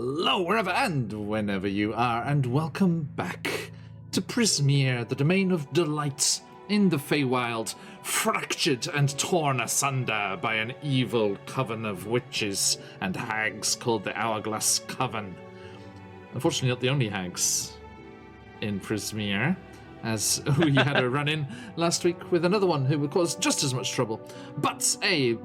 Hello, wherever and whenever you are, and welcome back to Prismere, the domain of delight in the Feywild, fractured and torn asunder by an evil coven of witches and hags called the Hourglass Coven. Unfortunately, not the only hags in Prismere, as we had a run-in last week with another one who would cause just as much trouble. But,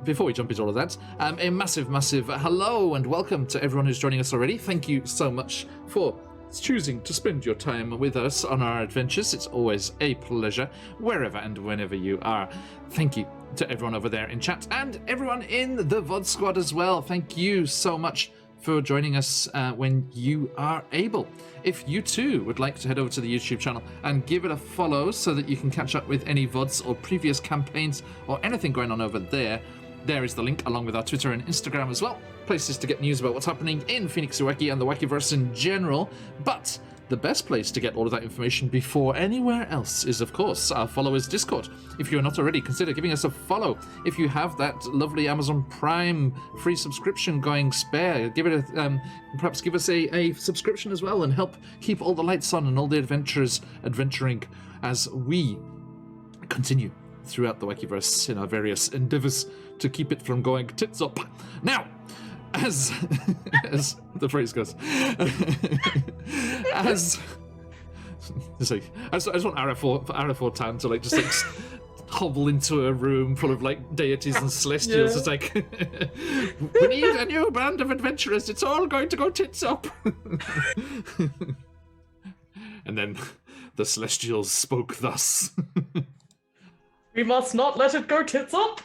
before we jump into all of that, a massive hello and welcome to everyone who's joining us already. Thank you so much for choosing to spend your time with us on our adventures. It's always a pleasure, wherever and whenever you are. Thank you to everyone over there in chat and everyone in the VOD squad as well. Thank you so much for joining us when you are able. If you too would like to head over to the YouTube channel and give it a follow so that you can catch up with any VODs or previous campaigns or anything going on over there, there is the link along with our Twitter and Instagram as well. Places to get news about what's happening in QuestJunkiesUK and the Wakiverse in general. But the best place to get all of that information before anywhere else is, of course, our followers Discord. If you're not already, consider giving us a follow. If you have that lovely Amazon Prime free subscription going spare, give it a perhaps give us a subscription as well and help keep all the lights on and all the adventurers adventuring as we continue throughout the Wakiverse in our various endeavors to keep it from going tits up. Now, as the phrase goes, I just want Arafor Tan to just hobble into a room full of deities and celestials. Yeah. It's we need a new band of adventurers. It's all going to go tits up. And then the celestials spoke thus. We must not let it go tits up.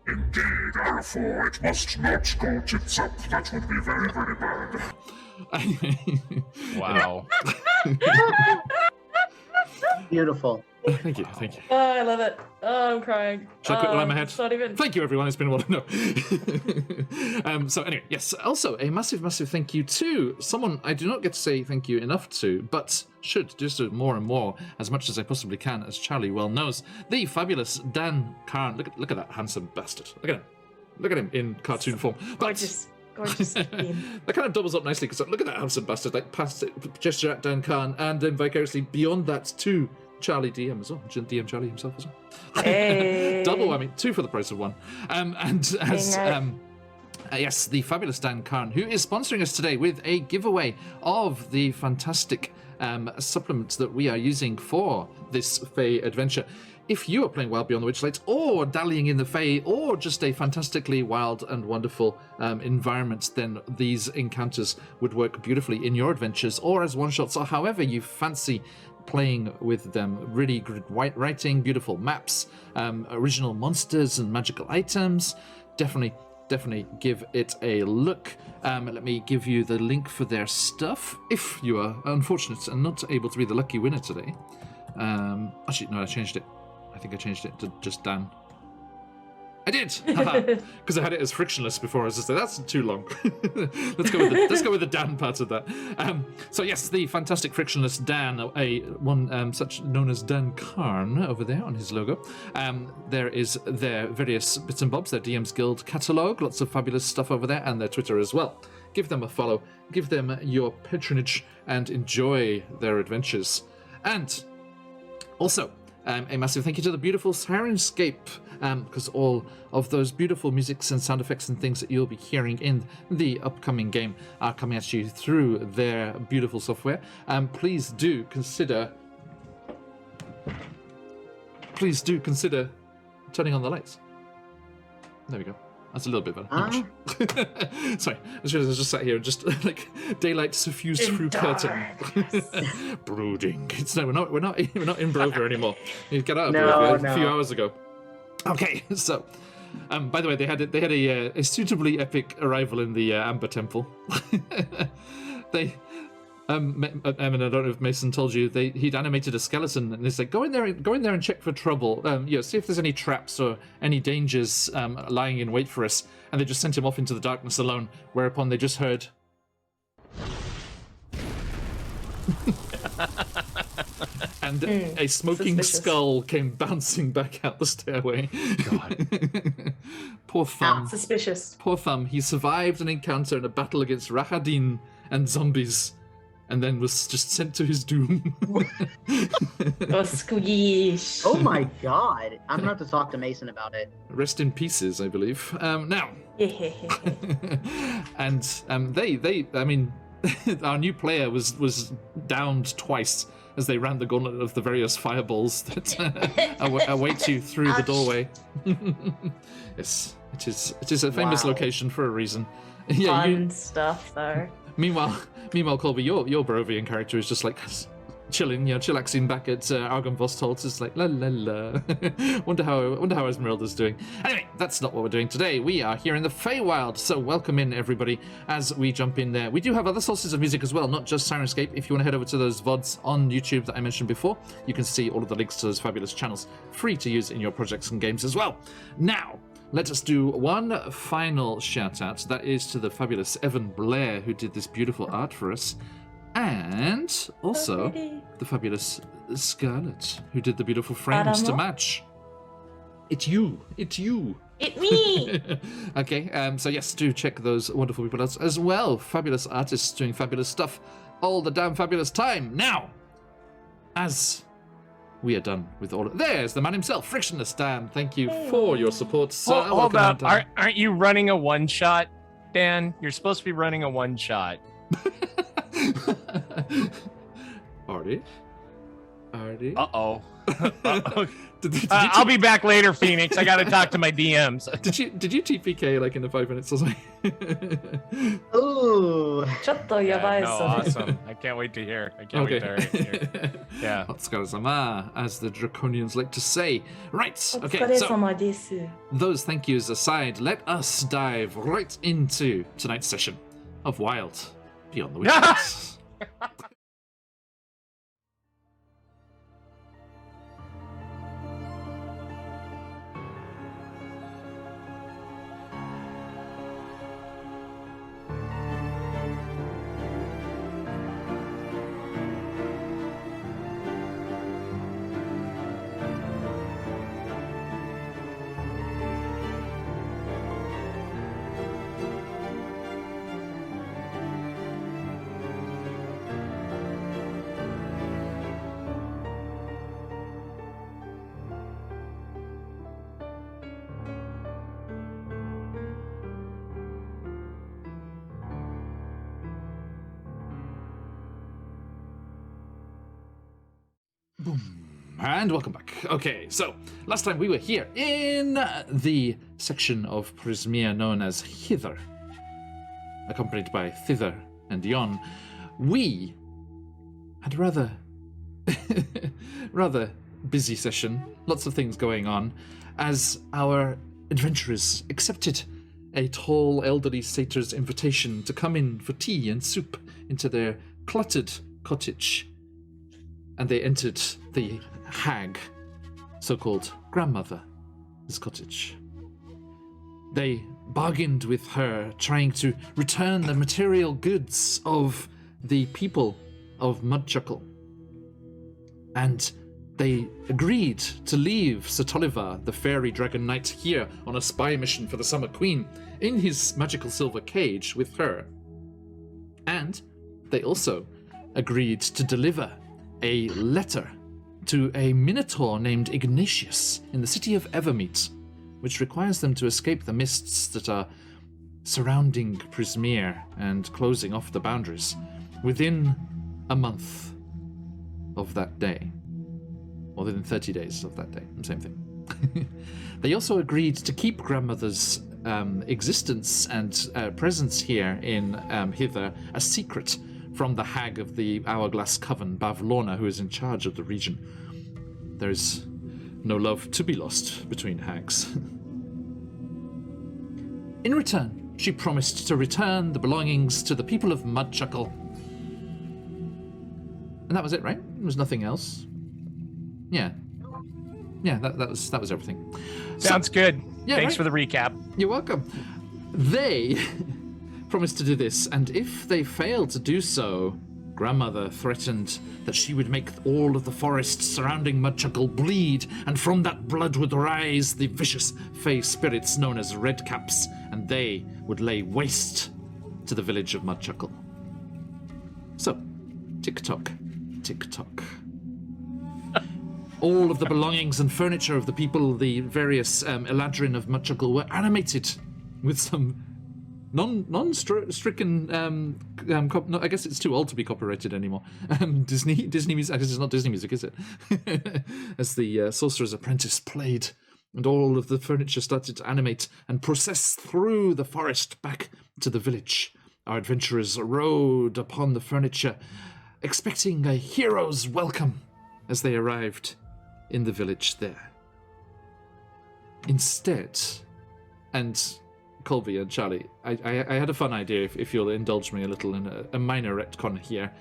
Indeed, Arafor, it must not go tits up. That would be very, very bad. Wow. Beautiful. Thank you. Oh, I love it. Oh, I'm crying. Should I quit while I'm ahead? Not even. Thank you, everyone. It's been a while. No. So anyway, yes. Also, a massive thank you to someone I do not get to say thank you enough to, but should just do it more and more, as much as I possibly can, as Charlie well knows. The fabulous Dan Karn. Look at that handsome bastard. Look at him. Look at him in cartoon form. Gorgeous. That kind of doubles up nicely because look at that handsome bastard. Past gesture at Dan Karn, and then vicariously beyond that to Charlie DM as well. DM Charlie himself as well. Hey. Double whammy, 2 for the price of 1. And as yes, the fabulous Dan Karn, who is sponsoring us today with a giveaway of the fantastic supplements that we are using for this Fey adventure. If you are playing Wild Beyond the Witchlight, or dallying in the Fey, or just a fantastically wild and wonderful environment, then these encounters would work beautifully in your adventures, or as one-shots, or however you fancy playing with them. Really good writing, beautiful maps, original monsters and magical items. Definitely give it a look. Let me give you the link for their stuff if you are unfortunate and not able to be the lucky winner today. Actually, no, I changed it. I think I changed it to just Dan. I did, because I had it as frictionless before. I was just like, that's too long. let's go with the Dan part of that. So yes, the fantastic frictionless Dan, one such known as Dan Karn over there on his logo. There is their various bits and bobs, their DM's Guild catalogue, lots of fabulous stuff over there, and their Twitter as well. Give them a follow, give them your patronage, and enjoy their adventures. And also, a massive thank you to the beautiful Sirenscape, because all of those beautiful musics and sound effects and things that you'll be hearing in the upcoming game are coming at you through their beautiful software. Please do consider turning on the lights. There we go. That's a little bit better. Sorry, I was just sat here and just daylight suffused through curtain. Brooding. We're not in Brover anymore. You get out of here a few hours ago. Okay, so by the way, they had a suitably epic arrival in the Amber Temple. And I don't know if Mason told you, he'd animated a skeleton, and they said, go in there and check for trouble. See if there's any traps or any dangers lying in wait for us. And they just sent him off into the darkness alone, whereupon they just heard And a smoking Suspicious. skull came bouncing back out the stairway. God. Poor Thumb. Suspicious. Poor Thumb. He survived an encounter in a battle against Rahadin and zombies, and then was just sent to his doom. Oh, squeeze. Oh my god. I'm gonna have to talk to Mason about it. Rest in pieces, I believe. Now, and I mean, our new player was downed twice as they ran the gauntlet of the various fireballs that await you through the doorway. Yes, it is a famous Wow. location for a reason. Fun stuff, though. Meanwhile, Colby, your Barovian character is just like chilling, chillaxing back at Argonvost. It's like la la la. wonder how Esmeralda's doing. Anyway, that's not what we're doing today. We are here in the Feywild, so welcome in everybody as we jump in there. We do have other sources of music as well, not just Sirenscape. If you want to head over to those VODs on YouTube that I mentioned before, you can see all of the links to those fabulous channels, free to use in your projects and games as well. Now, let us do one final shout out. That is to the fabulous Evan Blair, who did this beautiful art for us. And also the fabulous Scarlett, who did the beautiful frames to match. It's you. It me. Okay, so yes, do check those wonderful people out as well. Fabulous artists doing fabulous stuff all the damn fabulous time. Now, as we are done with all of... There's the man himself, Frictionless Dan. Thank you for your support, sir. Hold Welcome up. on, Dan. Aren't you running a one-shot, Dan? You're supposed to be running a one-shot. Artie? Uh-oh. Uh-oh. I'll I'll be back later, Phoenix. I gotta talk to my DMs. Did you TPK like in the 5 minutes or something? Ooh. ちょっとやばい no, っすね。 awesome. I can't wait to hear. I can't wait to hear. Yeah. Otsukaresama, as the Draconians like to say. Right, お okay, 疲れ so 様です。 those thank yous aside, let us dive right into tonight's session of Wild Beyond the Witchlight. And welcome back. Okay, so last time we were here in the section of Prismia known as Hither, accompanied by Thither and Yon. We had a rather busy session, lots of things going on, as our adventurers accepted a tall elderly satyr's invitation to come in for tea and soup into their cluttered cottage. And they entered the hag, so-called grandmother's cottage. They bargained with her, trying to return the material goods of the people of Mudchuckle. And they agreed to leave Sir Tolliver, the fairy dragon knight, here on a spy mission for the Summer Queen in his magical silver cage with her. And they also agreed to deliver a letter to a minotaur named Ignatius in the city of Evermeet, which requires them to escape the mists that are surrounding Prismere and closing off the boundaries within a month of that day. Or within 30 days of that day, same thing. They also agreed to keep grandmother's existence and presence here in Hither a secret from the hag of the Hourglass Coven, Bavlorna, who is in charge of the region. There is no love to be lost between hags. In return, she promised to return the belongings to the people of Mudchuckle. And that was it, right? There was nothing else. Yeah. Yeah, that was everything. Sounds good. Yeah, Thanks right? for the recap. You're welcome. They promised to do this, and if they fail to do so, grandmother threatened that she would make all of the forest surrounding Mudchuckle bleed, and from that blood would rise the vicious fey spirits known as Redcaps, and they would lay waste to the village of Mudchuckle. So, tick-tock, tick-tock. All of the belongings and furniture of the people, the various Eladrin of Mudchuckle, were animated with some non-stricken. I guess it's too old to be copyrighted anymore. Disney music. I guess it's not Disney music, is it? As the Sorcerer's Apprentice played, and all of the furniture started to animate and process through the forest back to the village. Our adventurers rode upon the furniture, expecting a hero's welcome as they arrived in the village there. Instead, and Colby and Charlie, I had a fun idea, if you'll indulge me a little in a minor retcon here.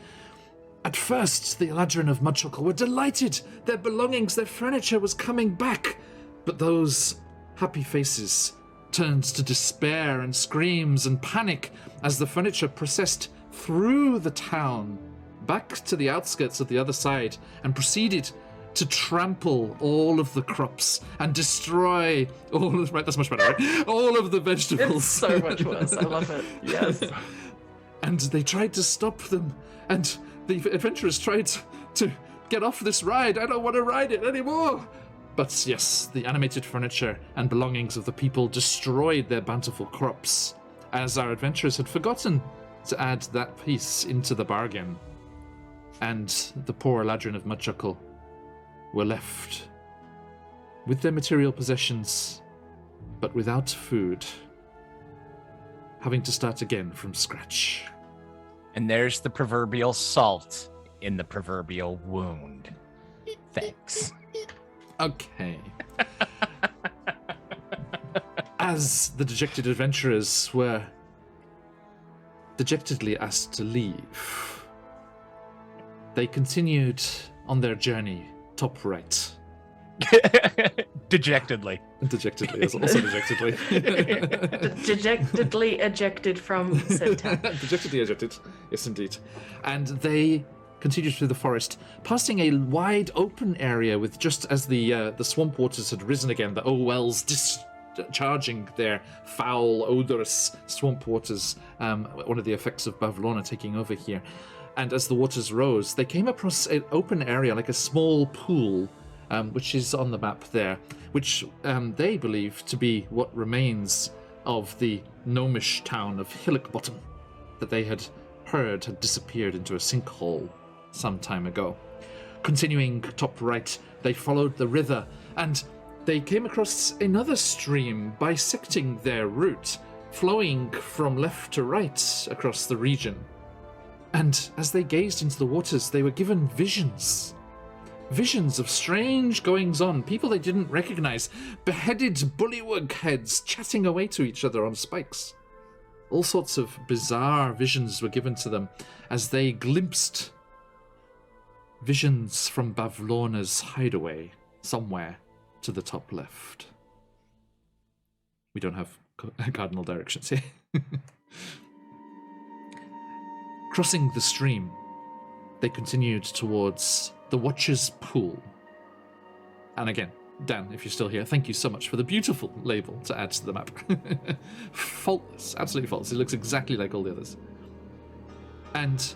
At first, the Eladrin of Mudchuckle were delighted. Their belongings, their furniture was coming back. But those happy faces turned to despair and screams and panic as the furniture processed through the town, back to the outskirts of the other side, and proceeded to trample all of the crops and destroy all of... Right, that's much better, right? All of the vegetables. It's so much worse. I love it. Yes. And they tried to stop them, and the adventurers tried to get off this ride. I don't want to ride it anymore. But yes, the animated furniture and belongings of the people destroyed their bountiful crops, as our adventurers had forgotten to add that piece into the bargain. And the poor Eladrin of Mudchuckle were left with their material possessions, but without food, having to start again from scratch. And there's the proverbial salt in the proverbial wound. Thanks. Okay. As the dejected adventurers were dejectedly asked to leave, they continued on their journey, top right. Dejectedly. Dejectedly, also dejectedly. Dejectedly ejected from said town. Dejectedly ejected, yes indeed. And they continued through the forest, passing a wide open area with, just as the swamp waters had risen again, the wells discharging their foul, odorous swamp waters, one of the effects of Bavlorna taking over here. And as the waters rose, they came across an open area, like a small pool, which is on the map there, which they believe to be what remains of the gnomish town of Hillock Bottom that they had heard had disappeared into a sinkhole some time ago. Continuing top right, they followed the river, and they came across another stream bisecting their route, flowing from left to right across the region. And as they gazed into the waters, they were given visions. Visions of strange goings-on, people they didn't recognize, beheaded bullywug heads chatting away to each other on spikes. All sorts of bizarre visions were given to them as they glimpsed visions from Bavlorna's hideaway somewhere to the top left. We don't have cardinal directions here. Crossing the stream, they continued towards the Watcher's Pool. And again, Dan, if you're still here, thank you so much for the beautiful label to add to the map. Faultless, absolutely faultless. It looks exactly like all the others. And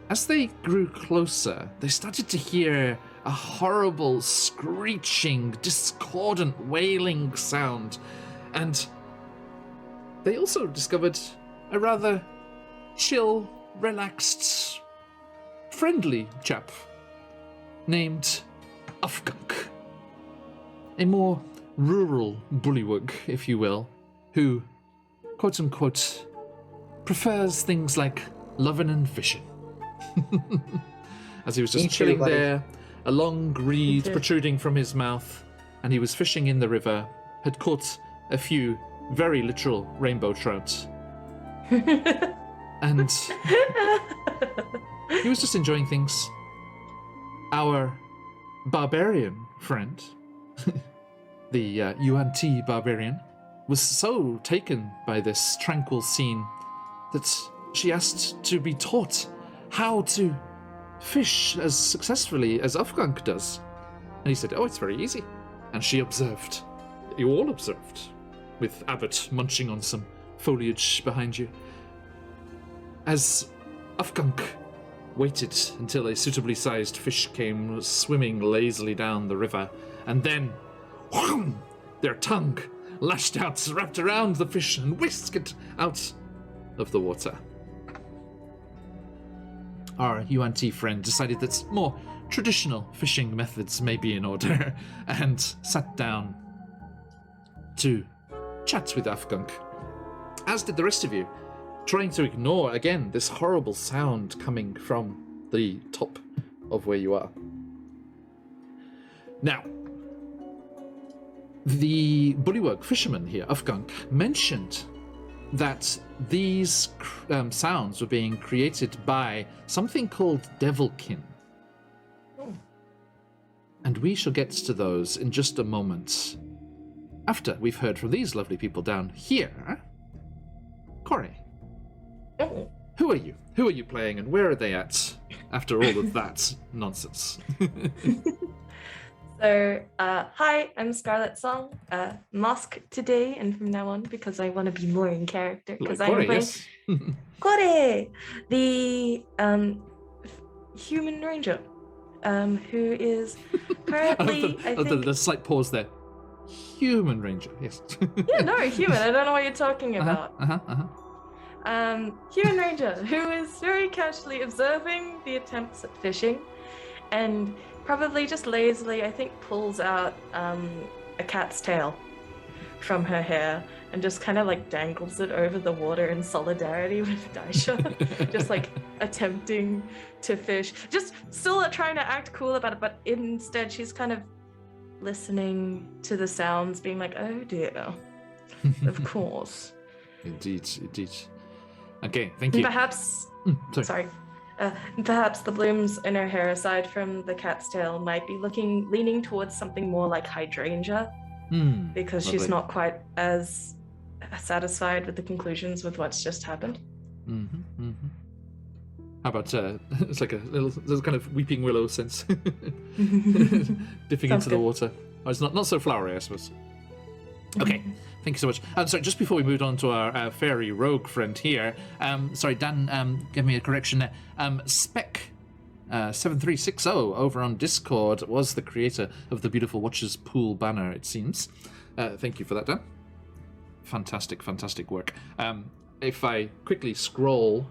as they grew closer, they started to hear a horrible, screeching, discordant, wailing sound. And they also discovered a rather chill, relaxed, friendly chap named Ufgunk. A more rural bullywug, if you will, who, quote-unquote, prefers things like lovin' and fishing. As he was just chilling there, a long reed protruding from his mouth, and he was fishing in the river, had caught a few very literal rainbow trout. And he was just enjoying things. Our barbarian friend, the UNT barbarian, was so taken by this tranquil scene that she asked to be taught how to fish as successfully as Afghank does. And he said, oh, it's very easy. And she observed. You all observed, with Abbott munching on some foliage behind you. As Afghank waited until a suitably sized fish came swimming lazily down the river, and then whoom, their tongue lashed out, wrapped around the fish, and whisked it out of the water. Our UNT friend decided that more traditional fishing methods may be in order, and sat down to chat with Afghank, as did the rest of you, trying to ignore, again, this horrible sound coming from the top of where you are. Now, the bullywug fisherman here, Afghank, mentioned that these sounds were being created by something called Devilkin. And we shall get to those in just a moment, after we've heard from these lovely people down here. Corey, who are you? Who are you playing, and where are they at after all of that nonsense? So, hi, I'm Scarlet Song. Mask today and from now on because I want to be more in character. Because Like I'm Corey, playing yes. Corey, the human ranger, who is currently, I think... the slight pause there. Human ranger, yes. Yeah, no, human. I don't know what you're talking about. Human ranger, who is very casually observing the attempts at fishing, and probably just lazily, I think, pulls out a cat's tail from her hair and just kind of like dangles it over the water in solidarity with Daisha, just like attempting to fish, just still trying to act cool about it, but instead she's kind of listening to the sounds, being like, oh dear, of course. Indeed, indeed. Okay, thank you. Perhaps, sorry. Perhaps the blooms in her hair, aside from the cat's tail, might be leaning towards something more like hydrangea, because she's not quite as satisfied with the conclusions with what's just happened. How about it's like a little, there's a kind of weeping willow sense, dipping into the water. Oh, it's not so flowery, I suppose. Okay. Thank you so much. I'm sorry, just before we moved on to our fairy rogue friend here, sorry, Dan, give me a correction there. Spec 7360 over on Discord was the creator of the beautiful Watchers Pool banner, it seems. Thank you for that, Dan. Fantastic, fantastic work. If I quickly scroll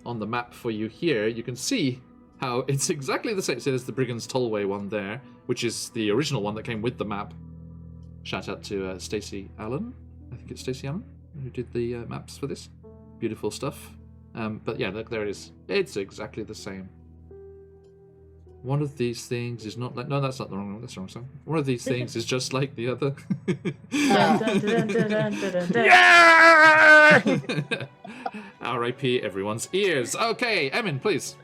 on the map for you here, you can see how it's exactly the same. So there's the Brigand's Tollway one there, which is the original one that came with the map. Shout out to Stacey Allen. I think it's Stacey Allen who did the maps for this. Beautiful stuff. But yeah, look, there it is. It's exactly the same. One of these things is not like... No, that's not the wrong one. That's the wrong song. One of these things is just like the other. Yeah! R.I.P. everyone's ears. Okay, Emin, please.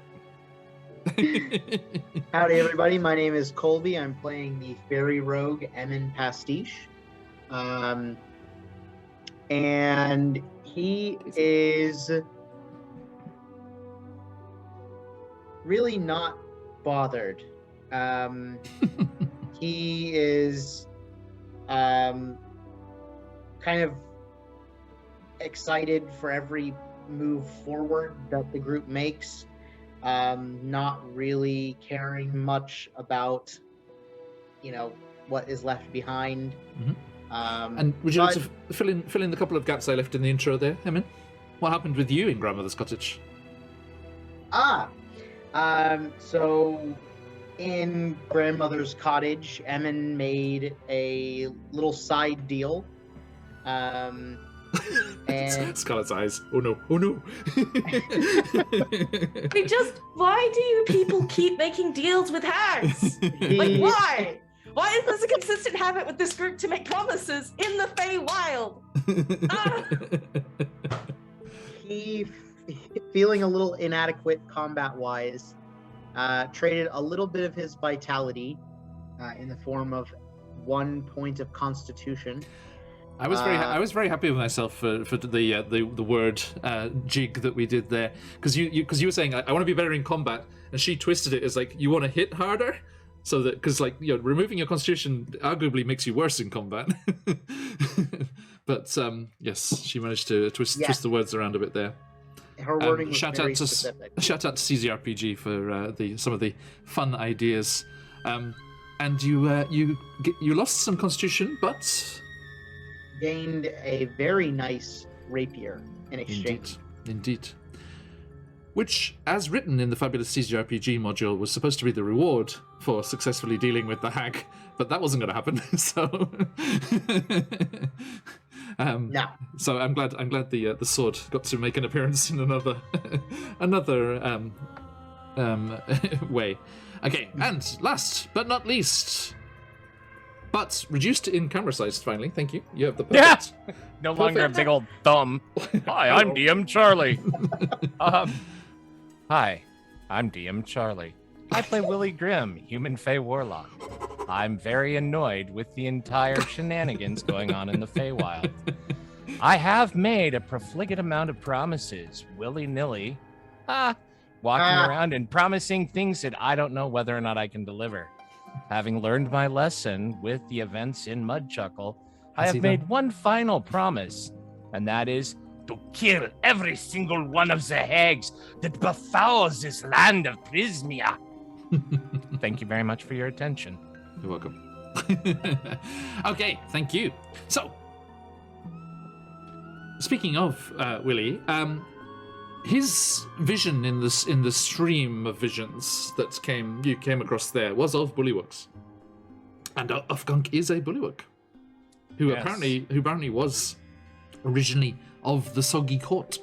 Howdy, everybody. My name is Colby. I'm playing the fairy rogue Emin Pastiche. And he is really not bothered. He is kind of excited for every move forward that the group makes. Not really caring much about, what is left behind. And would you like to fill in the couple of gaps I left in the intro there, Emin? What happened with you in Grandmother's Cottage? So in Grandmother's Cottage, Emin made a little side deal. And Scarlet's eyes. Oh no! Oh no! Why do you people keep making deals with hags? Like, why? Why is this a consistent habit with this group to make promises in the Feywild? He, feeling a little inadequate combat-wise, traded a little bit of his vitality in the form of 1 point of constitution I was very happy with myself for the word jig that we did there, because you were saying I want to be better in combat, and she twisted it as like you want to hit harder, so that because like removing your constitution arguably makes you worse in combat. But yes, she managed to twist the words around a bit there. Her wording was shout very out to specific. shout out to CZRPG for some of the fun ideas, and you lost some constitution, but Gained a very nice rapier in exchange. Indeed. Which, as written in the fabulous CGRPG module, was supposed to be the reward for successfully dealing with the hag, but that wasn't going to happen. So, No. So I'm glad the sword got to make an appearance in another way. Okay, and last but not least, but reduced in camera size. Finally, thank you. You have the perfect. Yeah. No longer a big old thumb. Hi, I'm DM Charlie. Hi, I'm DM Charlie. I play Willie Grimm, Human Fey Warlock. I'm very annoyed with the entire shenanigans going on in the Feywild. I have made a profligate amount of promises, willy-nilly, walking around and promising things that I don't know whether or not I can deliver. Having learned my lesson with the events in Mudchuckle, I have made one final promise, and that is to kill every single one of the hags that befouls this land of Prismia. Thank you very much for your attention. You're welcome. Okay, thank you. So, speaking of Willie, his vision in the stream of visions that you came across there was of Bullywugs, and Ufgunk is a Bullywug, who apparently was originally of the Soggy Court.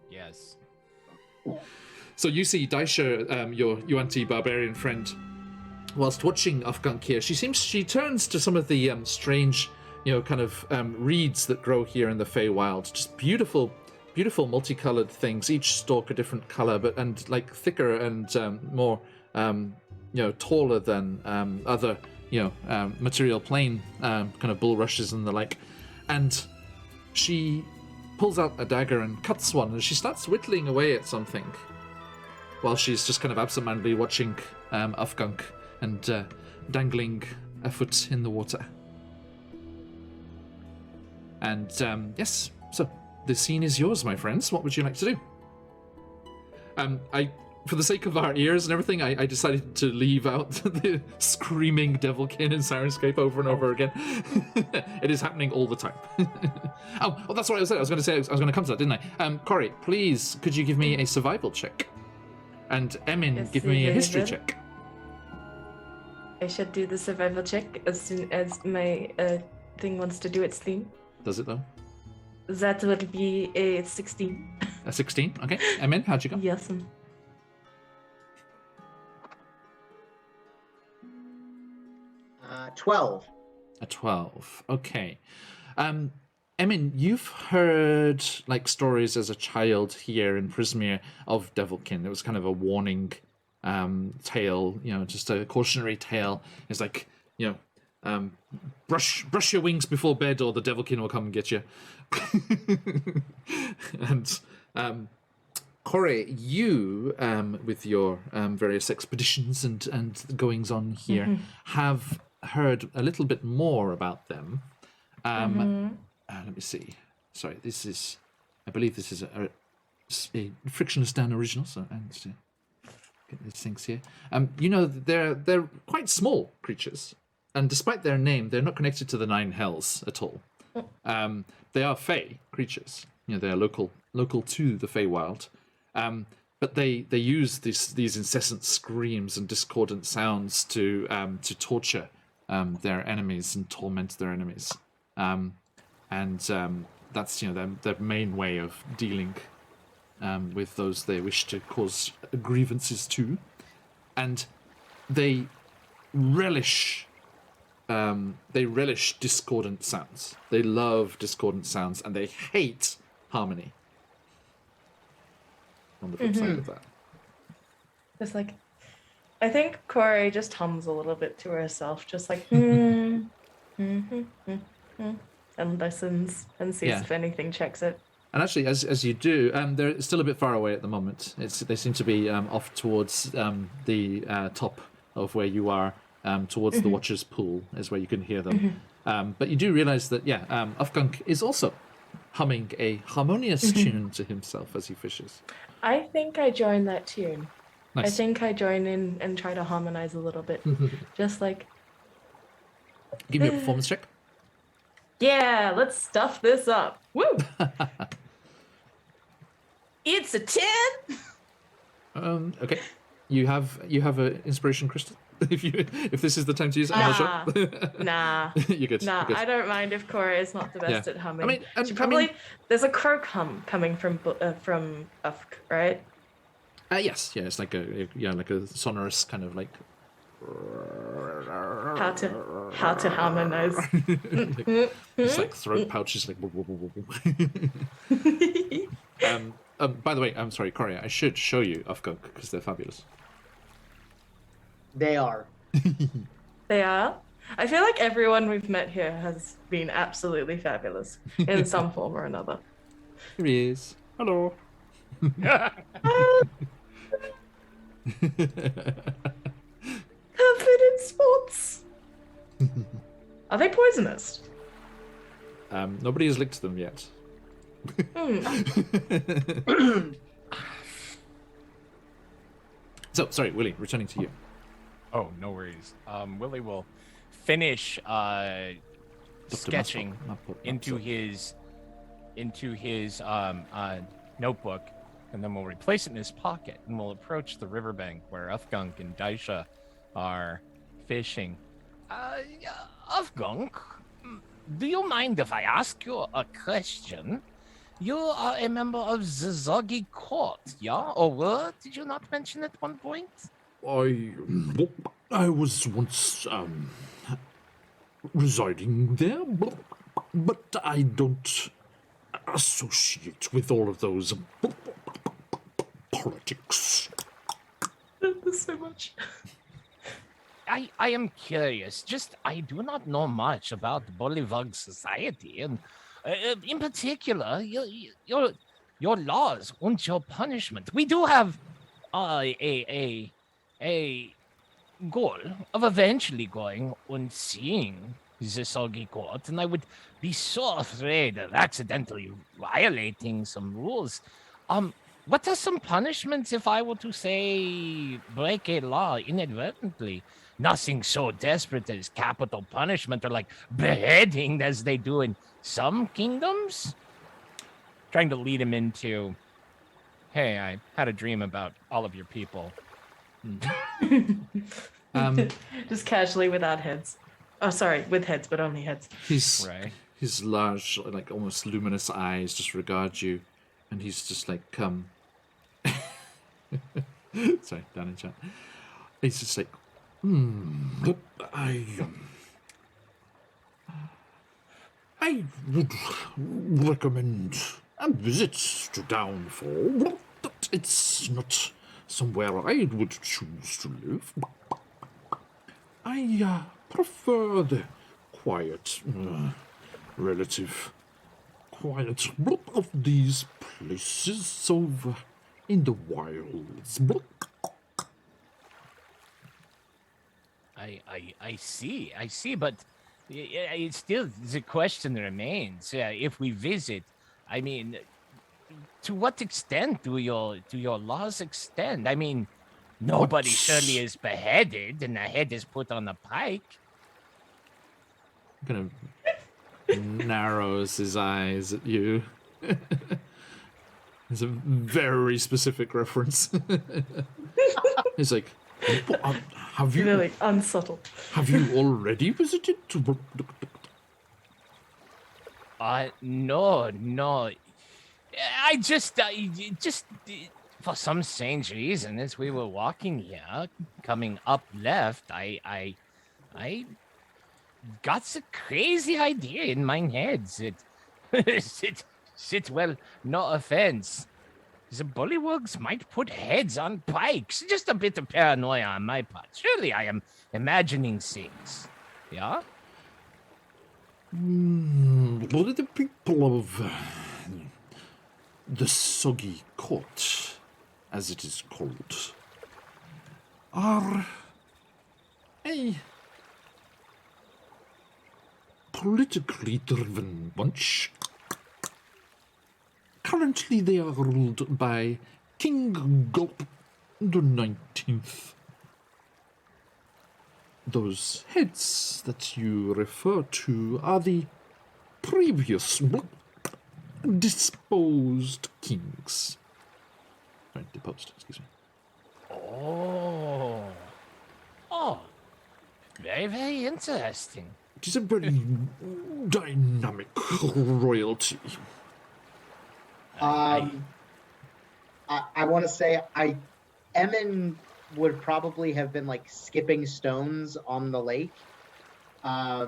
Yes. So you see Daisha, your Yuan-Ti barbarian friend, whilst watching Ufgunk here, she turns to some of the strange, kind of reeds that grow here in the Feywild. Just beautiful multicolored things, each stalk a different color, and like thicker and more, taller than other, material plane kind of bulrushes and the like. And she pulls out a dagger and cuts one, and she starts whittling away at something, while she's just kind of absentmindedly watching Ufgunk and dangling a foot in the water. And yes, so the scene is yours, my friends. What would you like to do? For the sake of our ears and everything, I decided to leave out the screaming Devilkin in Sirenscape over and over again. It is happening all the time. oh, that's what I was saying. I was going to come to that, didn't I? Corey, please, could you give me a survival check? And Emin, give me a history check. I should do the survival check as soon as my thing wants to do its thing. Does it, though? That would be a 16. A 16? Okay. Emin, how'd you go? Yes. 12. A 12. Okay. Emin, you've heard like stories as a child here in Prismir of Devilkin. It was kind of a warning tale, just a cautionary tale. It's like, brush your wings before bed, or the Devilkin will come and get you. And Corey, you, with your various expeditions and goings on here, have heard a little bit more about them. Let me see. Sorry, I believe this is a Frictionless Dan original, so I need to get these things here. They're quite small creatures, and despite their name, they're not connected to the Nine Hells at all. They are Fey creatures. They are local to the Feywild. But they use these incessant screams and discordant sounds to torture their enemies and torment their enemies. That's their main way of dealing with those they wish to cause grievances to, and they relish discordant sounds. They love discordant sounds, and they hate harmony. On the flip side of that, Just like, I think Corey just hums a little bit to herself, just like, And listens and sees Yeah. if anything checks it. And actually, as you do, they're still a bit far away at the moment. They seem to be off towards the top of where you are, towards the Watcher's Pool is where you can hear them. But you do realize that, Ufgunk is also humming a harmonious tune to himself as he fishes. I think I join that tune. Nice. I think I join in and try to harmonize a little bit. Just like, Give me a performance check. yeah, let's stuff this up. Woo! It's a 10. Okay. You have an inspiration crystal. If this is the time to use it, I'm not sure. Nah. You're good. Nah, you're good. I don't mind if Cora is not the best Yeah. at humming. I mean, and- she I probably mean- there's a croak hum coming from Ufk, right? Yes, yeah, it's like a sonorous kind of like. How to harmonize. It's like throat pouches, like. By the way, I'm sorry, Corey. I should show you Ufgunk because they're fabulous. They are. They are. I feel like everyone we've met here has been absolutely fabulous in some form or another. Here he is. Hello. Covered in spots. Are they poisonous? Nobody has licked them yet. So, sorry, Willie, returning to you. Oh, no worries. Willie will finish sketching into his notebook, and then we'll replace it in his pocket, and we'll approach the riverbank where Ufgunk and Daisha are fishing. Ufgunk, do you mind if I ask you a question? You are a member of the Zoggy Court, yeah? Or were? Did you not mention at one point? I was once residing there, but I don't associate with all of those politics. There's so much. I am curious. I do not know much about Bolivug society, and in particular, your laws and your punishment. We do have a goal of eventually going and seeing the Sogi Court, and I would be so afraid of accidentally violating some rules. What are some punishments if I were to say break a law inadvertently? Nothing so desperate as capital punishment or like beheading as they do in some kingdoms. Trying to lead him into, hey, I had a dream about all of your people. Just casually without heads. Oh, sorry, with heads, but only heads. Right. His large, like almost luminous eyes just regard you, and he's just like, sorry, down in chat. He's just like, I would recommend a visit to Downfall, but it's not somewhere I would choose to live. I prefer the quiet, relative quiet of these places over in the wilds. I see, but it's still the question remains. If we visit, I mean, to what extent do your laws extend? I mean, nobody surely is beheaded and the head is put on a pike. Kind of narrows his eyes at you. It's a very specific reference. He's like, have you Really unsubtle. have you already visited? No. I just for some strange reason, as we were walking here, coming up left, I got a crazy idea in my head. Well, no offense. The bullywugs might put heads on pikes. Just a bit of paranoia on my part. Surely I am imagining things. Yeah? What are the people of the Soggy Court, as it is called, are a politically driven bunch. Currently, they are ruled by King Gulp the 19th. Those heads that you refer to are the previous disposed kings. Sorry, deposed, excuse me. Oh. Oh. Very, very interesting. It is a very dynamic royalty. I want to say Emin would probably have been like skipping stones on the lake. Yeah,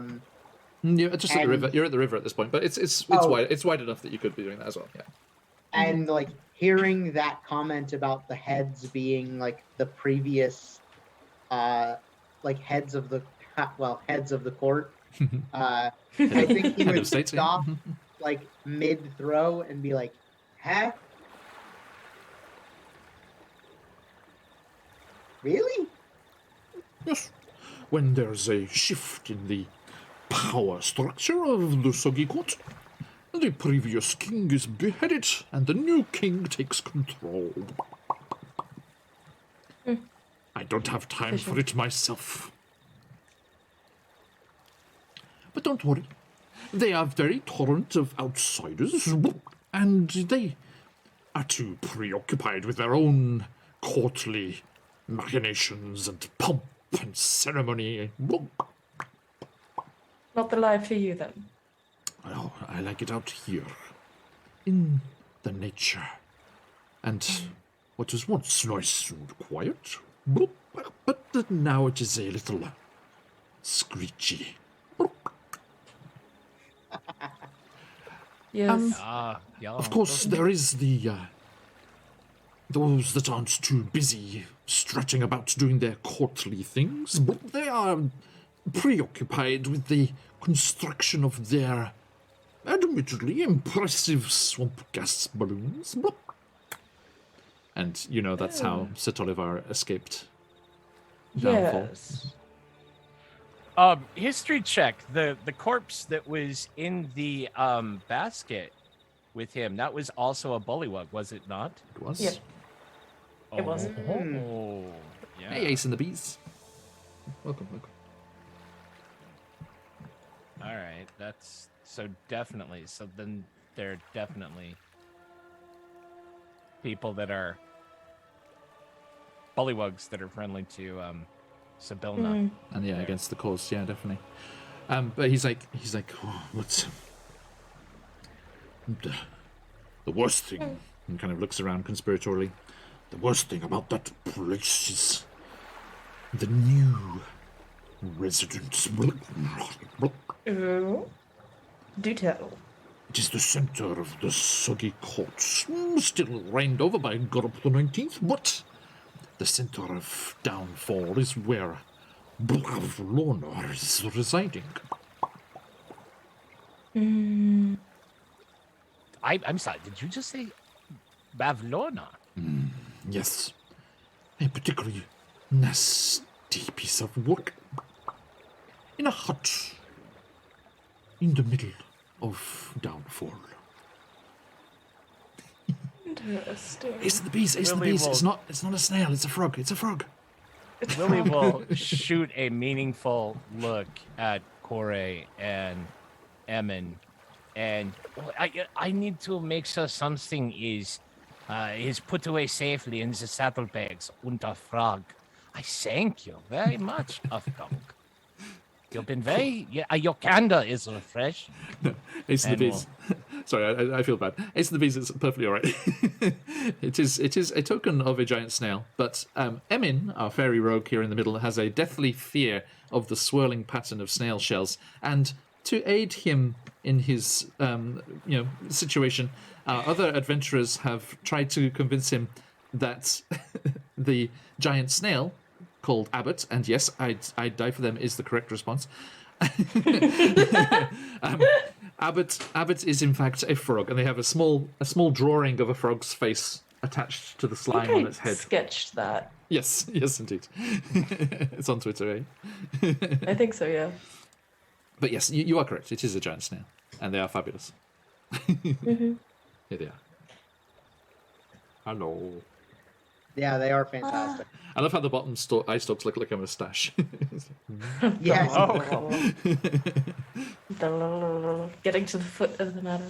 just at the river. You're at the river at this point, but it's wide. It's wide enough that you could be doing that as well. Yeah. And like hearing that comment about the heads being like the previous, like heads of the court. I think he would stop like mid throw and be like, "Huh? Really?" Yes. When there's a shift in the power structure of the Soggy Court, the previous king is beheaded and the new king takes control. I don't have time for it myself. But don't worry. They are very tolerant of outsiders, and they are too preoccupied with their own courtly machinations and pomp and ceremony. Not the life for you, then. Oh, I like it out here, in the nature, and what was once nice and quiet, but now it is a little screechy. Yes. Of course, there is those that aren't too busy strutting about doing their courtly things, but they are preoccupied with the construction of their admittedly impressive swamp gas balloons. And, you know, that's how Sir Tolivar escaped downfall. Yes. History check. The corpse that was in the basket with him, that was also a bullywug, was it not? It was. Yep. It was. Oh, yeah. Hey, Ace and the Bees. Welcome. All right, that's so definitely. So then there are definitely people that are bullywugs that are friendly to Sibilna. And yeah, against the cause, yeah, definitely. But he's like, oh, what's the worst thing? And kind of looks around conspiratorially. The worst thing about that place is the new residents. Ooh. Do tell. It is the center of the Soggy Court, still reigned over by Gurp the 19th, but the center of downfall is where Blavlona is residing. I'm sorry, did you just say Bavlona? Yes, a particularly nasty piece of work. In a hut in the middle of downfall. Interesting. Ace of the Bees, Ace of the Willie Bees. will- It's not a snail, it's a frog. It's a frog. Willie will shoot a meaningful look at Corey and Emin, and I need to make sure something is put away safely in the saddlebags under frog. I thank you very much, Afghan. You've been very your candor is refreshing. Ace of the And Bees. Sorry, I feel bad. Ace of the Bees is perfectly all right. It is a token of a giant snail, but Emin, our fairy rogue here in the middle, has a deathly fear of the swirling pattern of snail shells, and to aid him in his situation, other adventurers have tried to convince him that the giant snail called Abbott, and yes, I'd die for them is the correct response, Abbott is in fact a frog, and they have a small drawing of a frog's face attached to the slime on its head. Sketched that. Yes, indeed. It's on Twitter, eh? I think so, yeah. But yes, you are correct. It is a giant snail, and they are fabulous. Here they are. Hello. Yeah, they are fantastic. I love how the bottom eye stalks look like a moustache. Yes. Getting to the foot of the matter.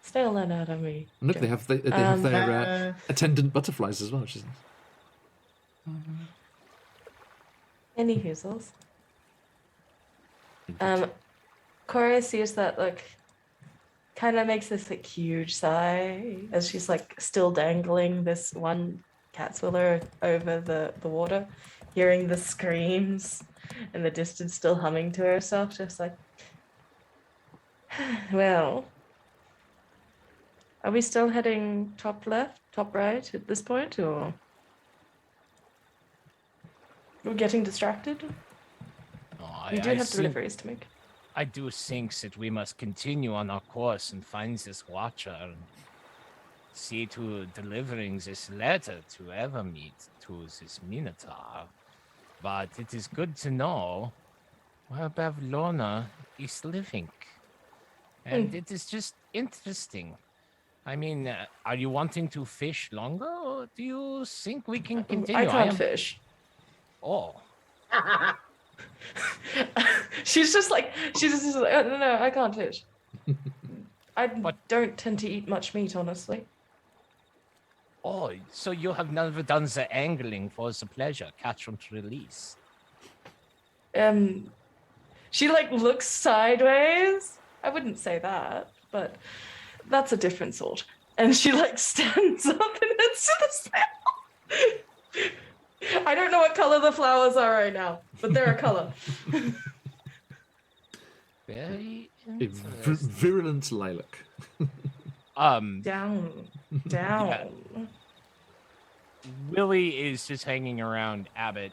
Snail anatomy. And look, they have their attendant butterflies as well, which is nice. Any hoozles. Cora sees that, like, kind of makes this like huge sigh as she's like still dangling this one cat swiller over the water, hearing the screams in the distance, still humming to herself, just like, well, are we still heading top left, top right at this point, or we're getting distracted? We do have deliveries to make. I do think that we must continue on our course and find this watcher and see to delivering this letter to Evermeet to this Minotaur. But it is good to know where Bavlorna is living. And it is just interesting. I mean, are you wanting to fish longer, or do you think we can continue? I can't fish. Oh. She's just like, oh, no, I can't fish. I don't tend to eat much meat, honestly. Oh, so you have never done the angling for the pleasure, catch and release? She like looks sideways. I wouldn't say that, but that's a different sort. And she like stands up and heads to the snail. I don't know what color the flowers are right now, but they're a color. Very A virulent lilac. Down. Yeah. Willie is just hanging around Abbott,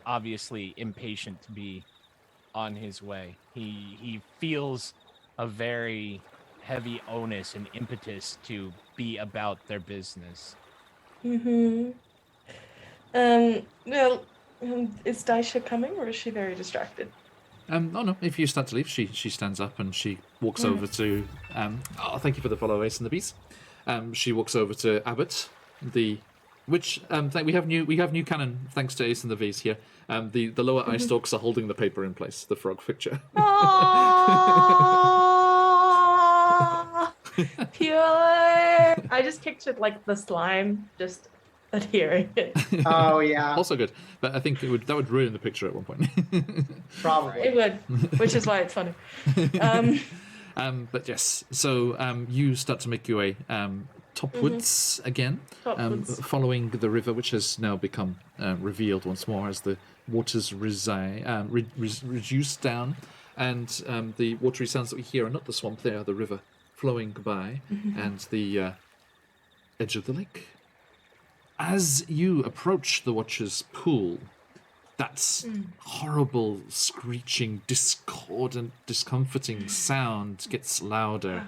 obviously impatient to be on his way. He feels a very heavy onus and impetus to be about their business. Well, is Daisha coming, or is she very distracted? Oh no, if you start to leave, she stands up and she walks over to thank you for the follow, Ace and the Beast. She walks over to Abbott, we have new canon thanks to Ace and the V's here. The lower eye stalks are holding the paper in place, the frog picture. Pure. I just pictured like the slime just adhering it. Oh yeah. Also good, but I think that would ruin the picture at one point. Probably. It would, which is why it's funny. But yes, so you start to make your way topwards again, following the river, which has now become revealed once more as the waters reduce down, and the watery sounds that we hear are not the swamp; they are the river flowing by, and the edge of the lake. As you approach the Watcher's pool, that horrible, screeching, discordant, discomforting sound gets louder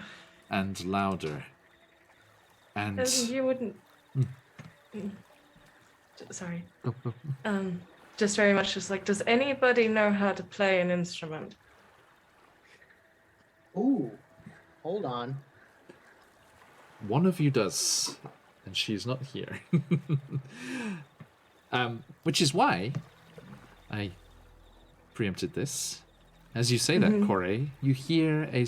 and louder. And you wouldn't. Sorry. Just very much just like, does anybody know how to play an instrument? Ooh, hold on. One of you does, and she's not here. Which is why I preempted this. As you say that, Corey, you hear a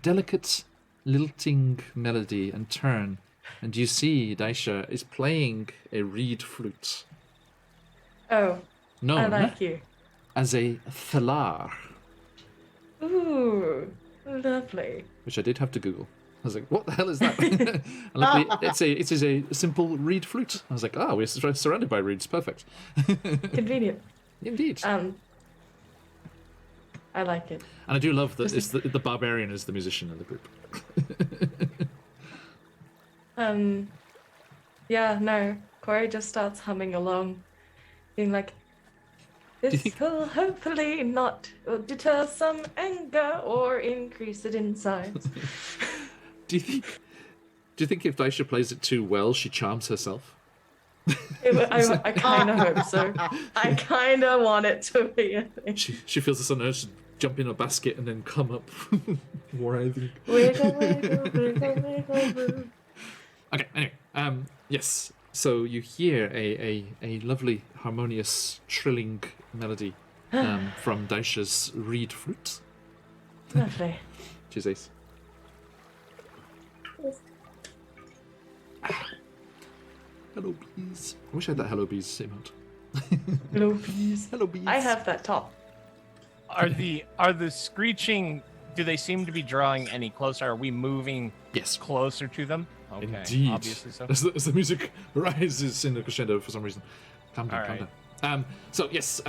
delicate, lilting melody and turn, and you see Daisha is playing a reed flute. Oh, Known I like you. as a thalar. Ooh, lovely. Which I did have to Google. I was like, what the hell is that? And luckily, it is a simple reed flute. I was like, we're surrounded by reeds. Perfect. Convenient. Indeed. I like it. And I do love that it's the barbarian is the musician in the group. Yeah, no. Corey just starts humming along, being like, This will hopefully not deter some anger or increase it in size. Do you think if Daisha plays it too well, she charms herself? I kind of hope so. I kind of want it to be a thing. She feels this urge to jump in a basket and then come up writhing. Wiggle, wiggle, wiggle, wiggle, wiggle. Okay, anyway, yes. So you hear a lovely, harmonious, trilling melody from Daisha's reed flute. Lovely. Cheers, Ace. Hello, bees. I wish I had that Hello, bees emote. Hello, bees. Hello, bees. I have that top. Are the screeching? Do they seem to be drawing any closer? Are we moving Yes. closer to them? Okay, Indeed. obviously so. As the music rises in a crescendo for some reason. Calm down, calm down. So yes,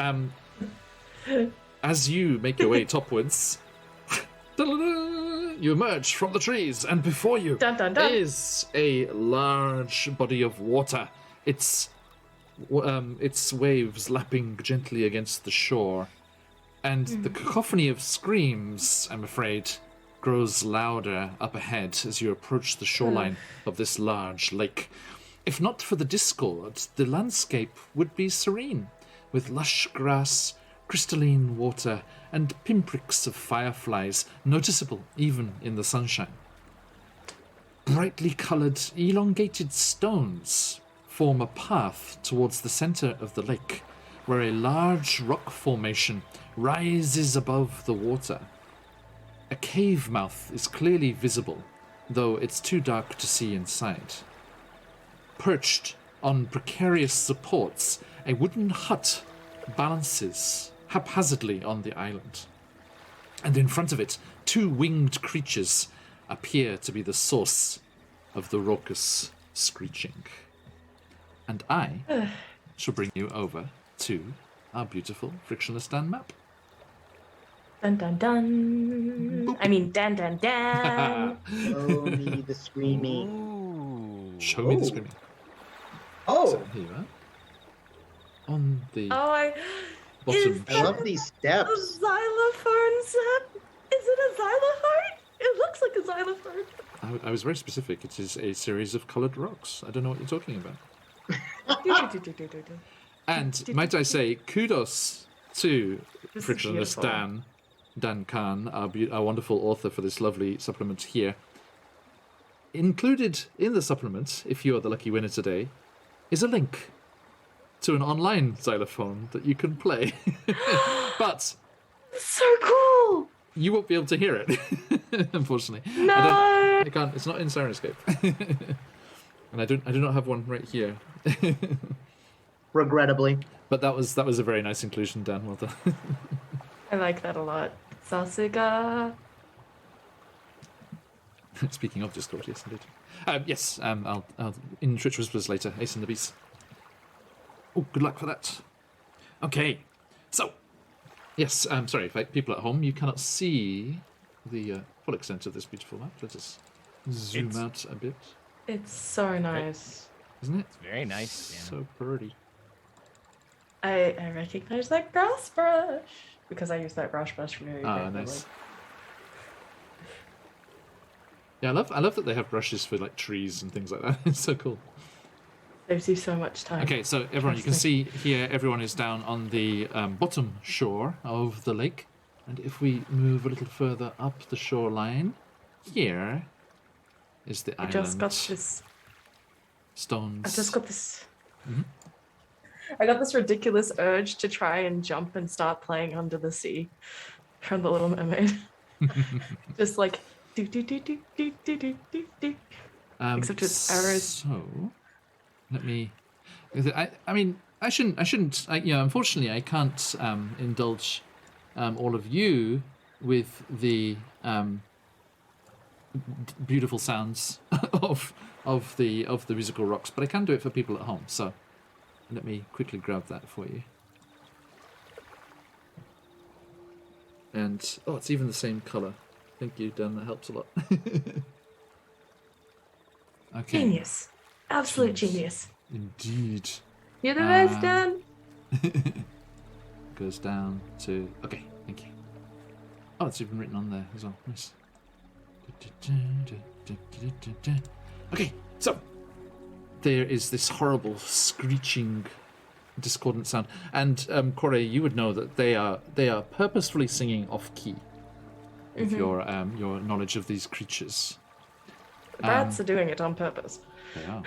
as you make your way topwards, you emerge from the trees, and before you Dun, dun, dun. is a large body of water. Its waves lapping gently against the shore, and the cacophony of screams, I'm afraid, grows louder up ahead as you approach the shoreline of this large lake. If not for the discord, the landscape would be serene, with lush grass, crystalline water, and pinpricks of fireflies noticeable even in the sunshine. Brightly coloured, elongated stones form a path towards the centre of the lake, where a large rock formation rises above the water. A cave mouth is clearly visible, though it's too dark to see inside. Perched on precarious supports, a wooden hut balances haphazardly on the island. And in front of it, two winged creatures appear to be the source of the raucous screeching. And I shall bring you over to our beautiful frictionless Dan map. Dun dun dun. Boop. I mean, dan dan dan. Show me the screaming. Ooh. Show me the Oh. screaming. Oh, So here you are. On the Oh, bottom I love these a steps. xylophone set. Is it a xylophone? It looks like a xylophone. I was very specific. It is a series of coloured rocks. I don't know what you're talking about. And might I say, kudos to This is Frictionless beautiful. Dan Khan, our wonderful author for this lovely supplement here. Included in the supplement, if you are the lucky winner today, is a link to an online xylophone that you can play. But So cool. you won't be able to hear it, unfortunately. No. I can't. It's not in Sirenscape. And I do not have one right here. Regrettably. But that was a very nice inclusion, Dan. Well done. I like that a lot. Sasiga. Speaking of Discord, yes, indeed. Yes, I'll in Twitch Whispers later. Ace and the Beast. Oh, good luck for that. Okay, so yes, sorry, people at home, you cannot see the full extent of this beautiful map. Let us zoom out a bit, It's so nice. isn't it? It's very nice. Yeah. So pretty. I recognize that grass brush because I use that grass brush very regularly. Nice. Yeah, I love that they have brushes for like trees and things like that. It's so cool. Saves you so much time. Okay, so everyone, you can see here, everyone is down on the bottom shore of the lake. And if we move a little further up the shoreline, here is the I island. just got this. Stones. I just got this. Mhm. I got this ridiculous urge to try and jump and start playing Under the Sea from The Little Mermaid. Just like do do do do do do do do do. Except it's arrows. So, let me. I mean, I shouldn't. Unfortunately, I can't indulge all of you with the beautiful sounds of the musical rocks, but I can do it for people at home. So, let me quickly grab that for you. And it's even the same color. Thank you, Dan. That helps a lot. Okay. Genius. Absolute Genius. genius. Indeed. You're the best, Dan. goes down to... Okay, thank you. Oh, it's even written on there as well. Nice. Okay, so there is this horrible screeching, discordant sound, and Corey, you would know that they are purposefully singing off key. With your knowledge of these creatures, The brats are doing it on purpose. they are.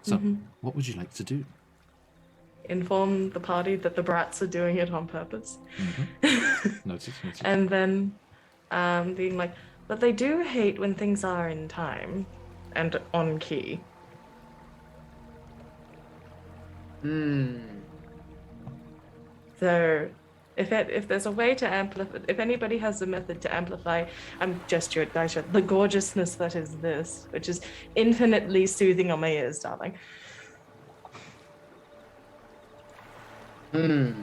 So, what would you like to do? Inform the party that the brats are doing it on purpose. Noted. And then being like, but they do hate when things are in time and on key. So if there's a way to amplify, if anybody has a method to amplify, the gorgeousness that is this, which is infinitely soothing on my ears, darling. That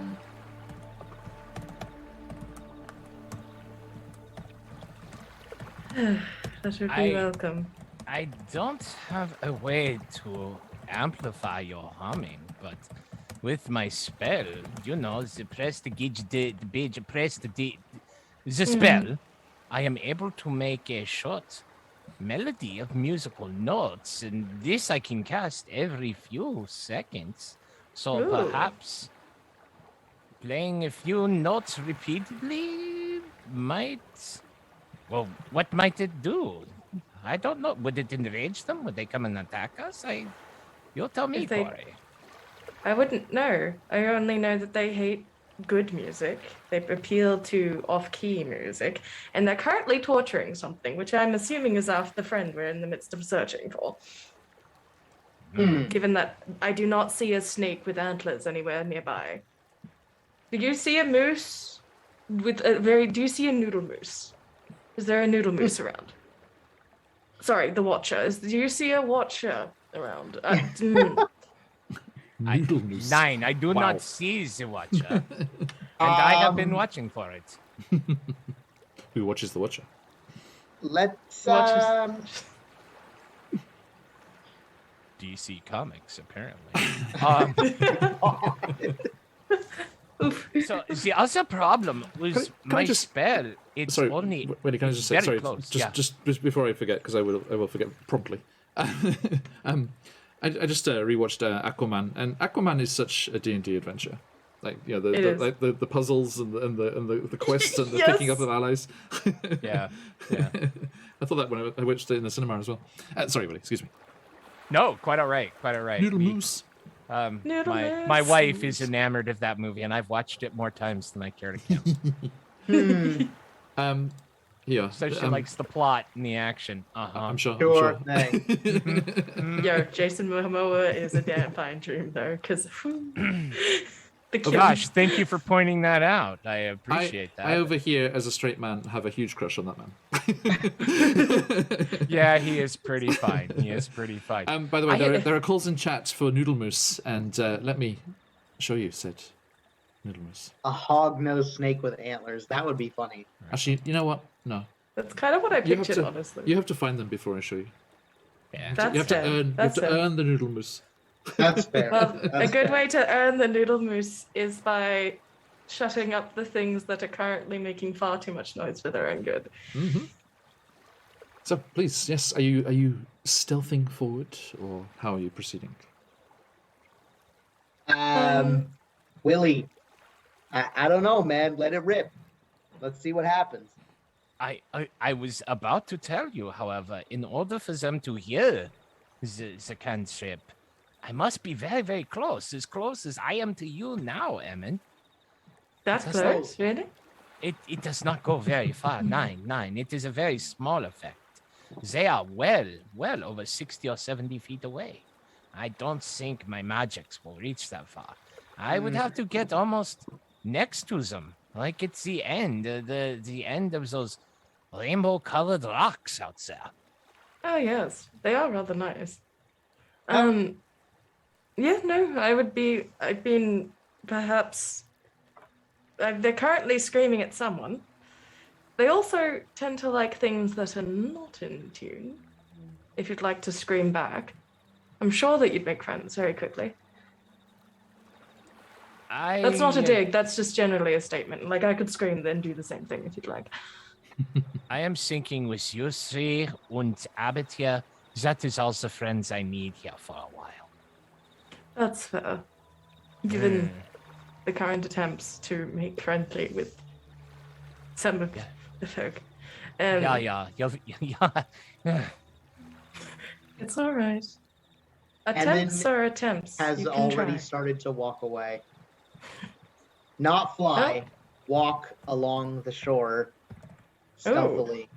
would be welcome. I don't have a way to amplify your humming, but with my spell, the spell, I am able to make a short melody of musical notes, and this I can cast every few seconds. So perhaps playing a few notes repeatedly might... Well, what might it do? I don't know. Would it enrage them? Would they come and attack us? You'll tell me, Corey. I wouldn't know. I only know that they hate good music. They appeal to off-key music, and they're currently torturing something, which I'm assuming is after the friend we're in the midst of searching for. Given that I do not see a snake with antlers anywhere nearby. Do you see a moose with a do you see a noodle moose? Is there a noodle moose around? Sorry, the watcher. Do you see a watcher around? Noodle moose. 9. I do not see the watcher. And I have been watching for it. Who watches the watcher? Let's DC Comics, apparently. So the other problem was my spell. It's Sorry, only wait, can I just say very sorry? close. Just before I forget, because I will forget promptly. I just rewatched Aquaman, and Aquaman is such a D&D adventure. Like the puzzles and the quests and the picking up of allies. yeah. I thought that when I watched it in the cinema as well. Sorry, Willie, excuse me. No, quite all right. Noodle moose. My wife is enamored of that movie, and I've watched it more times than I care to count. Yeah. So she likes the plot and the action. I'm sure. Yo, Jason Momoa is a damn fine dream, though, because gosh, thank you for pointing that out. I appreciate that. I over here, as a straight man, have a huge crush on that man. Yeah, he is pretty fine. By the way, there are calls in chat for Noodle Moose, and let me show you, said Noodle Moose. A hog-nosed snake with antlers. That would be funny. Actually, you know what? No. That's kind of what I pictured, honestly. You have to find them before I show you. Yeah. You have to earn the Noodle Moose. That's fair. Well, a good way to earn the noodle moose is by shutting up the things that are currently making far too much noise for their own good. Mm-hmm. So please, yes, are you stealthing forward, or how are you proceeding? Willie, I don't know, man. Let it rip. Let's see what happens. I was about to tell you, however, in order for them to hear the cantrip, I must be very, very close as I am to you now, Emmon. That's close, really? It does not go very far. 9. It is a very small effect. They are well over 60 or 70 feet away. I don't think my magics will reach that far. I would have to get almost next to them, like it's the end, the end of those rainbow-colored rocks out there. Oh yes, they are rather nice. Yeah, no, I've been perhaps. They're currently screaming at someone. They also tend to like things that are not in tune. If you'd like to scream back, I'm sure that you'd make friends very quickly. That's not a dig. That's just generally a statement. Like, I could scream, then do the same thing if you'd like. I am sinking with Yusri und Abitia. That is all the friends I need here for a while. That's fair. Given the current attempts to make friendly with some of the folk. Yeah. It's all right. Attempts are attempts. Has You can already try. started to walk away. Not fly, walk along the shore stealthily.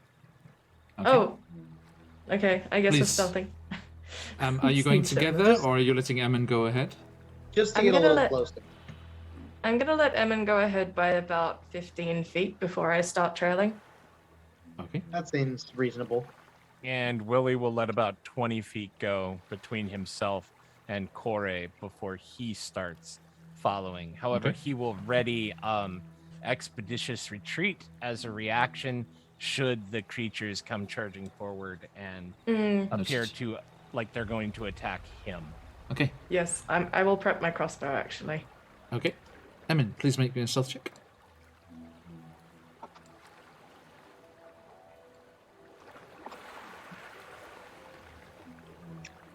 Okay. Oh. Okay, I guess we're Please. stealthing. Are you going Sneak together, just- or are you letting Emin go ahead? Just to I'm get a gonna little let- closer. I'm gonna let Emin go ahead by about 15 feet before I start trailing. Okay. That seems reasonable. And Willie will let about 20 feet go between himself and Kore before he starts following. However, Okay. he will ready expeditious retreat as a reaction should the creatures come charging forward and appear Noted. to like they're going to attack him. Okay. Yes, I will prep my crossbow actually. Okay. Emin, please make me a stealth check.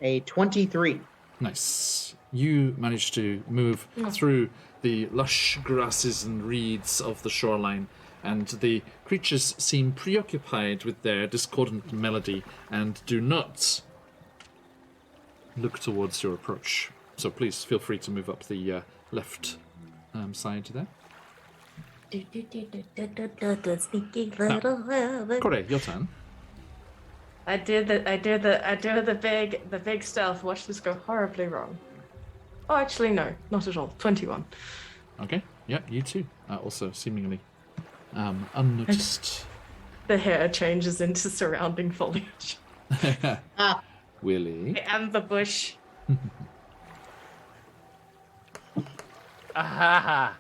A 23. Nice. You managed to move through the lush grasses and reeds of the shoreline, and the creatures seem preoccupied with their discordant melody and do not look towards your approach. So please feel free to move up the left side there. Sneaky little rabbit. Kore, your turn. I do the big stealth. Watch this go horribly wrong. Oh, actually, no, not at all. 21. Okay. Yeah, you too. Also seemingly unnoticed. The hair changes into surrounding foliage. Willie. And the bush. Ahaha!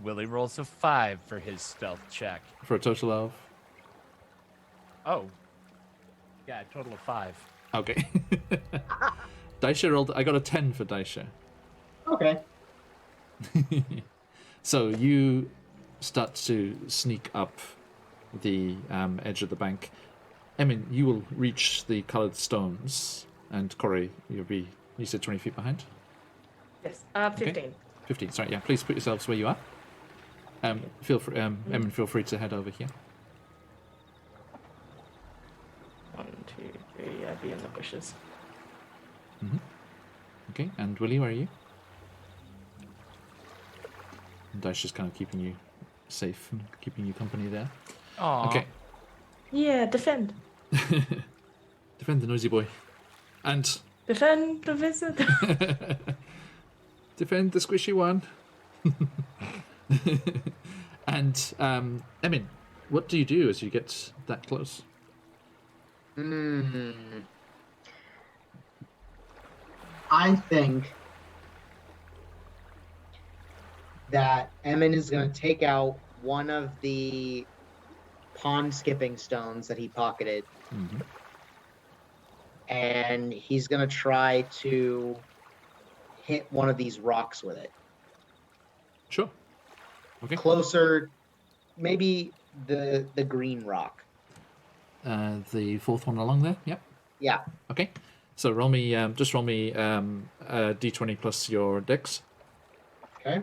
Willie rolls a 5 for his stealth check. For a total of? Oh. Yeah, a total of 5. Okay. Daisha rolled. I got a 10 for Daisha. Okay. So you start to sneak up the edge of the bank. Emin, you will reach the coloured stones, and Corey, you'll be. You said 20 feet behind. Yes. 15. 15. Sorry. Yeah. Please put yourselves where you are. Feel free. Emin, feel free to head over here. 1, 2, 3. Yeah, be in the bushes. Okay. And Willie, where are you? Daisha's kind of keeping you safe and keeping you company there. Aww. Okay. Yeah, defend. Defend the noisy boy. And Defend the visitor. defend the squishy one. And Emin, what do you do as you get that close? I think that Emin is going to take out one of the pond skipping stones that he pocketed, and he's going to try to hit one of these rocks with it. Sure. Okay. Closer, maybe the green rock. The fourth one along there. Yep. Yeah. Okay. So roll me. Just roll me a d20 plus your dex. Okay.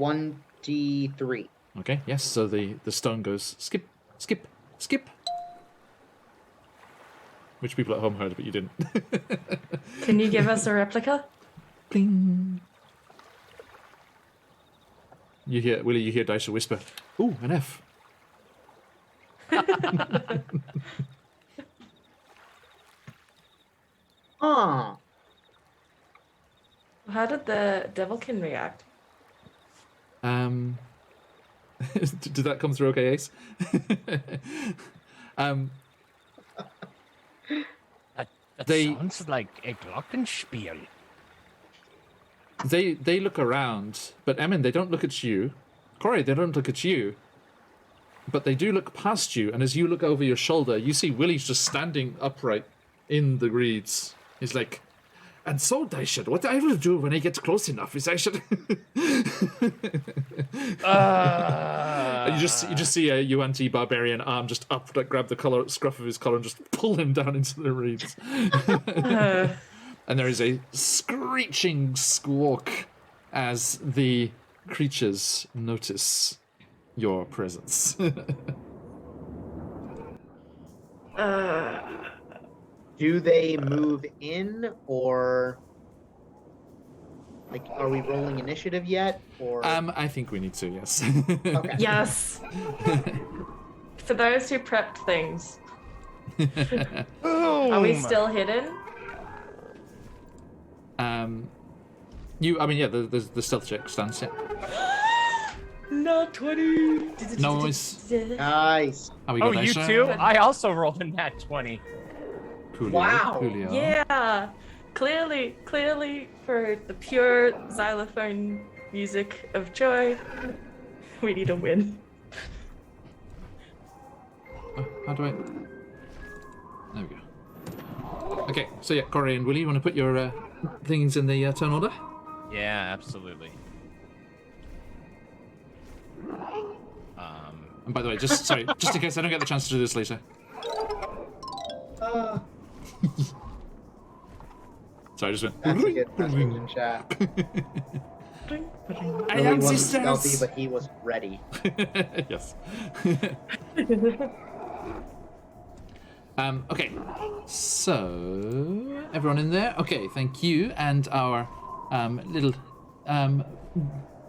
$23. Okay. Yes. So the stone goes skip, skip, skip. Which people at home heard, but you didn't. Can you give us a replica? Bling. You hear Willie? You hear Daisha whisper, "Ooh, an F." Huh. How did the devilkin react? Did that come through okay, Ace? That They- sounds like a glockenspiel. They look around, but Emin, they don't look at you. Corey, they don't look at you. but they do look past you, and as you look over your shoulder, you see Willie's just standing upright in the reeds. He's like, and so, Daisha, what I will do when I get close enough is I should... You just see a UNT barbarian arm just up, like, grab the scruff of his collar and just pull him down into the reeds. And there is a screeching squawk as the creatures notice your presence. Do they move in, or like, are we rolling initiative yet? Or I think we need to, yes. okay. Yes. For those who prepped things, are we still hidden? The stealth check stands, yeah. Not 20. Noise. Nice. How we Oh, got you Daisha? too? I also rolled a nat 20. Coolio, Wow. Coolio. Yeah. Clearly, for the pure xylophone music of joy, we need a win. How do I... There we go. Okay, so yeah, Corey and Willie, you want to put your things in the turn order? Yeah, absolutely. And by the way, just in case I don't get the chance to do this later. Sorry, I just went... That's a good message in chat. I Billy am wasn't sisters! stealthy, but he was ready. Yes. Okay, so everyone in there? Okay, thank you. And our little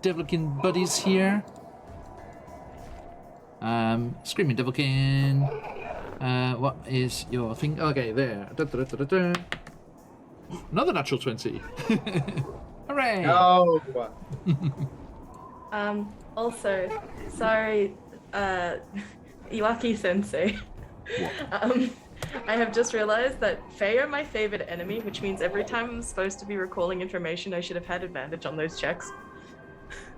devilkin buddies here. Screaming devilkin. What is your thing? Okay, there. Another natural 20. Hooray! No. Also, sorry, Iwaki Sensei. I have just realized that Fae are my favorite enemy, which means every time I'm supposed to be recalling information, I should have had advantage on those checks.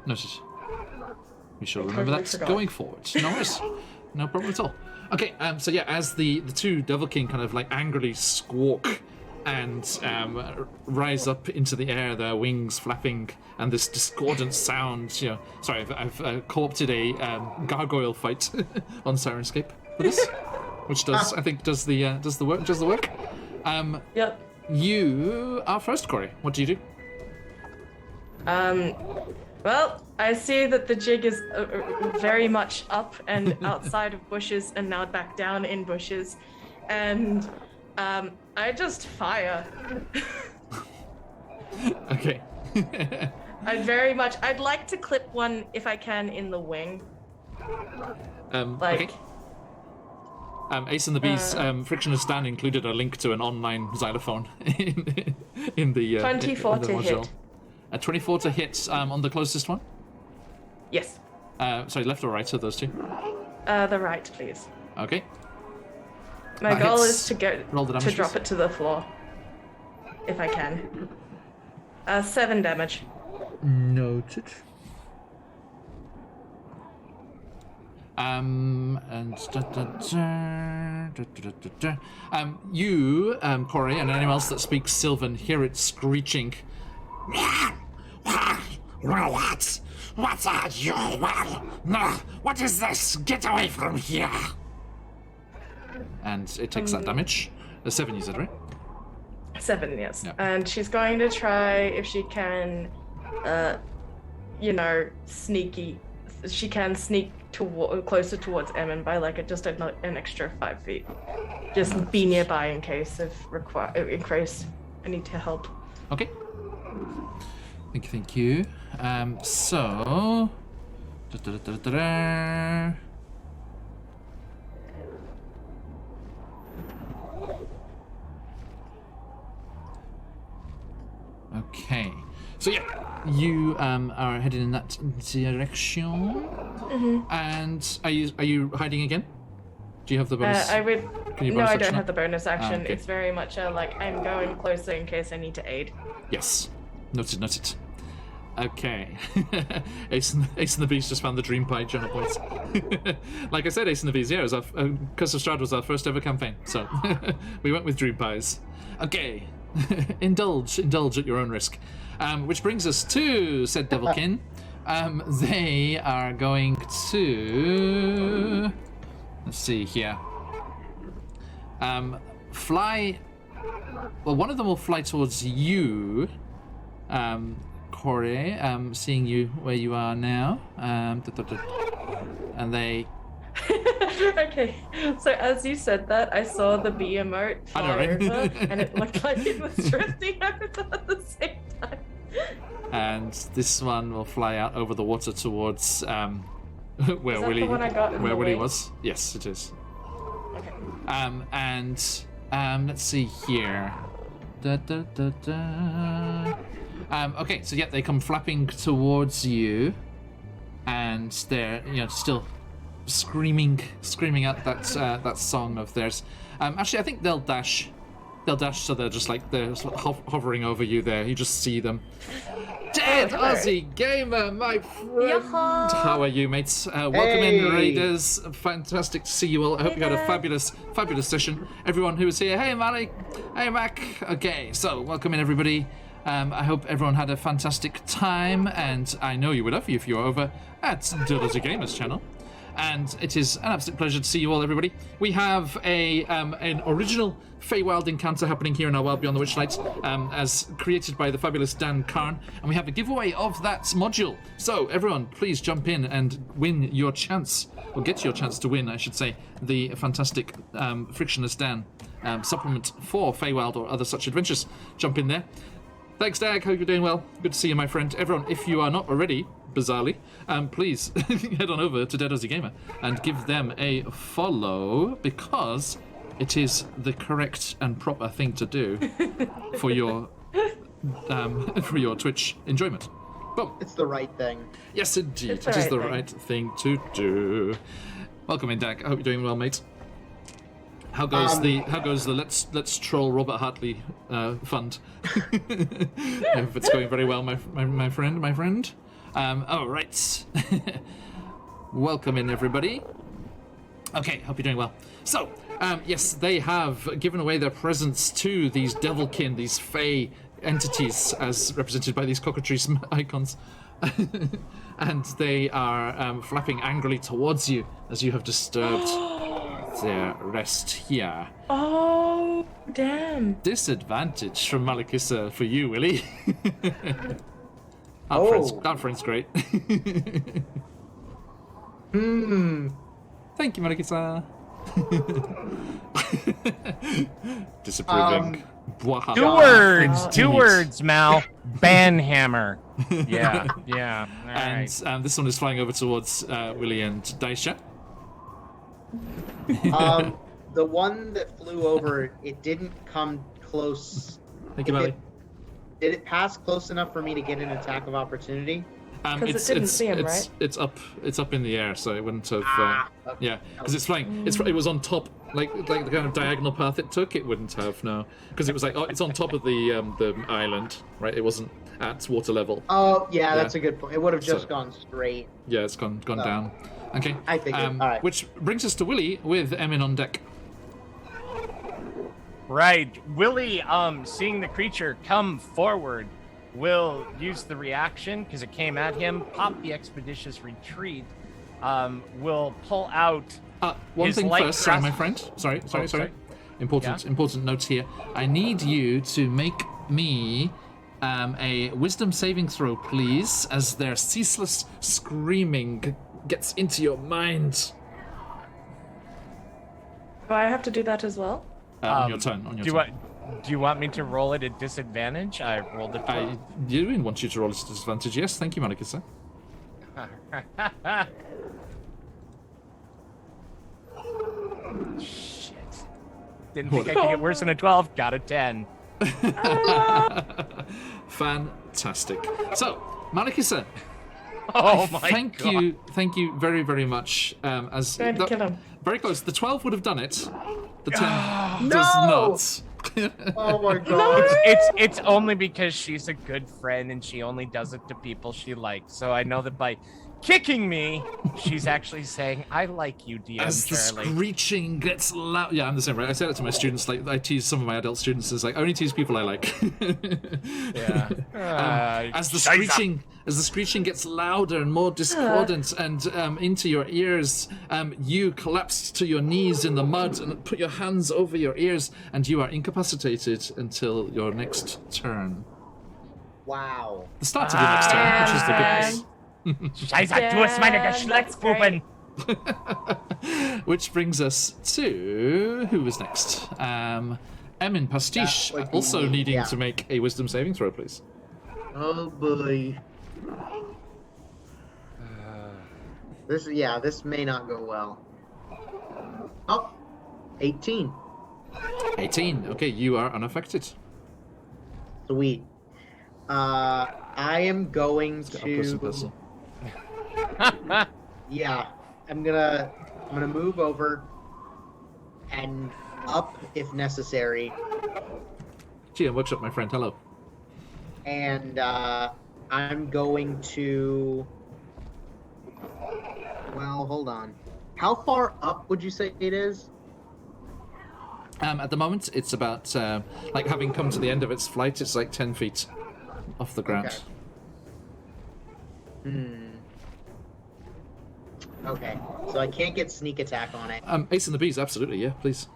Noted. We shall I remember totally that forgot. going forward. No worries. No problem at all. Okay, so yeah, as the two Devil King kind of like angrily squawk and rise up into the air, their wings flapping, and this discordant sound. You know, sorry, I've co-opted a gargoyle fight on Sirenscape for this, which does I think does the work. Does the work? Yep. You are first, Corey. What do you do? Well, I see that the jig is very much up and outside of bushes and now back down in bushes. And I just fire. Okay. I'd like to clip one if I can in the wing. Okay. Ace and the Bees Frictionless Stand included a link to an online xylophone in the 24 in the to module. hit. A 24 to hit on the closest one? Yes. Sorry, left or right of those two? The right, please. Okay. My goal hits. is to Roll the damage, to drop please. it to the floor, if I can. 7 damage. Noted. You, Corey, and anyone else that speaks Sylvan hear it screeching. What? What are you? No, what is this? Get away from here! And it takes that damage. 7, you said, right? 7, yes. Yeah. And she's going to try if she can, sneaky. She can sneak closer towards Emin by like just an extra 5 feet. Just be nearby in case in case I need to help. Okay. Thank you. So. Okay. So yeah, you are heading in that direction. Mm-hmm. And are you hiding again? Do you have the bonus? I would. Can you No, bonus I action don't now? have the bonus action. okay. It's very much like I'm going closer in case I need to aid. Yes. Noted. Okay. Ace and the Beast just found the Dream Pie journal points. Like I said, Ace and the Beast, yeah, it was Curse of Strahd was our first ever campaign, so we went with Dream Pies. Okay. Indulge at your own risk. Which brings us to said Devilkin. They are going to... Let's see here. Fly... Well, one of them will fly towards you, Corey, seeing you where you are now. And they... Okay, so as you said that, I saw the bee emote fly over, and it looked like it was drifting over at the same time. And this one will fly out over the water towards where Willie, the one I got in where the Willie wing? was. Yes, it is. Okay. Let's see here. Okay, so yeah, they come flapping towards you, and they're still screaming out that song of theirs. Actually, I think they'll dash. They'll dash, so they're just like they're sort of hovering over you. There, you just see them. Dead Aussie Gamer, my friend. Yaha. How are you, mates? Welcome in, Raiders. Fantastic to see you all. I hope you had a fabulous session. Everyone who was here. Hey, Malik. Hey, Mac. Okay, so welcome in, everybody. I hope everyone had a fantastic time, and I know you would have if you were over at Dildozy Gamer's channel. And it is an absolute pleasure to see you all, everybody. We have an original Feywild encounter happening here in our Wild Beyond the Witchlight, as created by the fabulous Dan Karn, and we have a giveaway of that module. So everyone, please jump in and win your chance, or get your chance to win, I should say, the fantastic Frictionless Dan supplement for Feywild or other such adventures. Jump in there. Thanks, Dag. Hope you're doing well. Good to see you, my friend. Everyone, if you are not already, bizarrely, please head on over to Dead Aussie Gamer and give them a follow, because it is the correct and proper thing to do for your Twitch enjoyment. Boom. It's the right thing. Yes, indeed. It's It is the right right thing to do. Welcome in, Dag. I hope you're doing well, mate. How goes the let's troll Robert Hartley fund? If it's going very well, my friend. All right. Welcome in, everybody. Okay, hope you're doing well. So, yes, they have given away their presents to these Devilkin, these Fey entities, as represented by these cockatrice icons. And they are flapping angrily towards you as you have disturbed their rest here. Oh, damn. Disadvantage from Malakissa for you, Willie. Our friend's great. Thank you, Malakissa. Disapproving. Two words, Mal. Banhammer. Yeah. All and right. This one is flying over towards Willie and Daisha. The one that flew over, it didn't come close. Thank you, Mally. Did it pass close enough for me to get an attack of opportunity? Because it didn't see him, right? It's up in the air, so it wouldn't have. Okay. Yeah, because it's flying. It was on top, like the kind of diagonal path it took. It wouldn't have because it was like it's on top of the island, right? It wasn't at water level. Oh yeah, that's a good point. It would have just gone straight. Yeah, it's gone down. Okay. I figured. All right. Which brings us to Willie with Emin on deck. Right. Willie, seeing the creature come forward, will use the reaction because it came at him, pop the expeditious retreat, will pull out one his thing light first, sorry, my grasp- friend. Sorry. sorry. Important notes here. I need you to make me a wisdom saving throw, please, as their ceaseless screaming gets into your mind. Do I have to do that as well? On your turn. Do you want me to roll it at disadvantage? I rolled a 12. I didn't want you to roll a disadvantage. Yes, thank you, Monica. Shit. Didn't think I could get worse than a 12. Got a 10. Fantastic. So, Monica, Oh my thank god. Thank you very, very much. As Trying to kill him. Very close. The 12 would have done it. The 10 does not. Oh my god. It's only because she's a good friend and she only does it to people she likes. So I know that by kicking me, she's actually saying, "I like you, DM As the Charlie." screeching gets loud. Yeah, I'm the same, right? I say that to my students. Like, I tease some of my adult students. It's like, I only tease people I like. Yeah. As the screeching gets louder and more discordant and into your ears, you collapse to your knees in the mud and put your hands over your ears, and you are incapacitated until your next turn. Wow. The start of your next turn, which is the good news. Scheiße, du hast meine Geschlechtsbuben. Which brings us to who was next? Emin Pastiche, That would be also me, needing yeah. to make a wisdom saving throw, please. Oh boy. This may not go well. Oh, 18. 18. Okay, you are unaffected. Sweet. I am going Get up close and to. personal. Yeah, I'm gonna move over and up if necessary, GM Workshop, my friend. Hello. and I'm going to. Well, hold on. How far up would you say it is? At the moment, it's about like having come to the end of its flight. It's like 10 feet off the ground. Okay, so I can't get sneak attack on it. Ace and the Bees, absolutely. Yeah, please.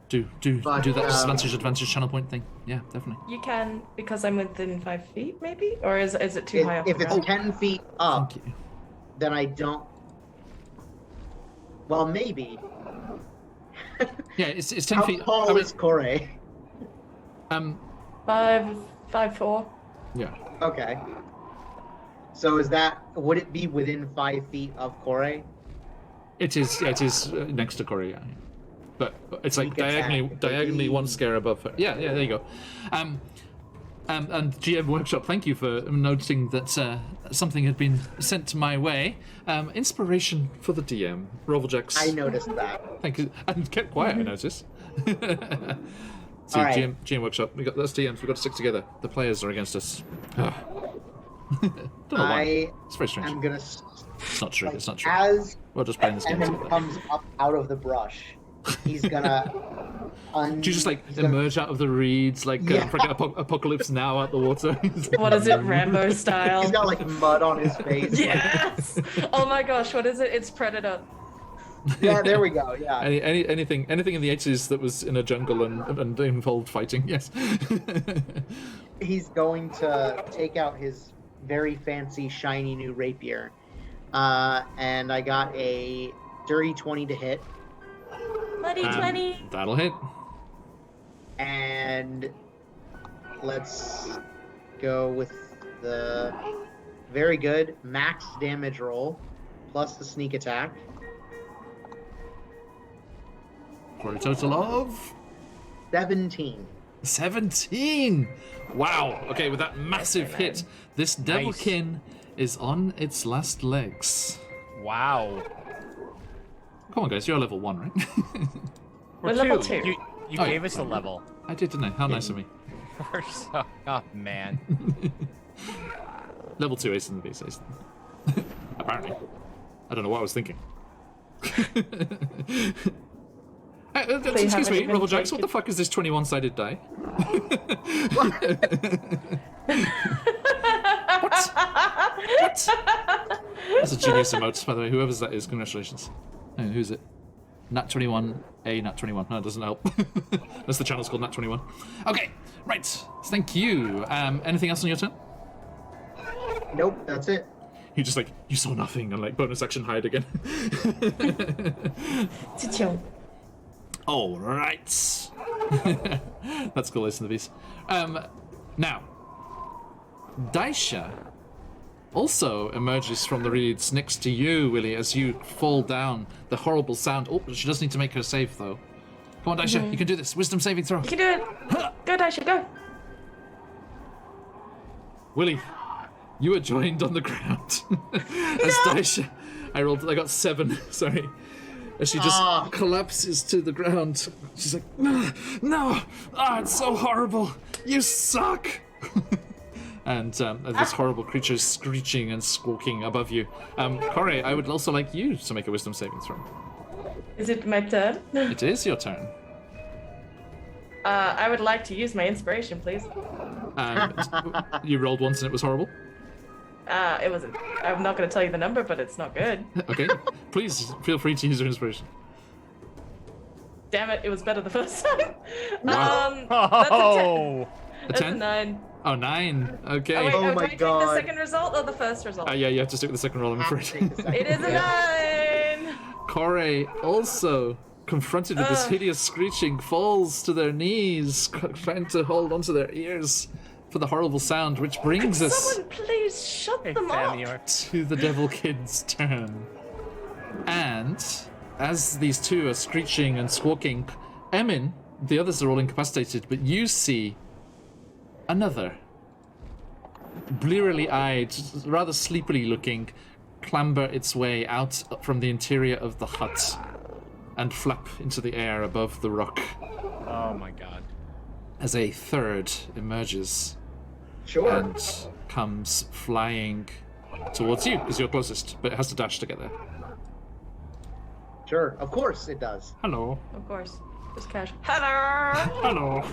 Do But, that advantage channel point thing. Yeah, definitely. You can, because I'm within 5 feet, maybe? Or is it too high off If the it's ground? 10 feet up, Thank you. then I don't. Well, maybe. Yeah, it's 10 How feet. tall I mean, is Corey? 5'4". yeah. Okay. So would it be within 5 feet of Corey? It is. Yeah, it is next to Corey. Yeah. But it's like Sneak attack, diagonally baby. one scare above her. Yeah, there you go. And GM Workshop, thank you for noting that something had been sent my way. Inspiration for the DM. Rollbacks. I noticed that. Thank you. And kept quiet, I noticed. See, All right. GM Workshop. We got those DMs. We got to stick together. The players are against us. Don't know why. It's very strange. I'm gonna. It's not true. Like, It's not true. as We're just playing this game Emin together. comes up out of the brush, he's gonna. Do you just like he's gonna- emerge out of the reeds, like Yeah. freaking Apocalypse Now out the water? What is it, Rambo style? He's got like mud on his face. Yes! Oh my gosh, what is it? It's Predator. Yeah, there we go. Yeah. Anything in the 80s that was in a jungle and involved fighting, yes. He's going to take out his very fancy, shiny new rapier. And I got a dirty 20 to hit. Bloody 20. That'll hit. And let's go with the very good max damage roll plus the sneak attack. For a total of 17. 17! Wow. Okay, with that massive hit, this Devilkin is on its last legs. Wow. Come on, guys, you're level 1, right? We're level 2. You Oh, gave yeah. us a level. I did, didn't I? How nice of me. We're so. Oh man. Level 2 Ace in the Beast. Apparently. I don't know what I was thinking. Excuse me, haven't Robblejax, even what the fuck is this 21-sided die? What? That's a genius emote, by the way. Whoever's that is, congratulations. Hey, who's it? Nat21A, Nat21. No, it doesn't help. That's the channel's called Nat21. Okay, right. Thank you. Anything else on your turn? Nope, that's it. You just like, you saw nothing, and like bonus action hide again. Cha-ching. All right. That's cool, Ace in the Beast. Now, Daisha also emerges from the reeds next to you, Willie, as you fall down. The horrible sound. Oh, she does need to make her save, though. Come on, Daisha, you can do this. Wisdom saving throw. You can do it. Go, Daisha, go. Willie, you are joined on the ground. As Daisha, I got 7, sorry. as she just collapses to the ground. She's like, no, it's so horrible. You suck. And this horrible creature is screeching and squawking above you. Corey, I would also like you to make a wisdom saving throw. Is it my turn? It is your turn. I would like to use my inspiration, please. You rolled once and it was horrible. It wasn't. I'm not going to tell you the number, but it's not good. Okay, please feel free to use your inspiration. Damn it! It was better the first time. Wow. That's a 10. That's a 10? 9. Oh, 9. Okay. Oh, wait, Oh do my I take God. the second result or the first result? Yeah, you have to stick with the second roll, I'm afraid. It is a 9. Corey, also confronted with this hideous screeching, falls to their knees, trying to hold onto their ears for the horrible sound, which brings us Someone please shut them up. to the Devil Kid's turn. And as these two are screeching and squawking, Emin, the others are all incapacitated, but you see another blearily eyed, rather sleepily looking, clamber its way out from the interior of the hut and flap into the air above the rock Oh my god. as a third emerges Sure. and comes flying towards you because you're closest, but it has to dash to get there. Sure. Of course it does. Hello. Of course. Just cash. Hello. Hello.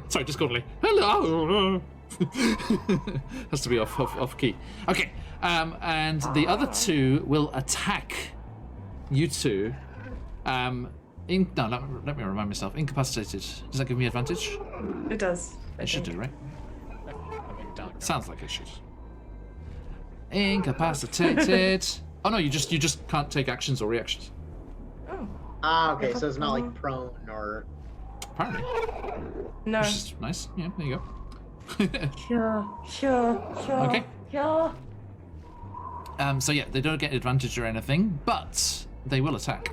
Sorry, discordantly. Hello. Has to be off key. Okay. And the other two will attack you two. Let me remind myself. Incapacitated. Does that give me advantage? It does. It should do, right? Sounds like it should. Incapacitated. Oh no, you just can't take actions or reactions. Oh. Okay, so it's not like prone or... Apparently. No. Which is nice. Yeah, there you go. Okay. Yeah. So yeah, they don't get advantage or anything, but they will attack.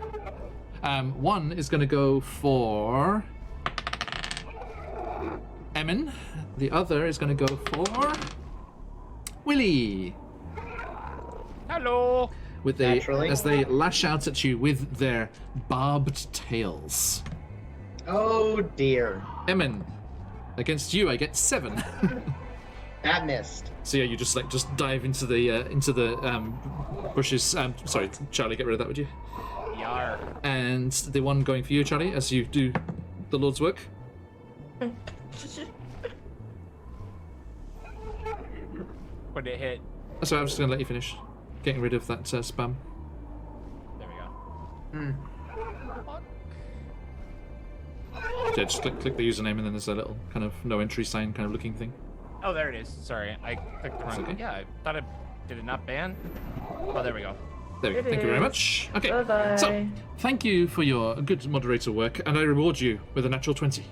One is going to go for Emin. The other is going to go for Willie. Hello. With Naturally. as they lash out at you with their barbed tails. Oh dear. Emin, against you, I get 7. That missed. So yeah, you just dive into the bushes. Sorry, Charlie, get rid of that, would you? Yar. And the one going for you, Charlie, as you do the Lord's work. Would it hit? Sorry, I'm just going to let you finish. Getting rid of that spam. There we go. Yeah, just click the username and then there's a little kind of no entry sign kind of looking thing. Oh, there it is. Sorry, I clicked the wrong. okay. Yeah, I thought it did it not ban? Oh, there we go. There we go. It Thank you very is. much. Okay. Bye-bye. So, thank you for your good moderator work, and I reward you with a natural 20.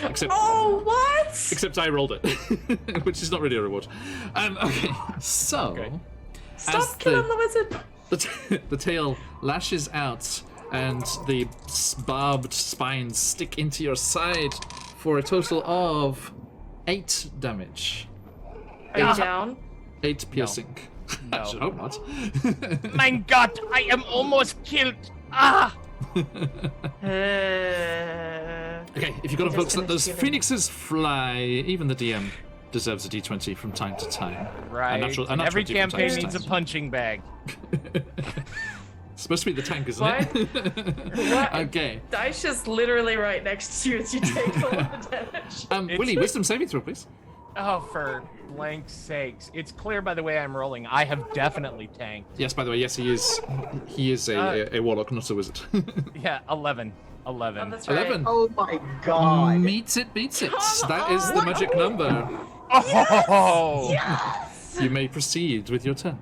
Except, Oh, what? except I rolled it, which is not really a reward. Okay. So, Okay. Stop killing the wizard. the tail lashes out, and the barbed spines stick into your side for a total of 8 damage. Are you down? 8 piercing. I No. should hope not. Mein Gott, I am almost killed. Ah! Okay, if you've got to Just focus that finished those healing. phoenixes fly, even the DM deserves a d20 from time to time. Right. A natural And every 20 from time campaign to needs a time. punching bag. It's supposed to be the tank, isn't What? it? What? Okay. Dice is literally right next to you as you take all of the damage. Willie, wisdom saving throw, please. Oh, for blank sakes. It's clear by the way I'm rolling. I have definitely tanked. Yes, by the way, yes, he is. He is a warlock, not a wizard. Yeah, 11. Oh, 11. that's right. 11. Oh my god. Meets it, beats it. Come That is the on. magic number. Oh! Yes! You may proceed with your turn.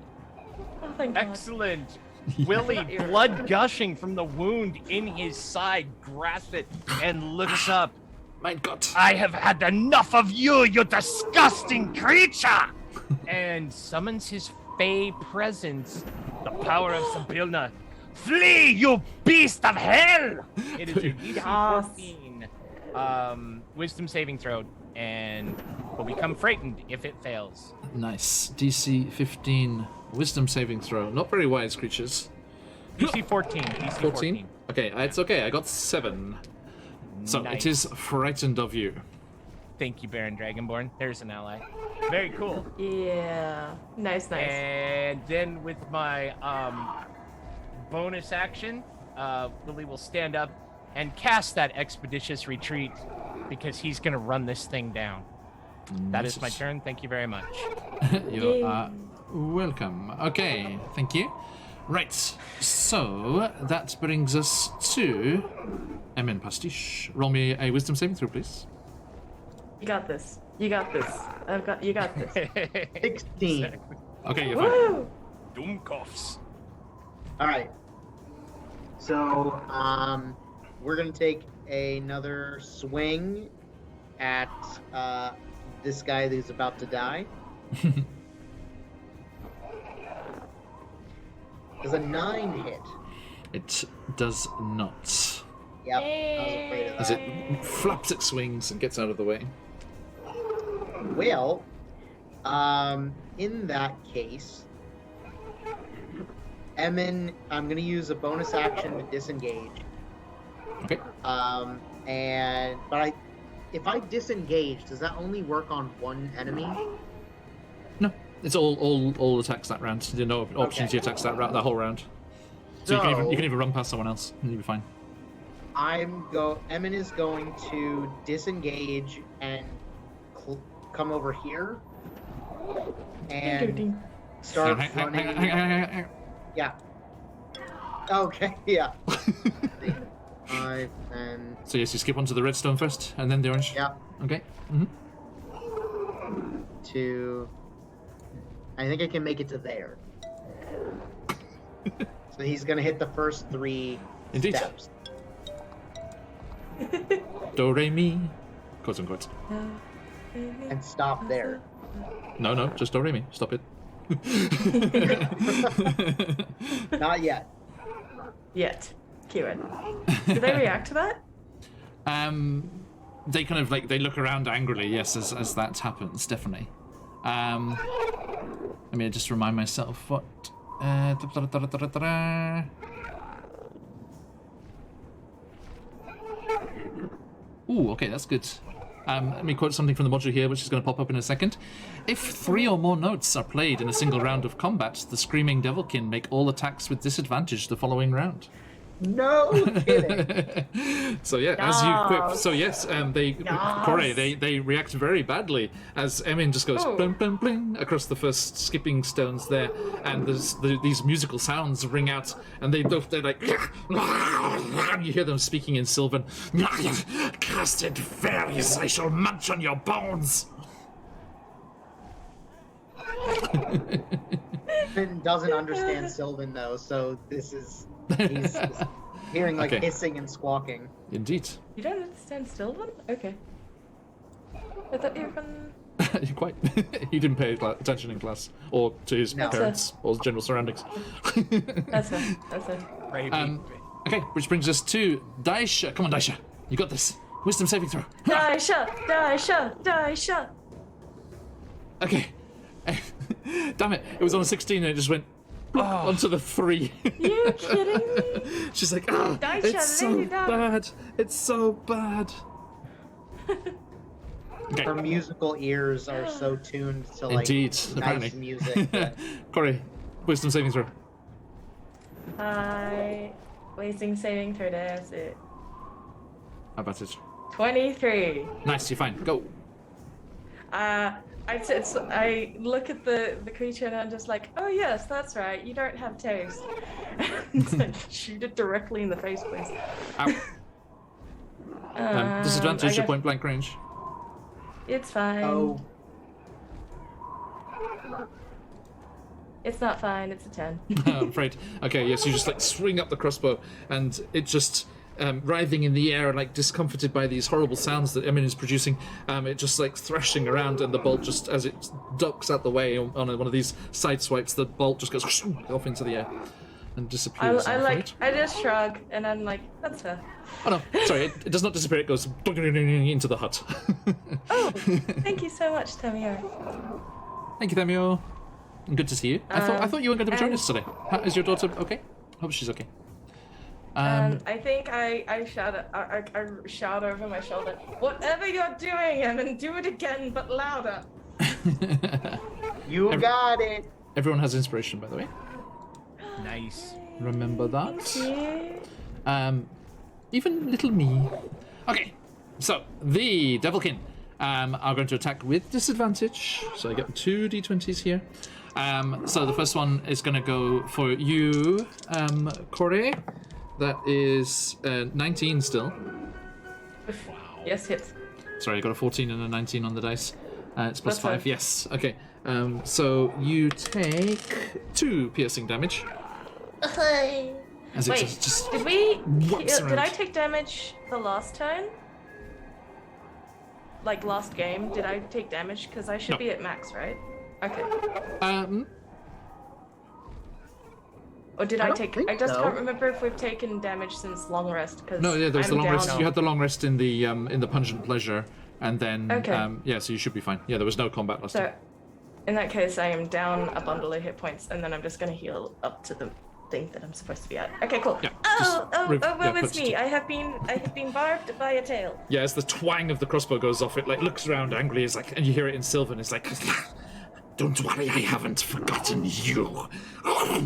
Oh, thank God. Excellent. Willie, blood gushing from the wound in his side, grasps it and looks up. My God. I have had enough of you, you disgusting creature! And summons his fey presence, the power of Sibilna. Flee, you beast of hell! It is a DC 14 wisdom saving throw, and will become frightened if it fails. Nice. DC 15 wisdom saving throw. Not very wise creatures. DC 14. DC 14? Okay, it's okay. I got 7. So Nice. it is frightened of you. Thank you, Baron Dragonborn. There's an ally. Very cool. Yeah. Nice. And then with my bonus action, Willie will stand up and cast that Expeditious Retreat because he's going to run this thing down. That is my turn. Thank you very much. You are welcome. Okay, thank you. Right, so that brings us to Emin Pastiche. Roll me a wisdom saving throw, please. You got this. You got this. You got this. 16. Okay, you're fine. Woo! Doomkoffs. All right. So, we're gonna take another swing at this guy who's about to die. Does a 9 hit? It does not. Yep, I was afraid of As that. it flaps its wings and gets out of the way. Well, in that case, Emin, I'm gonna use a bonus action to disengage. Okay. If I disengage, does that only work on one enemy? No, it's all attacks that round. There are no opportunity attacks that whole round. So you can even run past someone else and you'll be fine. Emin is going to disengage and come over here and start running. Hang on. Yeah. Okay. Yeah. 5 and So yes, you skip onto the redstone first, and then the orange. yeah. Okay. 2. I think I can make it to there. So he's gonna hit the first 3 Indeed. steps. Do re mi, quote unquote. And stop there. No, just do re mi. Stop it. Not yet. Yet. Kieran. Do they react to that? They kind of they look around angrily. Yes, as that happens, definitely. Let me just remind myself what. Ooh, okay, that's good. Let me quote something from the module here, which is going to pop up in a second. If 3 or more notes are played in a single round of combat, the Screaming Devilkin make all attacks with disadvantage the following round. No kidding. So yeah, as you equip, Yes. so yes, Corey, they react very badly as Emin just goes Oh. bling bling bling across the first skipping stones there, and these musical sounds ring out, and they're like, you hear them speaking in Sylvan. Casted fairies, I shall munch on your bones. Finn doesn't understand Sylvan though, so he's hearing like Okay. hissing and squawking. Indeed. You don't understand Sylvan? Okay. I thought you were from... Quite. He didn't pay attention in class, or to his No. parents, or general surroundings. That's it. Okay, which brings us to Daisha. Come on, Daisha. You got this. Wisdom saving throw. Daisha! Okay. Damn it. It was on a 16 and it just went onto the 3. You kidding me? She's like, ah, Daisha, it's so lay it down." bad. It's so bad. Okay. Her musical ears are so tuned to like Indeed, nice apparently. music. that- Corey, wisdom saving throw. Wasting saving throw, that's it. How about it? 23. Nice, you're fine. Go. I look at the creature and I'm just like, oh yes, that's right, you don't have taste. And I shoot it directly in the face, please. Ow. Disadvantage at point blank range. It's fine. Oh, It's not fine, it's a 10. I'm afraid. Okay, yes, you just like swing up the crossbow, and it just writhing in the air, like discomforted by these horrible sounds that Emin is producing. It just like thrashing around, and the bolt just as it ducks out the way on one of these side swipes, the bolt just goes off into the air and disappears. I'm afraid. I just shrug and I'm like, that's her. Oh no, sorry, it does not disappear. It goes into the hut. Oh, thank you so much, Tamio. Thank you, Themio. Good to see you. I thought you weren't going to be joining us today. Is your daughter okay? Hope she's okay. I think I shout over my shoulder, "Whatever you're doing, Emin, do it again, but louder." You got it. Everyone has inspiration, by the way. Nice. Remember that. Thank you. Even little me. Okay, so the Devilkin are going to attack with disadvantage. So I get 2 d20s here. So the first one is going to go for you, Corey. That is 19 still. Yes, hits. Sorry, I got a 14 and a 19 on the dice. It's plus That's 5, fine. yes. Okay, so you take 2 piercing damage. As it Wait, just did we? whoops Did I around. take damage the last turn? Like last game, did I take damage? Because I should No. be at max, right? Okay. Or did I I don't take? think I just so. can't remember if we've taken damage since long rest. Because No, yeah, there was the long down. rest. You had the long rest in the pungent pleasure, and then Okay. yeah, so you should be fine. Yeah, there was no combat last So, time. in that case, I am down a bundle of hit points, and then I'm just gonna heal up to the thing that I'm supposed to be at. Okay, cool. Yeah, just Woe yeah, is put- me! I have been barbed by a tail. Yeah, as the twang of the crossbow goes off, it like looks around angrily. It's like, and you hear it in Sylvan. It's like, "Don't worry, I haven't forgotten you."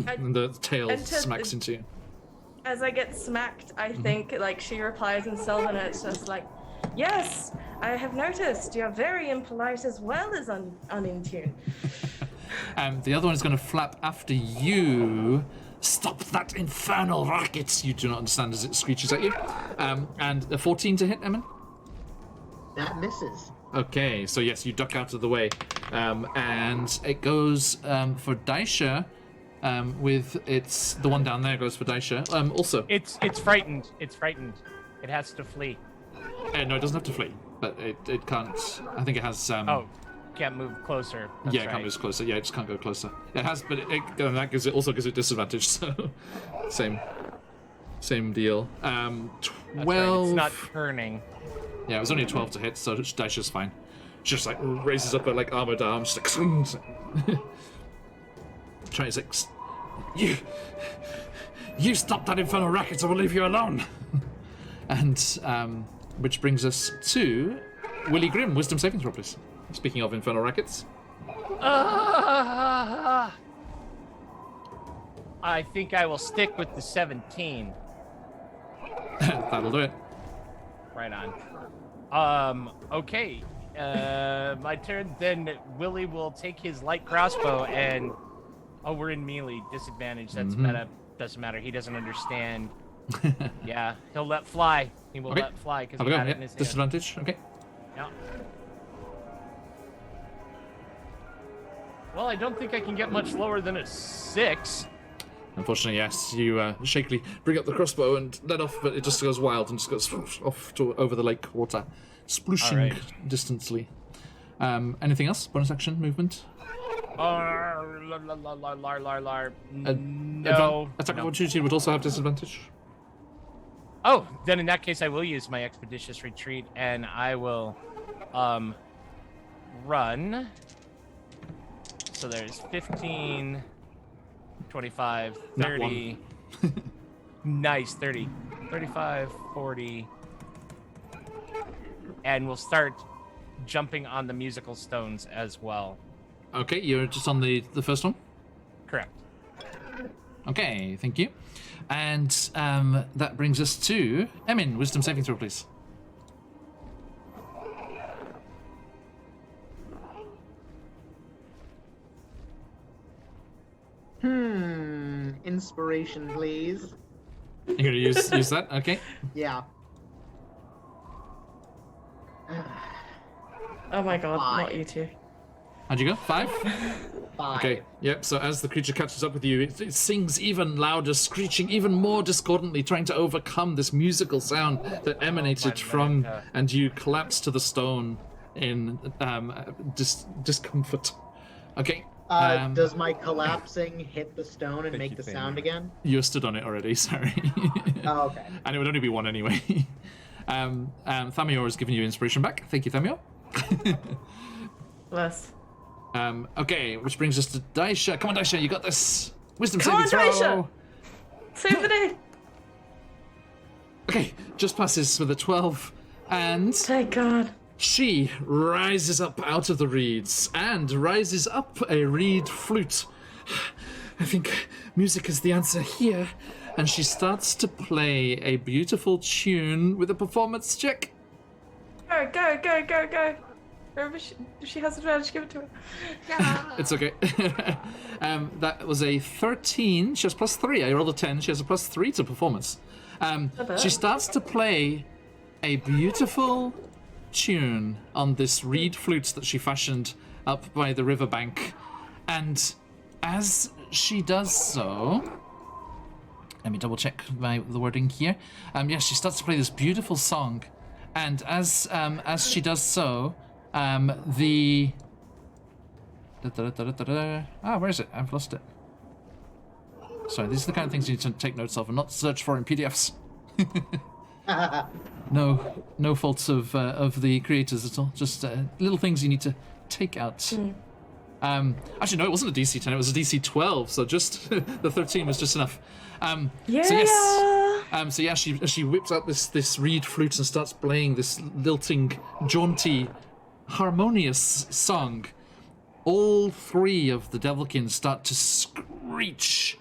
And the tail and to- smacks into you. As I get smacked, I Mm-hmm. think like she replies in Sylvan, and it's just like, "Yes, I have noticed. You're very impolite as well as in tune." The other one is going to flap after you. Stop that infernal racket! You do not understand as it screeches at you. And a 14 to hit, Emin. That misses. Okay, so yes, you duck out of the way, and it goes for Daisha. With its the one down there goes for Daisha. Also, It's frightened. It's frightened. It has to flee. no, it doesn't have to flee, but it can't. I think it has. Oh, can't move closer. That's yeah, it right. can't move closer. Yeah, it just can't go closer. It has, but and that also gives it disadvantage. So, same deal. 12. That's right, it's not turning. Yeah, it was only a 12 to hit, so Daisha's fine. She just like raises up her like armored arm, just like trying to like, you stop that infernal racket, or we'll leave you alone. And which brings us to Willie Grimm, wisdom saving throw, please. Speaking of infernal rackets. I think I will stick with the 17. That'll do it. Right on. Okay. My turn. Then Willie will take his light crossbow and. Oh, we're in melee. Disadvantage. That's meta. Doesn't matter. He doesn't understand. Yeah, he'll let fly. He will Okay. let fly because Have he a go. got it Yeah. in his hand. Disadvantage. Okay. Yeah. Well, I don't think I can get much lower than a 6. Unfortunately, yes. You shakily bring up the crossbow and let off, but it just goes wild and just goes off over the lake water, splooshing All right. distantly. Anything else? Bonus action, movement? No. Attack of No. opportunity would also have disadvantage. Oh, then in that case, I will use my expeditious retreat, and I will, run. So there's 15, 25, Not 30. Nice, 30, 35, 40. And we'll start jumping on the musical stones as well. Okay, you're just on the first one? Correct. Okay, thank you. And that brings us to Emin, wisdom saving throw, please. Inspiration, please. You're gonna use that? Okay. Yeah. Oh my god, not Fine. you two. How'd you go? 5? 5. Okay, yep, so as the creature catches up with you, it sings even louder, screeching even more discordantly, trying to overcome this musical sound that emanated from, and you collapse to the stone in discomfort. Okay. Does my collapsing hit the stone and Thank make you, the Fanny. sound again? You stood on it already, sorry. Oh, okay. And it would only be 1 anyway. Thamior has given you inspiration back. Thank you, Thamior. Bless. Okay, which brings us to Daisha. Come on, Daisha, you got this. Wisdom Come saving on, throw. Daisha! Save the day. Okay, just passes with a 12, and Thank God. she rises up out of the reeds and rises up a reed flute. I think music is the answer here. And she starts to play a beautiful tune with a performance check. Go. Wherever she has advantage, give it to her. It's okay. That was a 13. She has +3. I rolled a 10. She has a +3 to performance. She starts to play a beautiful tune on this reed flute that she fashioned up by the riverbank. And as she does so... Let me double check the wording here. Yes, she starts to play this beautiful song. And as she does so... where is it? I've lost it. Sorry, these are the kind of things you need to take notes of and not search for in PDFs. No faults of the creators at all. Just little things you need to take out. Actually, no, it wasn't a DC 10. It was a DC 12. So just the 13 was just enough. So yes. She whips out this reed flute and starts playing this lilting, jaunty, harmonious song. All three of the Devilkins start to screech.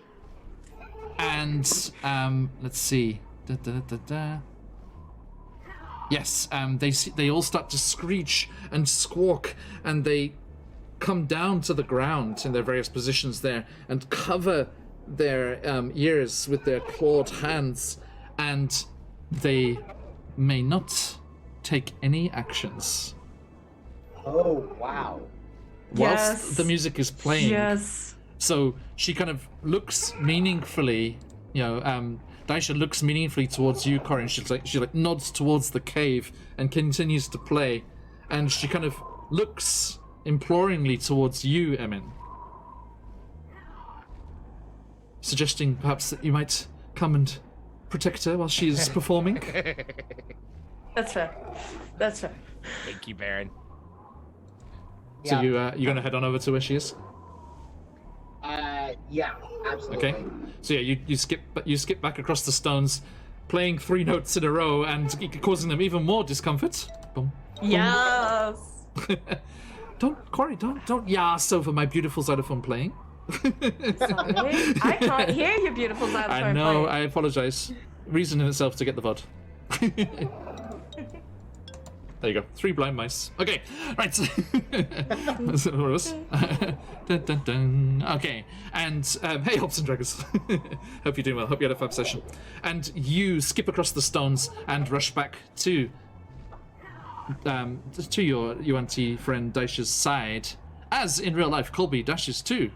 And let's see. Yes, they all start to screech and squawk, and they come down to the ground in their various positions there and cover their ears with their clawed hands, and they may not take any actions. Oh, wow. Whilst the music is playing. Yes. So she kind of looks meaningfully, Daisha looks meaningfully towards you, Corin. She nods towards the cave and continues to play. And she kind of looks imploringly towards you, Emin. Suggesting perhaps that you might come and protect her while she is performing. That's fair. Thank you, Baron. So you're going to head on over to where she is? Yeah, absolutely. Okay. So yeah, you skip back across the stones, playing 3 notes in a row and causing them even more discomfort. Boom. Yes. Corey, don't yas over my beautiful xylophone playing. Sorry. I can't hear your beautiful xylophone I know, playing. I apologize. Reason in itself to get the VOD. There you go. 3 blind mice. Okay, right. That's what it was. Dun, dun, dun. Okay, and hey, Hops and Dragons. Hope you're doing well. Hope you had a fab session. And you skip across the stones and rush back to your UNT friend Daisha's side, as in real life Colby dashes to,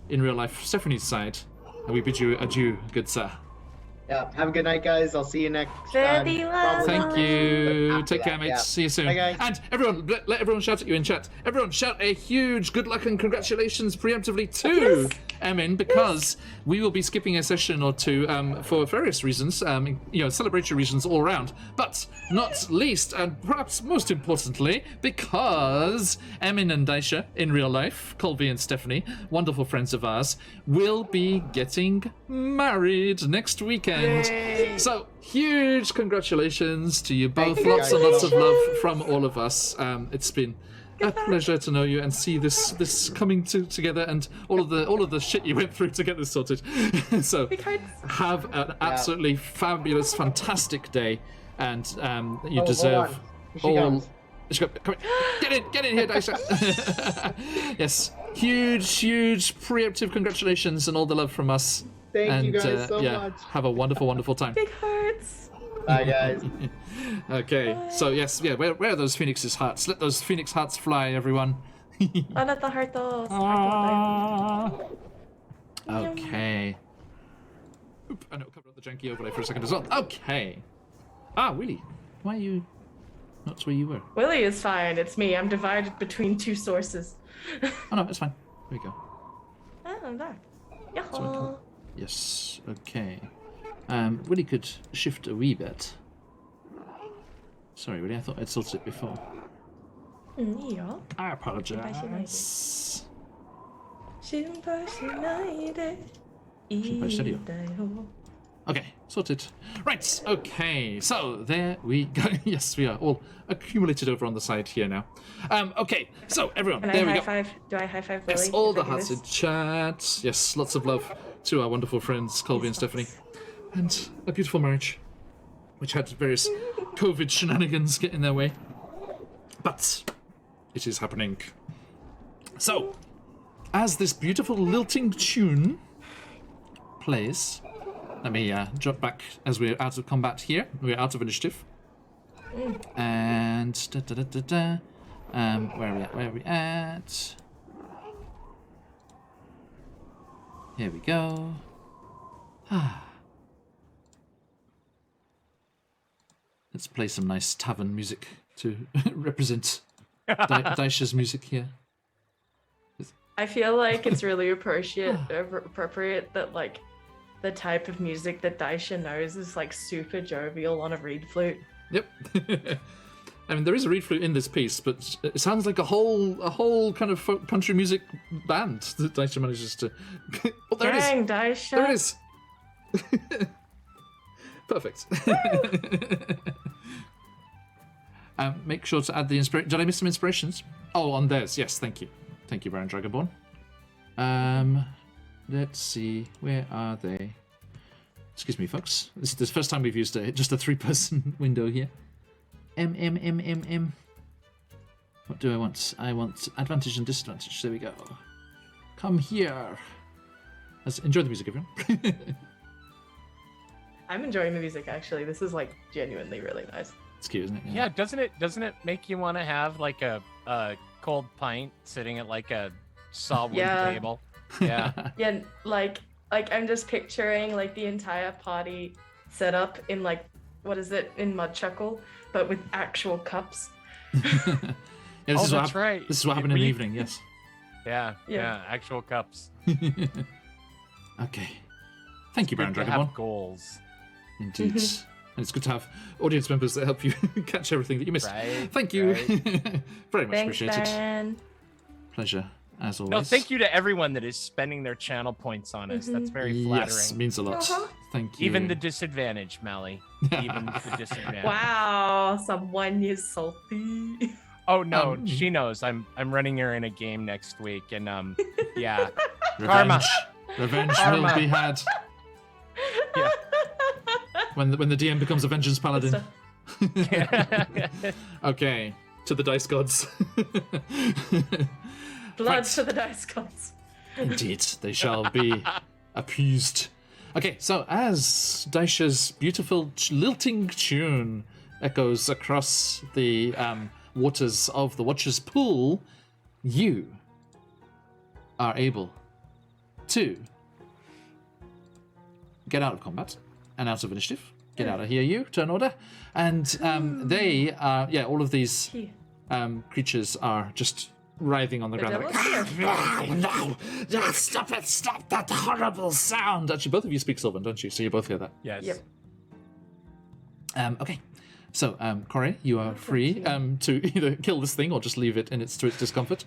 in real life, Stephanie's side. And we bid you adieu, good sir. Yeah, have a good night, guys. I'll see you next time. Thank you. After Take care, that, mates. yeah. See you soon. Bye, guys. And everyone, let everyone shout at you in chat. Everyone shout a huge good luck and congratulations preemptively to Emin, because we will be skipping a session or two for various reasons, celebratory reasons all around. But not least, and perhaps most importantly, because Emin and Daisha, in real life, Colby and Stephanie, wonderful friends of ours, will be getting married next weekend. Yay. So, huge congratulations to you both. Thank you, Lots and guys. lots of love from all of us. It's been a pleasure to know you and see this coming together, and all of the shit you went through to get this sorted. So, have an absolutely fabulous, fantastic day, and you deserve all. Come in. Get in here, Daisha. Yes, huge preemptive congratulations and all the love from us. Thank you guys so much. Have a wonderful time. Big hearts. Bye, guys. Okay, so yes, where are those phoenix's hearts? Let those phoenix hearts fly, everyone. Oh, not the heartos. Okay. Oop, I know, cover up the janky overlay for a second as well. Okay. Willie, why are you not where you were? Willie is fine. It's me. I'm divided between 2 sources. Oh no, it's fine. There we go. Oh, I'm back. So we Yahoo. Yes, okay. Willie could shift a wee bit. Sorry, Willie, I thought I'd sorted it before. Yeah. I apologize. 신발 신나이래. 신발 시리요. 이다요. Okay, sorted. Right, okay, so there we go. Yes, we are all accumulated over on the side here now. Okay, so everyone, Can there I we high five? Do I high five Lily? Yes, all if the I do hearts this? in chat. Yes, lots of love to our wonderful friends Colby and Stephanie. And a beautiful marriage, which had various COVID shenanigans get in their way. But it is happening. So, as this beautiful lilting tune plays, let me drop back as we're out of combat here. We're out of initiative. And where are we at? Where are we at? Here we go. Let's play some nice tavern music to represent Daisha's music here. I feel like it's really appropriate that like the type of music that Daisha knows is like super jovial on a reed flute. Yep. I mean, there is a reed flute in this piece, but it sounds like a whole kind of folk country music band that Daisha manages to. Oh, there Dang, it is. Daisha. There it is. Perfect. Make sure to add the inspiration. Did I miss some inspirations? Oh, on theirs. Yes, thank you. Thank you, Baron Dragonborn. Let's see. Where are they? Excuse me, folks. This is the first time we've used just a 3-person window here. M. What do I want? I want advantage and disadvantage. There we go. Come here. Let's enjoy the music, everyone. I'm enjoying the music actually. This is like genuinely really nice. It's cute, isn't it? Yeah, doesn't it make you want to have like a cold pint sitting at like a sawwood Yeah. table? Yeah. Yeah, like I'm just picturing like the entire party set up in like what is it in Mudchuckle, but with actual cups. Yeah, this is that's right. This is what happened in the evening. Yes. Yeah, Yeah. actual cups. Okay. Thank you, Baron Good to Dragonborn. have goals. Indeed. And it's good to have audience members that help you catch everything that you missed. Right, Thank you. right. Very much Thanks, appreciated. Baron. Pleasure, as always. No, thank you to everyone that is spending their channel points on us. That's very flattering. Yes, means a lot. Uh-huh. Thank you. Even the disadvantage, Mally. Even the disadvantage. Wow, someone is salty. Oh no, Um, she knows. I'm running her in a game next week, and yeah. Revenge. Revenge will Karma. be had Yeah. when the DM becomes a vengeance paladin. Okay, to the dice gods. Blood Right. to the dice gods. Indeed, they shall be appeased. Okay, so as Daisha's beautiful lilting tune echoes across the waters of the Watcher's Pool, you are able to get out of combat and out of initiative. Get out of here, you, turn order. And they are, all of these creatures are just writhing on the ground. Like, no, stop it, stop that horrible sound. Actually, both of you speak Sylvan, don't you? So you both hear that. Yes. Yep. Okay. So, Corey, you are free to either kill this thing or just leave it to its discomfort.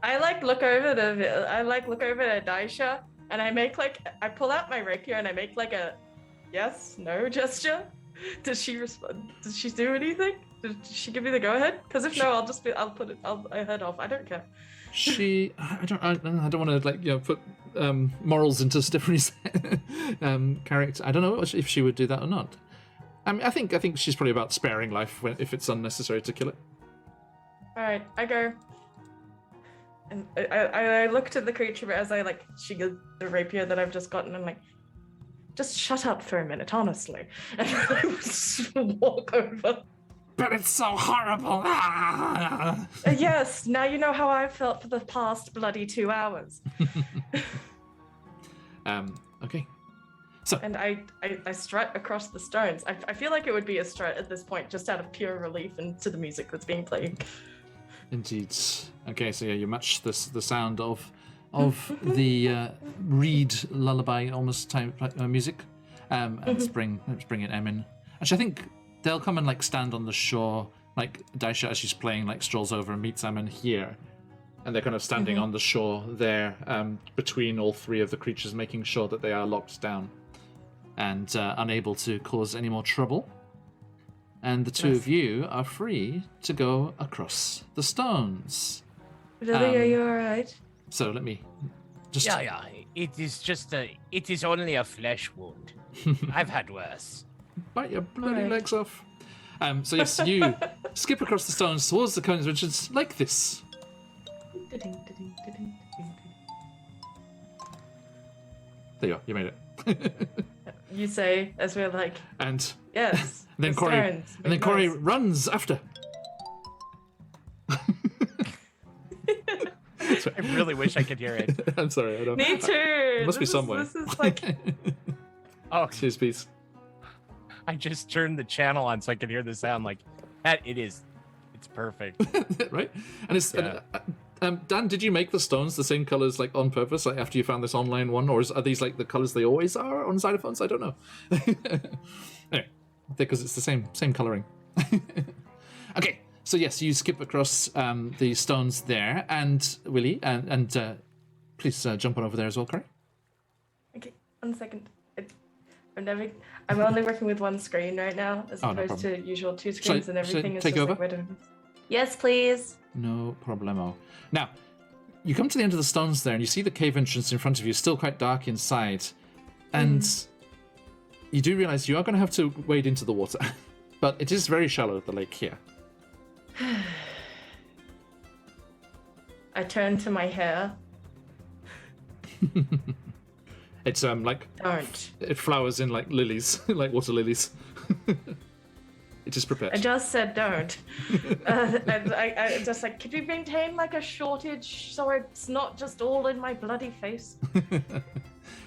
I look over to Daisha and I pull out my rapier and I make like a yes, no gesture. Does she respond? Does she do anything? Did she give me the go ahead? Because if no, I'll head off. I don't care. I don't want to put morals into Stephanie's character. I don't know if she would do that or not. I mean, I think she's probably about sparing life if it's unnecessary to kill it. All right, I go. And I look to the creature as she gives the rapier that I've just gotten. I'm like, just shut up for a minute, honestly. And I just walk over. But it's so horrible. Yes, now you know how I felt for the past bloody 2 hours. Okay. So. And I strut across the stones. I feel like it would be a strut at this point, just out of pure relief and to the music that's being played. Indeed. Okay, so you match the sound of the reed lullaby almost type music. Let's bring in Emin. Actually, I think they'll come and stand on the shore. Daisha, as she's playing, strolls over and meets Emin here, and they're kind of standing on the shore there, between all three of the creatures, making sure that they are locked down. and unable to cause any more trouble. And the two of you are free to go across the stones. Lily, are you alright? So let me just... Yeah. It is only a flesh wound. I've had worse. Bite your bloody Alright. legs off. So yes, you skip across the stones towards the cones, which is like this. There you are, you made it. You say as we're like, And yes. then the Corey, stones, and then make Corey noise. runs after. I really wish I could hear it. I'm sorry, I don't. Me too. Must be somewhere. This is like, Oh, Cheers, peace. I just turned the channel on so I could hear the sound. Like that, it's perfect. Right? And it's Yeah. Dan, did you make the stones the same colors like on purpose, like after you found this online one, or are these like the colors they always are on xylophones? I don't know. Anyway, because it's the same coloring. Okay, so yes, you skip across the stones there, and Willie, and please jump on over there as well, Corey. okay, 1 second. I'm only working with one screen right now, as Oh, no opposed to usual two Shall I- screens, and shall I everything is take just over? like, where do I- Yes, please. No problemo. Now, you come to the end of the stones there, and you see the cave entrance in front of you, still quite dark inside. And you do realize you are going to have to wade into the water. But it is very shallow, the lake here. I turn to my hair. It's like Don't. it flowers in like lilies, like water lilies. It is prepared. I just said don't. And I just like, could we maintain like a shortage so it's not just all in my bloody face?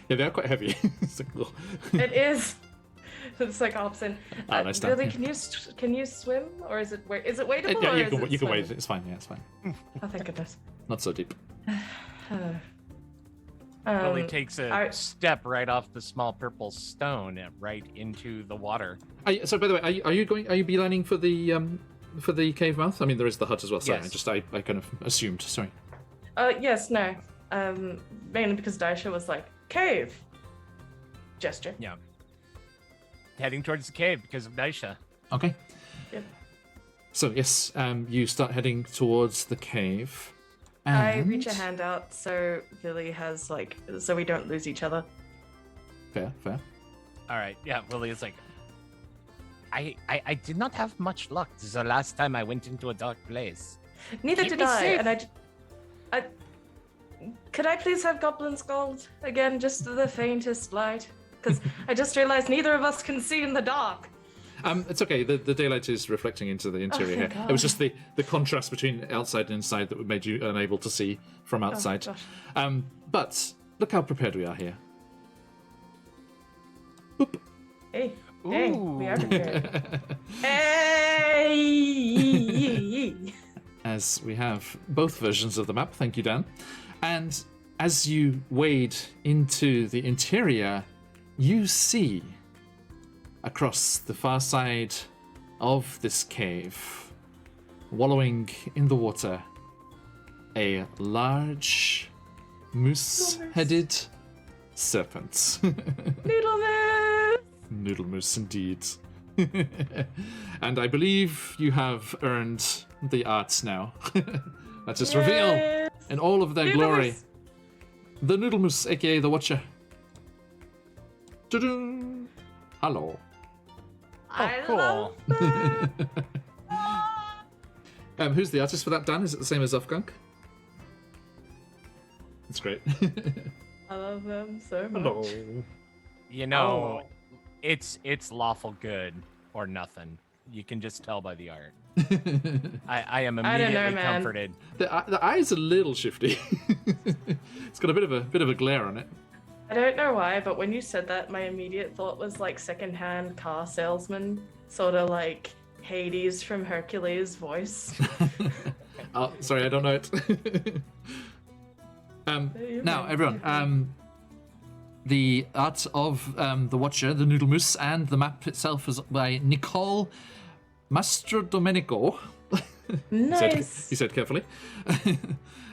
Yeah, they are quite heavy. It's like, ugh. It is. It's like Hobson. Nice done, Really, yeah. can you swim, or is it wadeable? Yeah, or you is can it you can swim? wade. It's fine. Yeah, it's fine. Oh, thank goodness. Not so deep. Willie takes a I- step right off the small purple stone and right into the water. So, by the way, are you beelining for the cave mouth? I mean, there is the hut as well. Sorry, Yes. I kind of assumed. Sorry. Yes, no. Mainly because Daisha was like, cave. Gesture. Yeah. Heading towards the cave because of Daisha. Okay. Yep. So yes, you start heading towards the cave. I and- reach a hand out so Lily has like, so we don't lose each other. Fair. All right. Yeah. Willie is like, I did not have much luck. This is the last time I went into a dark place. Neither Keep did me I, safe. and I. Could I please have Goblin's Gold again, just the faintest light? Because I just realized neither of us can see in the dark. It's okay. The daylight is reflecting into the interior here. thank It was God. just the contrast between outside and inside that made you unable to see from outside. gosh. But look how prepared we are here. Boop. Hey, dang, we are Ooh. prepared. Hey! As we have both versions of the map. Thank you, Dan. And as you wade into the interior, you see across the far side of this cave, wallowing in the water, a large moose-headed serpent. Noodle moose! Noodle moose, indeed. And I believe you have earned the arts now. Let us reveal Yes! in all of their Noodle glory moose! the Noodle Moose, aka the Watcher. Ta-da! Hello. I cool. love that. Who's the artist for that, Dan? Is it the same as Ufgunk? That's great. I love them so much. Hello. You know, Oh. it's lawful good or nothing. You can just tell by the art. I am I don't know, immediately man. comforted. The eye's a little shifty. It's got a bit of a glare on it. I don't know why, but when you said that, my immediate thought was like secondhand car salesman, sort of like Hades from Hercules voice. Oh, sorry, I don't know it. Now, everyone, the art of the Watcher, the Noodle Moose, and the map itself is by Nicole Mastrodomenico. Nice. He said carefully.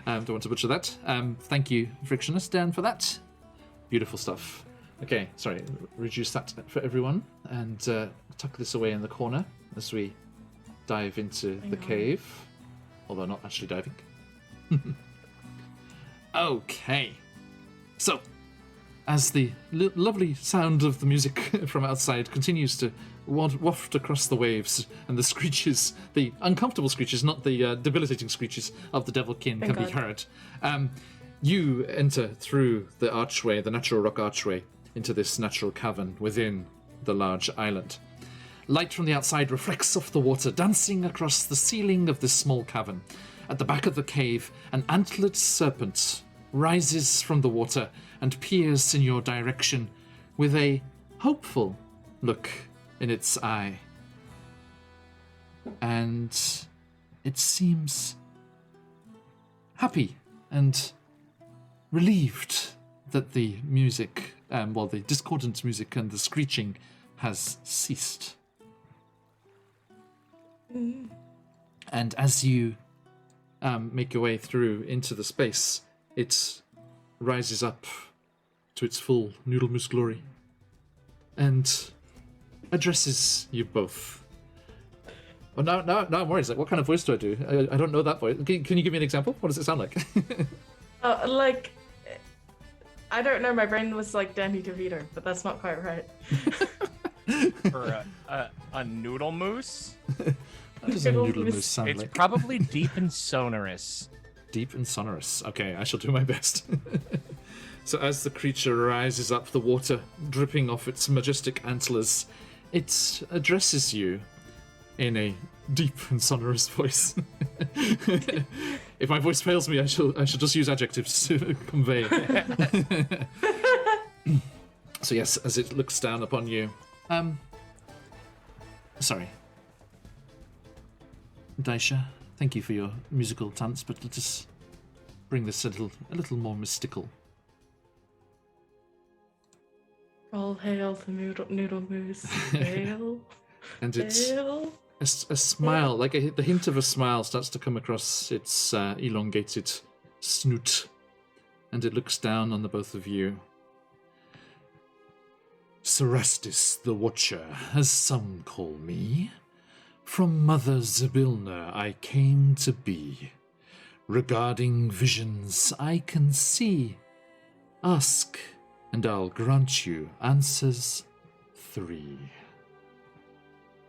Don't want to butcher that. Thank you, Frictionless Dan, for that. Beautiful stuff. Okay, sorry. Reduce that for everyone, and tuck this away in the corner as we dive into the cave. Although not actually diving. Okay. So, as the lovely sound of the music from outside continues to waft across the waves, and the screeches, the uncomfortable screeches, not the debilitating screeches of the Devilkin can be heard, you enter through the archway, the natural rock archway, into this natural cavern within the large island. Light from the outside reflects off the water, dancing across the ceiling of this small cavern. At the back of the cave, an antlered serpent rises from the water and peers in your direction with a hopeful look in its eye. And it seems happy and relieved that the music, the discordant music and the screeching has ceased. And as you make your way through into the space, it rises up to its full noodle moose glory and addresses you both. Oh, now I'm worried. Like, what kind of voice do I do? I don't know that voice. Can you give me an example? What does it sound like? I don't know. My brain was like Danny DeVito, but that's not quite right. For a noodle moose? What does a noodle moose sound It's like? probably deep and sonorous. Deep and sonorous. Okay, I shall do my best. So as the creature rises up the water, dripping off its majestic antlers, it addresses you in a deep and sonorous voice. If my voice fails me, I shall just use adjectives to convey. So yes, as it looks down upon you, sorry, Daisha, thank you for your musical talents, but let us bring this a little more mystical. All hail the noodle moose. Hail. And it's Hail. a smile, like the hint of a smile starts to come across its elongated snoot, and it looks down on the both of you. Cerastus the Watcher, as some call me. From Mother Zybilna I came to be. Regarding visions I can see. Ask, and I'll grant you answers 3.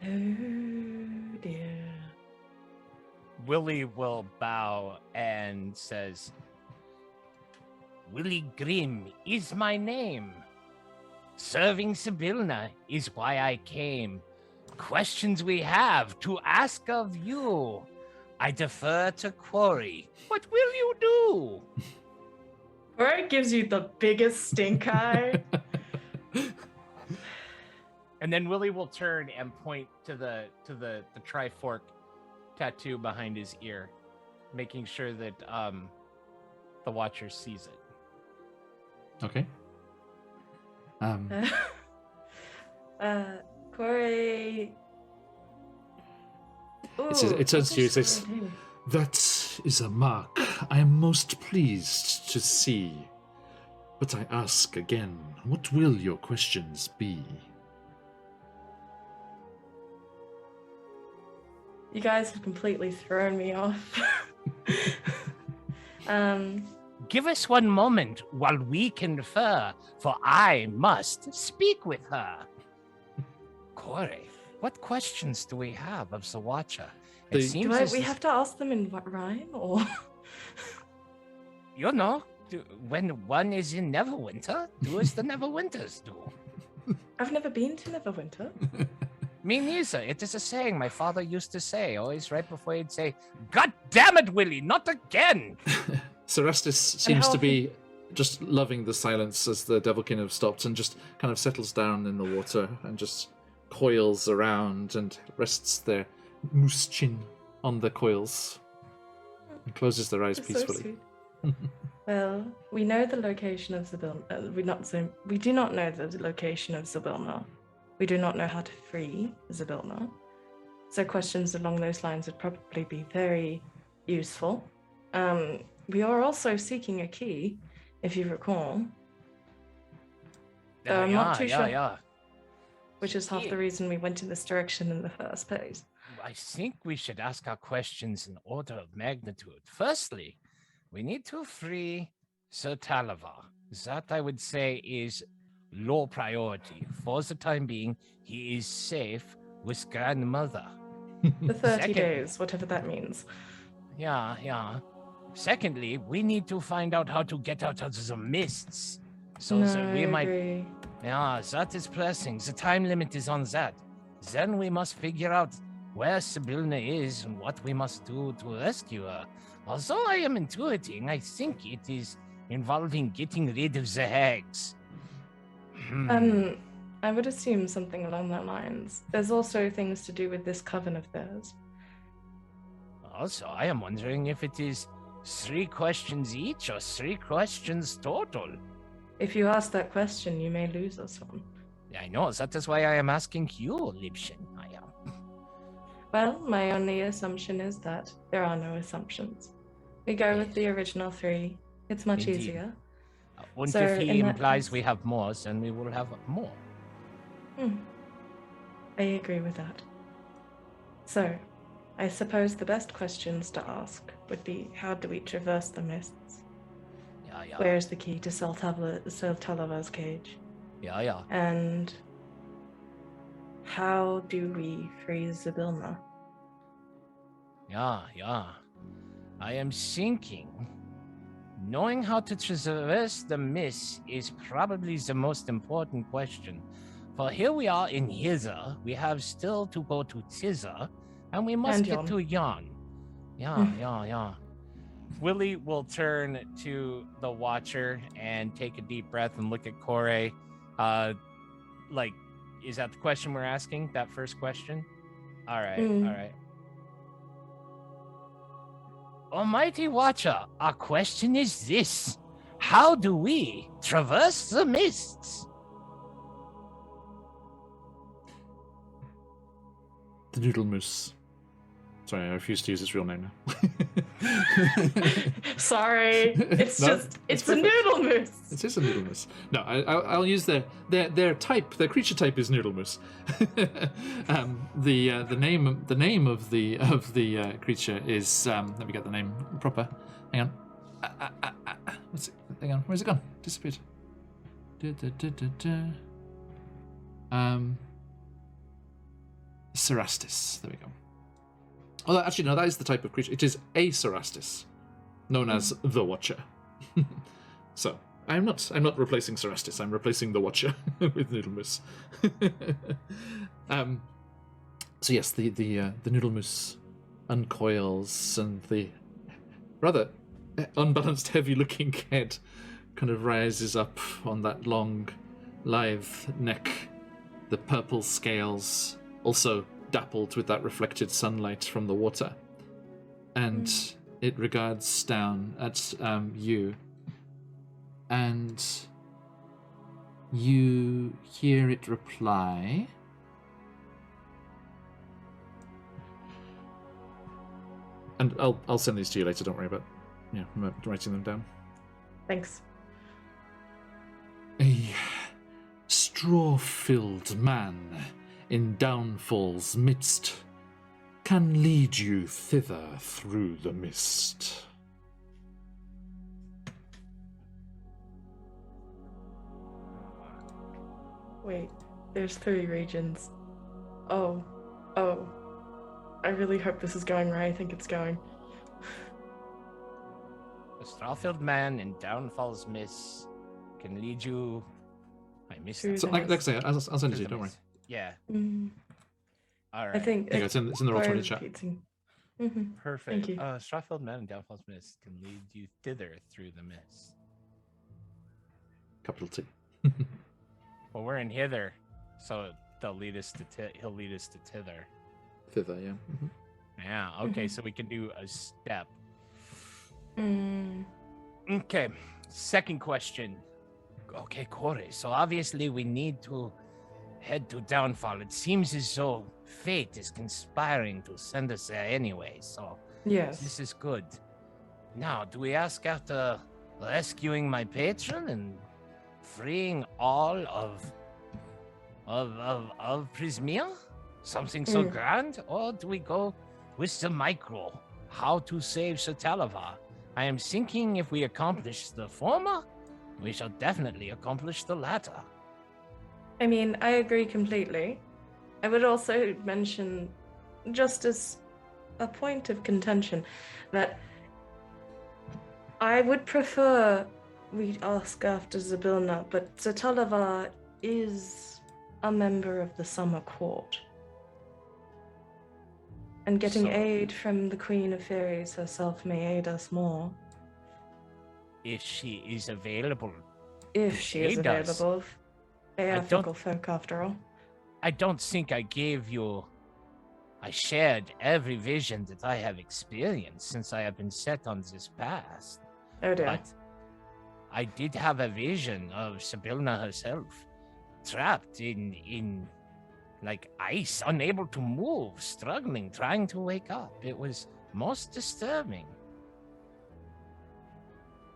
Oh dear. Willie will bow and says, Willie Grimm is my name. Serving Zybilna is why I came. Questions we have to ask of you. I defer to Quarry. What will you do? Quarry gives you the biggest stink eye. And then Willie will turn and point to the Trifork tattoo behind his ear, making sure that the Watcher sees it. Okay. Quarry. It turns to you and says, "That is a mark I am most pleased to see. But I ask again, what will your questions be?" You guys have completely thrown me off. Give us one moment while we confer, for I must speak with her. Corey, what questions do we have of the Watcher? It seems as we have to ask them in what rhyme, or? You know, when one is in Neverwinter, do as the Neverwinters do. I've never been to Neverwinter. Me neither. It is a saying my father used to say, always right before he'd say, God damn it, Willie, not again! Cerastus seems to be just loving the silence as the Devilkin have stopped and just kind of settles down in the water and just coils around and rests their moose chin on the coils and closes their eyes peacefully. So well, we know the location of Zybilna. We do not know the location of Zybilna. We do not know how to free Zybilna. So questions along those lines would probably be very useful. We are also seeking a key, if you recall. Though I'm not too sure. Yeah. Which is half the reason we went in this direction in the first place. I think we should ask our questions in order of magnitude. Firstly, we need to free Sir Talavar. That, I would say, is low priority. For the time being, he is safe with grandmother. The 30 days, whatever that means. Yeah. Secondly, we need to find out how to get out of the mists. So that we might... Agree. Yeah, that is pressing. The time limit is on that. Then we must figure out where Sibylna is and what we must do to rescue her. Although I am intuiting, I think it is involving getting rid of the hags. I would assume something along that lines. There's also things to do with this coven of theirs. Also, I am wondering if it is 3 questions each or 3 questions total. If you ask that question, you may lose us one. I know, that is why I am asking you, Liebchen. Well, my only assumption is that there are no assumptions. We go with the original 3. It's much Indeed. easier. And So, if he in that implies case- we have more, then we will have more. I agree with that. So, I suppose the best questions to ask would be, how do we traverse the mists? Yeah. Where's the key to Sir Talavar's cage? Yeah. And how do we free Sibylna? Yeah. I am thinking, knowing how to traverse the mist is probably the most important question. For here we are in Hither, we have still to go to Tither, and we must And get Yon. to Yon. Yeah. Willie will turn to the Watcher and take a deep breath and look at Kore. Is that the question we're asking? That first question? All right. Almighty Watcher, our question is this. How do we traverse the mists? The Noodle Moose. Sorry, I refuse to use his real name now. Sorry, it's No, just, it's it's a perfect. noodle moose. It is a Noodle Moose. No, I'll use their type. Their creature type is Noodle Moose. The name of the creature is let me get the name proper. Hang on. What's it? Hang on. Where's it gone? Disappeared. Cerastus. There we go. Oh, actually, no. That is the type of creature. It is a Cerastus, known as the Watcher. So I'm not replacing Cerastus. I'm replacing the Watcher with Noodle Moose. So yes, the Noodle Moose uncoils, and the rather unbalanced, heavy-looking head kind of rises up on that long, lithe neck. The purple scales also dappled with that reflected sunlight from the water, and it regards down at you, and you hear it reply. And I'll send these to you later. Don't worry about writing them down. Thanks. A straw-filled man in downfall's midst can lead you thither through the mist. Wait, there's 3 regions. Oh. I really hope this is going where I think it's going. A straw-filled man in Downfall's Miss can lead you... I missed Through that. So, like I say, I'll send it to you. Don't worry. Yeah. Mm, All right. I think There you go, it's in the roll 20 chat. Perfect. Thank you. Straw-filled man in Downfall's Miss can lead you thither through the mist. Capital T. Well, we're in hither, so they'll lead us to he'll lead us to thither. Thither, yeah. Mhm. Yeah. Okay, so we can do a step. Mm, Okay. Second question. Okay, Corey. So obviously we need to head to Downfall. It seems as though fate is conspiring to send us there anyway. So yes. this is good. Now, do we ask after rescuing my patron and freeing all of Prismia? Something so grand? Or do we go with the micro? How to save Satalava? I am thinking if we accomplish the former, we shall definitely accomplish the latter. I mean, I agree completely. I would also mention, just as a point of contention, that I would prefer we ask after Zybilna, but Zatalava is a member of the Summer Court. And getting aid from the Queen of Fairies herself may aid us more. If she is available. If she is available. They are fickle folk after all. I don't think I shared every vision that I have experienced since I have been set on this path. Oh dear. But I did have a vision of Zybilna herself, trapped in like ice, unable to move, struggling, trying to wake up. It was most disturbing.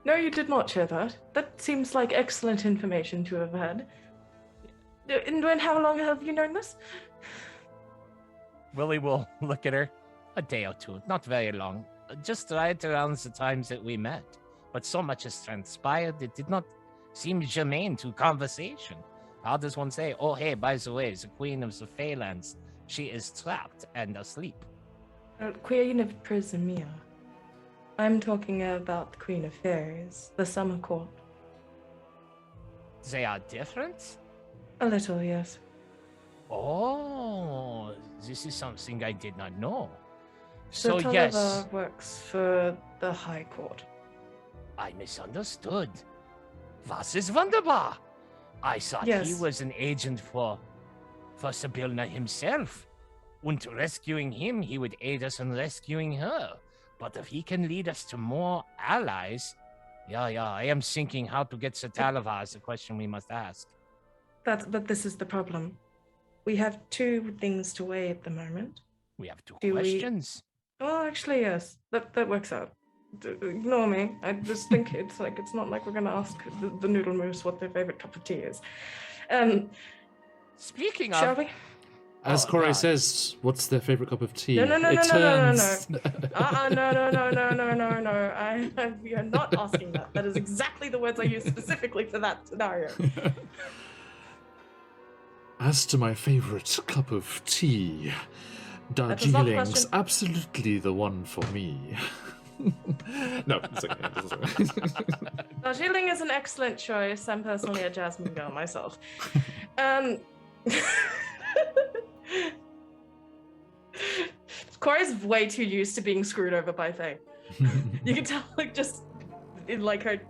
No, you did not share that. That seems like excellent information to have had. And how long have you known this? Willie will look at her. A day or two, not very long. Just right around the times that we met. But so much has transpired, it did not seem germane to conversation. How does one say, oh, hey, by the way, the Queen of the Feylands, she is trapped and asleep? Queen of Prismia. I'm talking about the Queen of Fairies, the Summer Court. They are different? A little, yes. Oh, this is something I did not know. So yes. Tolliver works for the High Court. I misunderstood. Was ist wunderbar? I thought he was an agent for Zybilna himself. And rescuing him, he would aid us in rescuing her. But if he can lead us to more allies, I am thinking how to get Satalava is the question we must ask. But this is the problem. We have two things to weigh at the moment. We have two questions. Oh, actually, yes. That works out. Ignore me. I just think it's not like we're going to ask the noodle moose what their favorite cup of tea is. Speaking of... Shall we? As Corey says, what's their favorite cup of tea? No. No. No. We are not asking that. That is exactly the words I used specifically for that scenario. As to my favorite cup of tea, Darjeeling's absolutely the one for me. No, it's okay. Darjeeling is an excellent choice. I'm personally a jasmine girl myself. Corey's way too used to being screwed over by Faye. You can tell, just in her.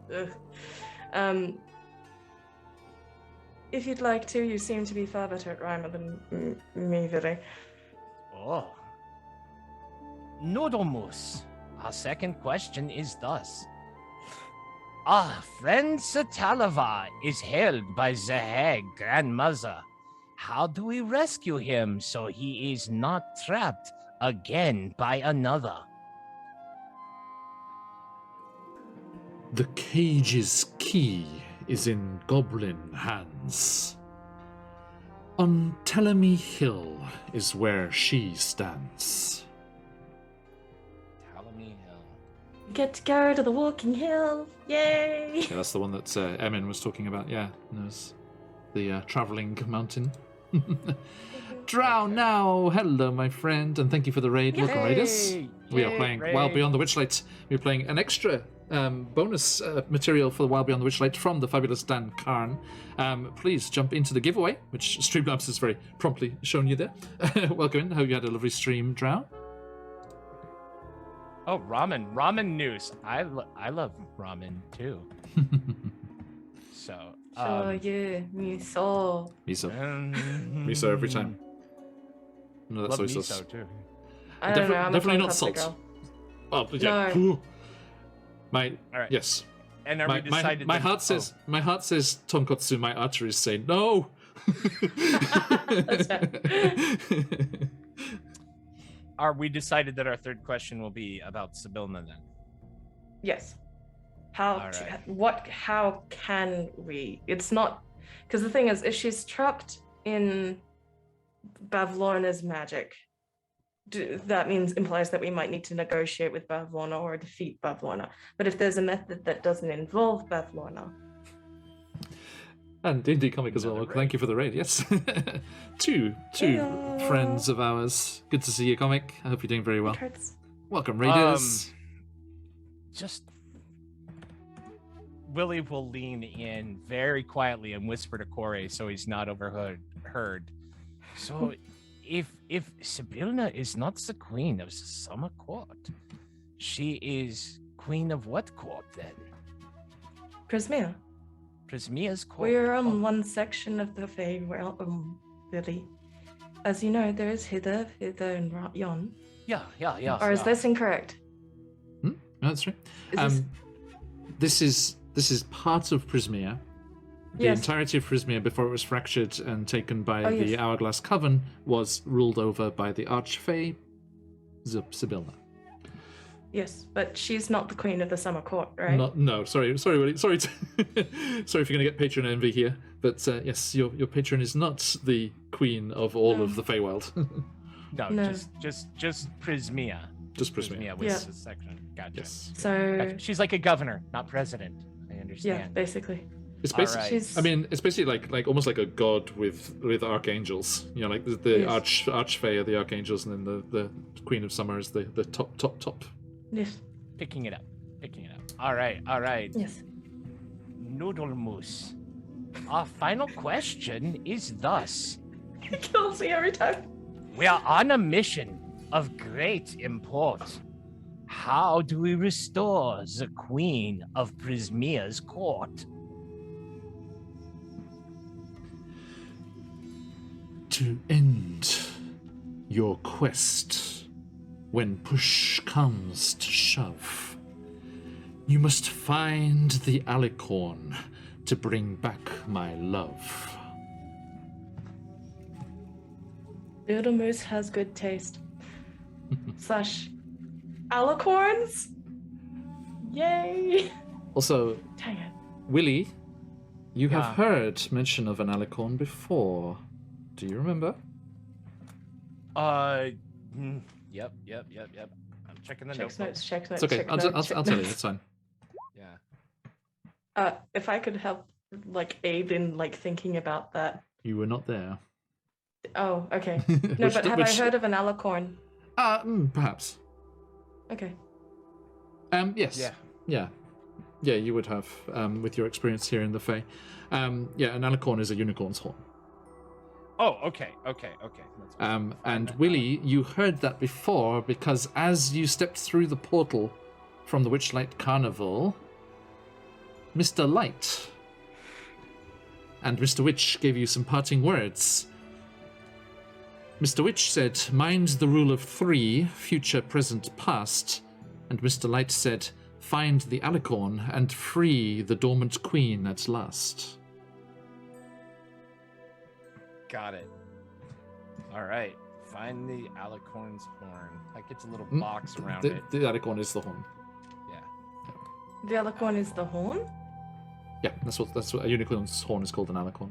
If you'd like to, you seem to be far better at Rhymer than me, Villy. Oh. Noodle Moose. Our second question is thus. Our friend Satalava is held by the hag grandmother. How do we rescue him so he is not trapped again by another? The cage's key is in goblin hands. On Telemy Hill is where she stands. Telemy Hill. Get to go to the Walking Hill. Yay! Yeah, that's the one that Emin was talking about. Yeah, there's the traveling mountain. Drow now! Hello, my friend, and thank you for the raid. Welcome, raiders. We are playing Wild Beyond the Witchlight. We're playing an extra bonus material for the Wild Beyond the Witchlight from the fabulous Dan Karn. Please jump into the giveaway, which Streamlabs has very promptly shown you there. Welcome in. Hope you had a lovely stream, Drow. Oh, ramen news. I love ramen too. So. Yeah, miso. Miso every time. No, that's love soy miso sauce. too. I don't know. I'm definitely a not salt. girl. Oh, yeah. No. All right. Yes. And are we decided? My heart says tonkotsu. My arteries say no. That's fair. Are we decided that our third question will be about Zybilna then? Yes. How All right. how can we? It's not, because the thing is, if she's trapped in Bavlorna's magic, that implies that we might need to negotiate with Bavlorna or defeat Bavlorna. But if there's a method that doesn't involve Bavlorna, And D&D comic as well. Another Thank you for the raid. Yes, two Heyo. friends of ours. Good to see you, comic. I hope you're doing very well. it hurts. Welcome, raiders. Just Willie will lean in very quietly and whisper to Corey so he's not heard. So if Sibylna is not the queen of the summer court, she is queen of what court then? Prismia, Prismia's court. we're on one section of the Fey realm, Lily. As you know, there is hither, and yon. Yeah. Or is this incorrect? No, that's right. Is This is part of Prismia. The Yes. entirety of Prismia, before it was fractured and taken by Oh, the yes. Hourglass Coven, was ruled over by the Archfey Sibylna. Yes, but she's not the queen of the summer court, right? No, sorry, Willie. Sorry, sorry if you're going to get patron envy here, but yes, your patron is not the queen of all of the Feywild. No, No. just Prismia. Just Prismia. was Yeah. the section. Gotcha. Yes, So, Gotcha. She's like a governor, not president. I yeah, understand. basically. it's All basically. right. She's I mean, it's basically like almost like a god with archangels. You know, like the Yes. Archfey are the archangels, and then the Queen of Summer is the top. yes, Picking it up. All right. yes. Noodle Moose. Our final question is thus. It kills me every time. We are on a mission of great import. How do we restore the queen of Prismia's court? To end your quest, when push comes to shove, you must find the alicorn to bring back my love. Little Moose has good taste. Slash alicorns? Yay! Also, Dang it. Willie, you Yeah. have heard mention of an alicorn before. Do you remember? Yep. I'm checking the Checks notebook. notes, checks It's notes. okay. check I'll notes, tell check you. notes. It's fine. Yeah. If I could help, aid in, thinking about that. You were not there. Oh, okay. No, but have I heard of an alicorn? Perhaps. Okay. Yes. Yeah. Yeah, you would have, with your experience here in the Fae. Yeah, an alicorn is a unicorn's horn. Oh, okay. That's fine. And Willie, you heard that before because as you stepped through the portal from the Witchlight Carnival, Mr. Light and Mr. Witch gave you some parting words. Mr. Witch said, mind the rule of 3, future, present, past. And Mr. Light said, find the alicorn and free the dormant queen at last. Got it. All right. Find the alicorn's horn. Like it's a little Mm, box around The, it. the alicorn is the horn. Yeah. The alicorn is the horn? Yeah, that's what a unicorn's horn is called, an alicorn.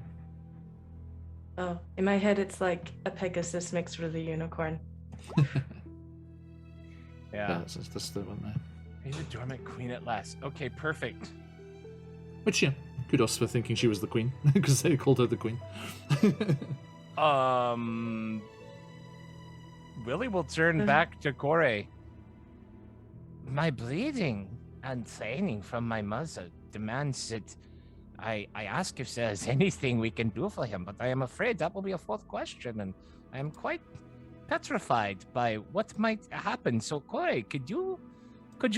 Oh, in my head it's like a Pegasus mixed with a unicorn. Yeah, that's the one there. Free the dormant queen at last. Okay, perfect. Which, yeah, kudos for thinking she was the queen, because they called her the queen. Willie will turn back to Corey. My bleeding and training from my mother demands that I ask if there's anything we can do for him, but I am afraid that will be a 4th question, and I am quite petrified by what might happen. So, Corey, could you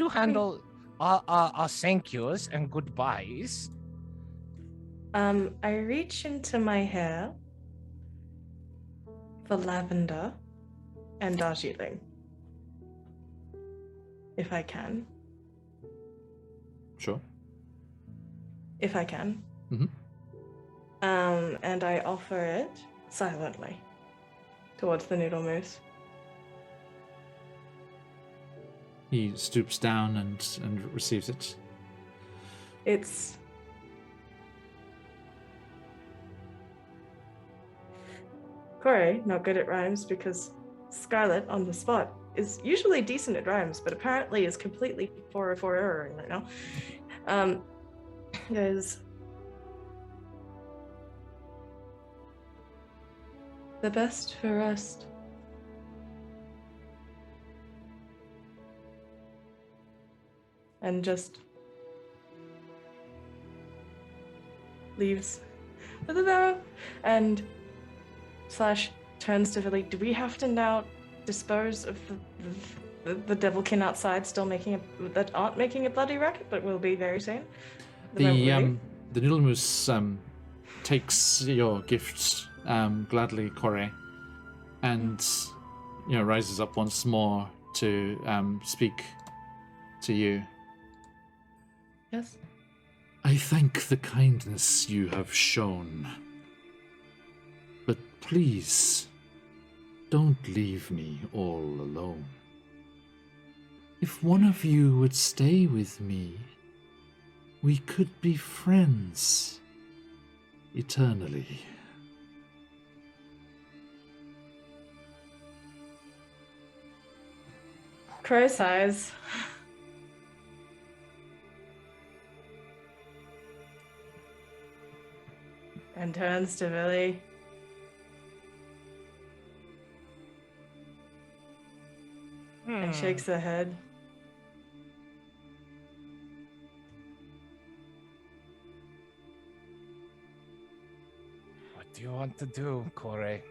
handle our thank yous and goodbyes? I reach into my hair for lavender and Darjeeling. If I can. Sure. If I can. Mhm. And I offer it silently towards the noodle moose. He stoops down and receives it. It's Corey, not good at rhymes because Scarlet on the spot is usually decent at rhymes, but apparently is completely 404 erroring right now. Is the best for rest. And just leaves with a bow and slash turns to Philly. Do we have to now dispose of the devilkin outside still that aren't making a bloody racket, but will be very soon? The Noodle Moose takes your gift gladly, Corey, and rises up once more to speak to you. Yes. I thank the kindness you have shown, but please don't leave me all alone. If one of you would stay with me, we could be friends eternally. Crow sighs. And turns to Billy. And shakes her head. What do you want to do, Corey?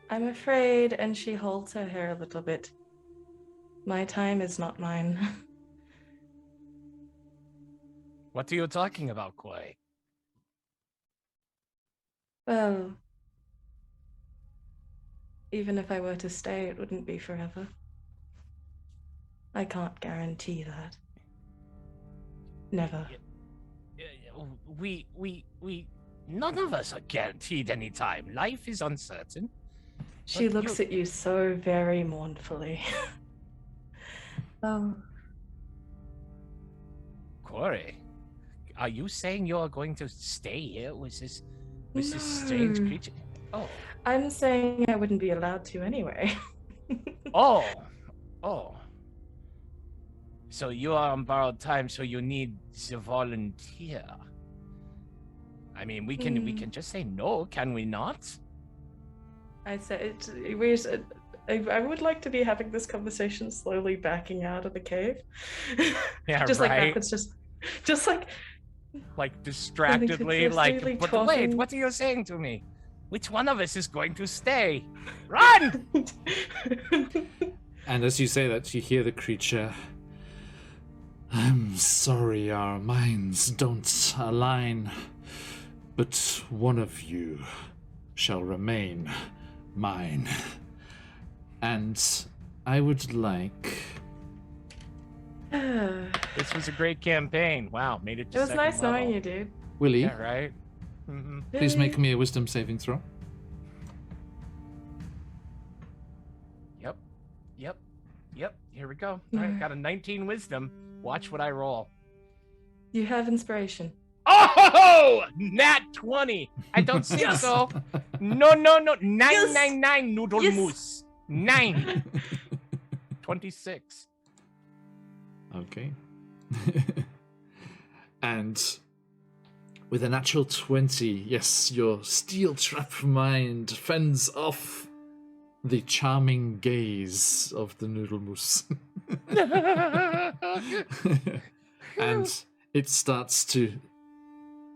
I'm afraid, and she holds her hair a little bit. My time is not mine. What are you talking about, Corey? Well, even if I were to stay, it wouldn't be forever. I can't guarantee that. Never. We, none of us are guaranteed any time. Life is uncertain. She But looks at you so very mournfully. Oh. Corey, are you saying you're going to stay here with this strange creature? Oh. I'm saying I wouldn't be allowed to anyway. Oh. So you are on borrowed time, so you need to volunteer. I mean, we can just say no, can we not? I said, I would like to be having this conversation slowly backing out of the cave. Yeah, just right. like backwards, just like distractedly, like, but talking. wait, what are you saying to me? Which one of us is going to stay? Run! And as you say that, you hear the creature. I'm sorry our minds don't align, but one of you shall remain mine. And I would like... This was a great campaign. Wow, made it to It was second nice level. knowing you, dude. Willie, Yeah, right? Mm-hmm. please make me a wisdom saving throw. Yep. Here we go. All right, got a 19 wisdom. Watch what I roll. You have inspiration. Oh, nat 20. I don't think so. No. 999 noodle moose. 9. 26. Okay. And with a natural 20, yes, your steel trap mind fends off the charming gaze of the noodle moose. And it starts to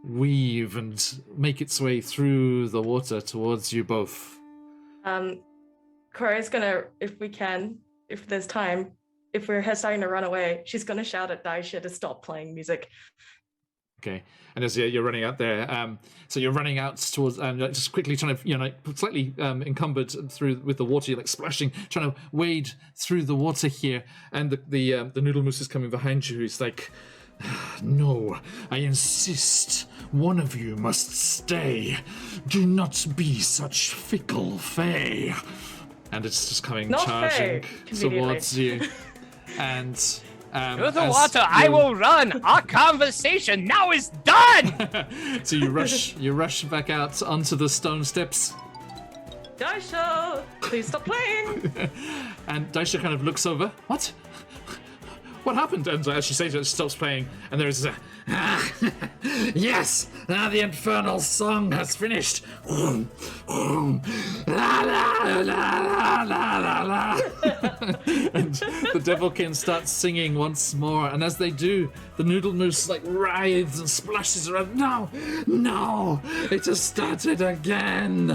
weave and make its way through the water towards you both. Corey's gonna, if there's time, if we're starting to run away, she's gonna shout at Daisha to stop playing music. Okay, and as you're running out there, so you're running out towards, just quickly trying to, slightly encumbered through with the water, you're like splashing, trying to wade through the water here, and the noodle moose is coming behind you. He's like, no, I insist. One of you must stay. Do not be such fickle fae. And it's just coming Not charging fae, conveniently. towards you. And To the as water, I you- will run. Our conversation now is done. So you rush back out onto the stone steps, Daisha, please stop playing. and Daisha kind of looks over. What happened? And as she says it, she stops playing, and there is a yes! Now the infernal song has finished. La la la la la la. And the Devilkin starts singing once more, and as they do, the Noodle Moose like writhes and splashes around. No, it has started again.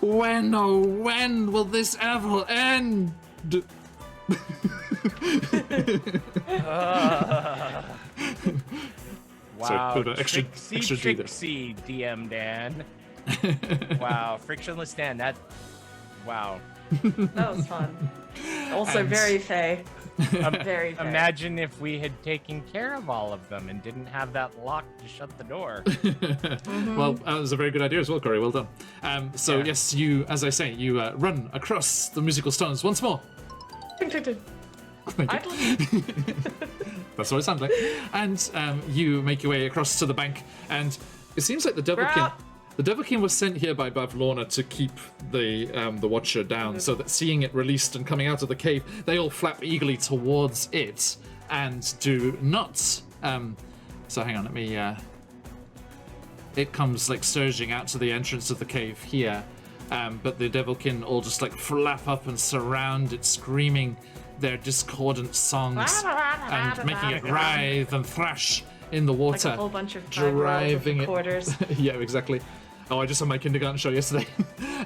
When, oh when will this ever end? Wow, put an extra Trixie, D there. Trixie, DM Dan. Wow, frictionless Dan. Wow. That was fun. Also And- very Fey. Very Fey. Imagine if we had taken care of all of them and didn't have that lock to shut the door. Well, that was a very good idea as well, Corey. Well done. So Yeah. yes, you, as I say, you run across the musical stones once more. Thank you. That's what it sounds like. And you make your way across to the bank, and it seems like the Devilkin. Crap. The Devilkin was sent here by Bavlorna to keep the Watcher down, so that seeing it released and coming out of the cave, they all flap eagerly towards it and do not. So hang on, let me. It comes like surging out to the entrance of the cave here, but the Devilkin all just like flap up and surround it, screaming their discordant songs and making it writhe and thrash in the Like water. a whole bunch of Driving it. quarters. Yeah, exactly. Oh, I just had my kindergarten show yesterday.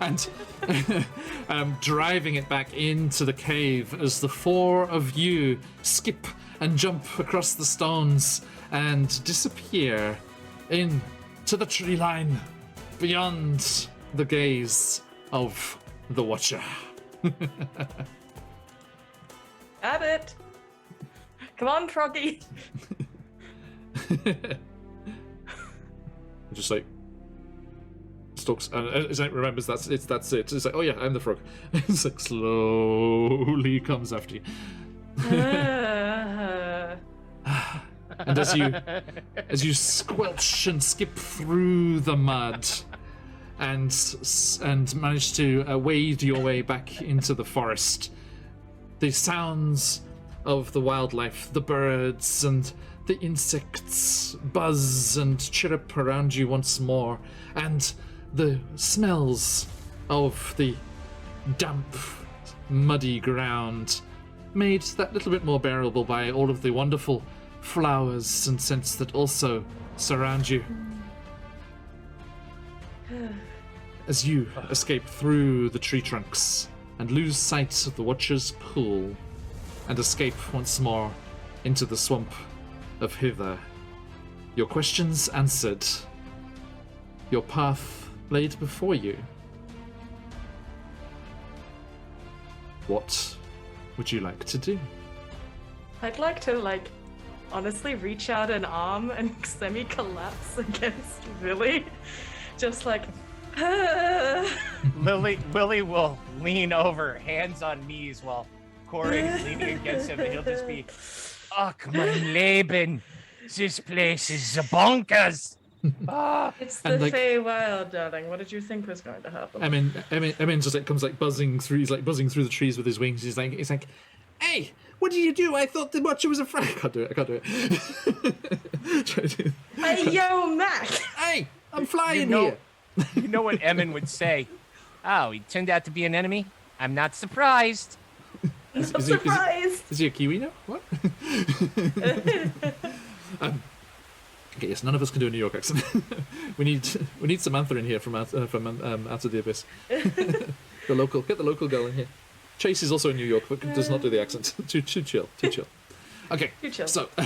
And driving it back into the cave as the four of you skip and jump across the stones and disappear into the tree line beyond the gaze of the Watcher. Abbott! Come on, Froggy! Just like stalks, and it's like remembers that's it. It's like, oh yeah, I'm the frog. It's like slowly comes after you. And as you squelch and skip through the mud, and manage to wade your way back into the forest, the sounds of the wildlife, the birds and the insects buzz and chirrup around you once more, and the smells of the damp, muddy ground made that little bit more bearable by all of the wonderful flowers and scents that also surround you. As you escape through the tree trunks and lose sight of the Watcher's pool and escape once more into the swamp of Hither. Your questions answered. Your path laid before you. What would you like to do? I'd like to, honestly reach out an arm and semi-collapse against Lily. Just like, Lily will lean over, hands on knees, while Corey is leaning against him, and he'll just be, "Ach, mein Leben, this place is bonkers." It's And, the like- Feywild, darling. What did you think was going to happen? Emin just like comes like buzzing through. He's like buzzing through the trees with his wings. He's like, "Hey, what did you do? I thought the Watcher was afraid." I can't do it. Try to- Hey, yo, Mac! Hey, I'm flying know- here. You know what Emin would say? "Oh, he turned out to be an enemy? I'm not surprised." I'm Is he- surprised! Is he a Kiwi now? What? Okay, yes, none of us can do a New York accent. we need Samantha in here from Out of the Abyss. Get the local girl in here. Chase is also in New York, but does not do the accent. too chill. Okay, Too chill. so but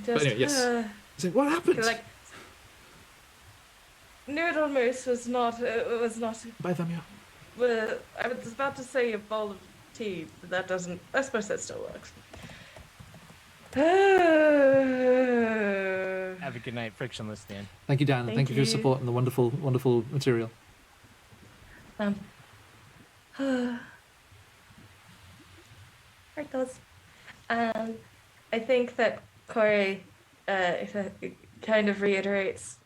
anyway, yes. So what happened? Noodle Moose was not. Bye, Thamia. I was about to say a bowl of tea, but that doesn't. I suppose that still works. Have a good night, frictionless Dan. Thank you, Dan, and Thank thank you for your you. support and the wonderful material. Right, those. I think that Corey kind of reiterates,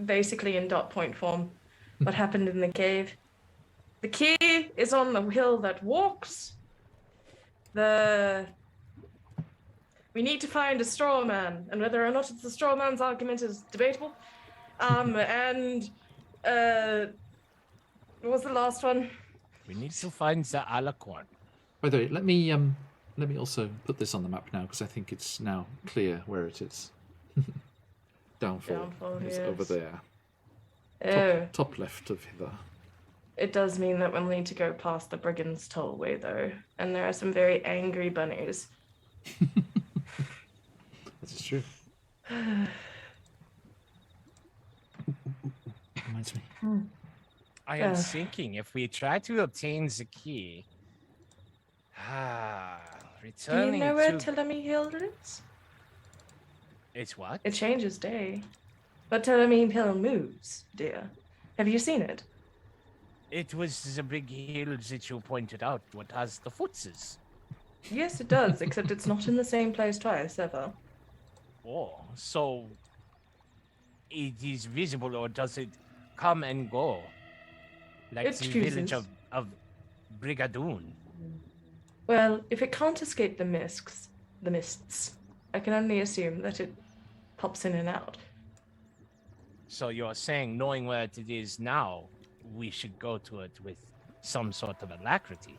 basically in dot point form, what happened in the cave. The key is on the hill that walks. We need to find a straw man, and whether or not it's the straw man's argument is debatable. And what was the last one? We need to find the alicorn. By the way, let me also put this on the map now because I think it's now clear where it is. Downfall is over there. Oh. Top left of hither. It does mean that we'll need to go past the Brigand's Tollway, though, and there are some very angry bunnies. That is true. Reminds me. I am thinking if we try to obtain the key, Do returning you know where to... Tillamy Hill is? It's what? It changes day. But Tillamy Hill moves, dear. Have you seen it? It was the big hill that you pointed out. What has the footses? Yes, it does, except it's not in the same place twice, ever. Oh, so it is visible, or does it come and go? Like It the chooses. village of Brigadoon. Well, if it can't escape the mists, I can only assume that it pops in and out. So you're saying, knowing where it is now, we should go to it with some sort of alacrity?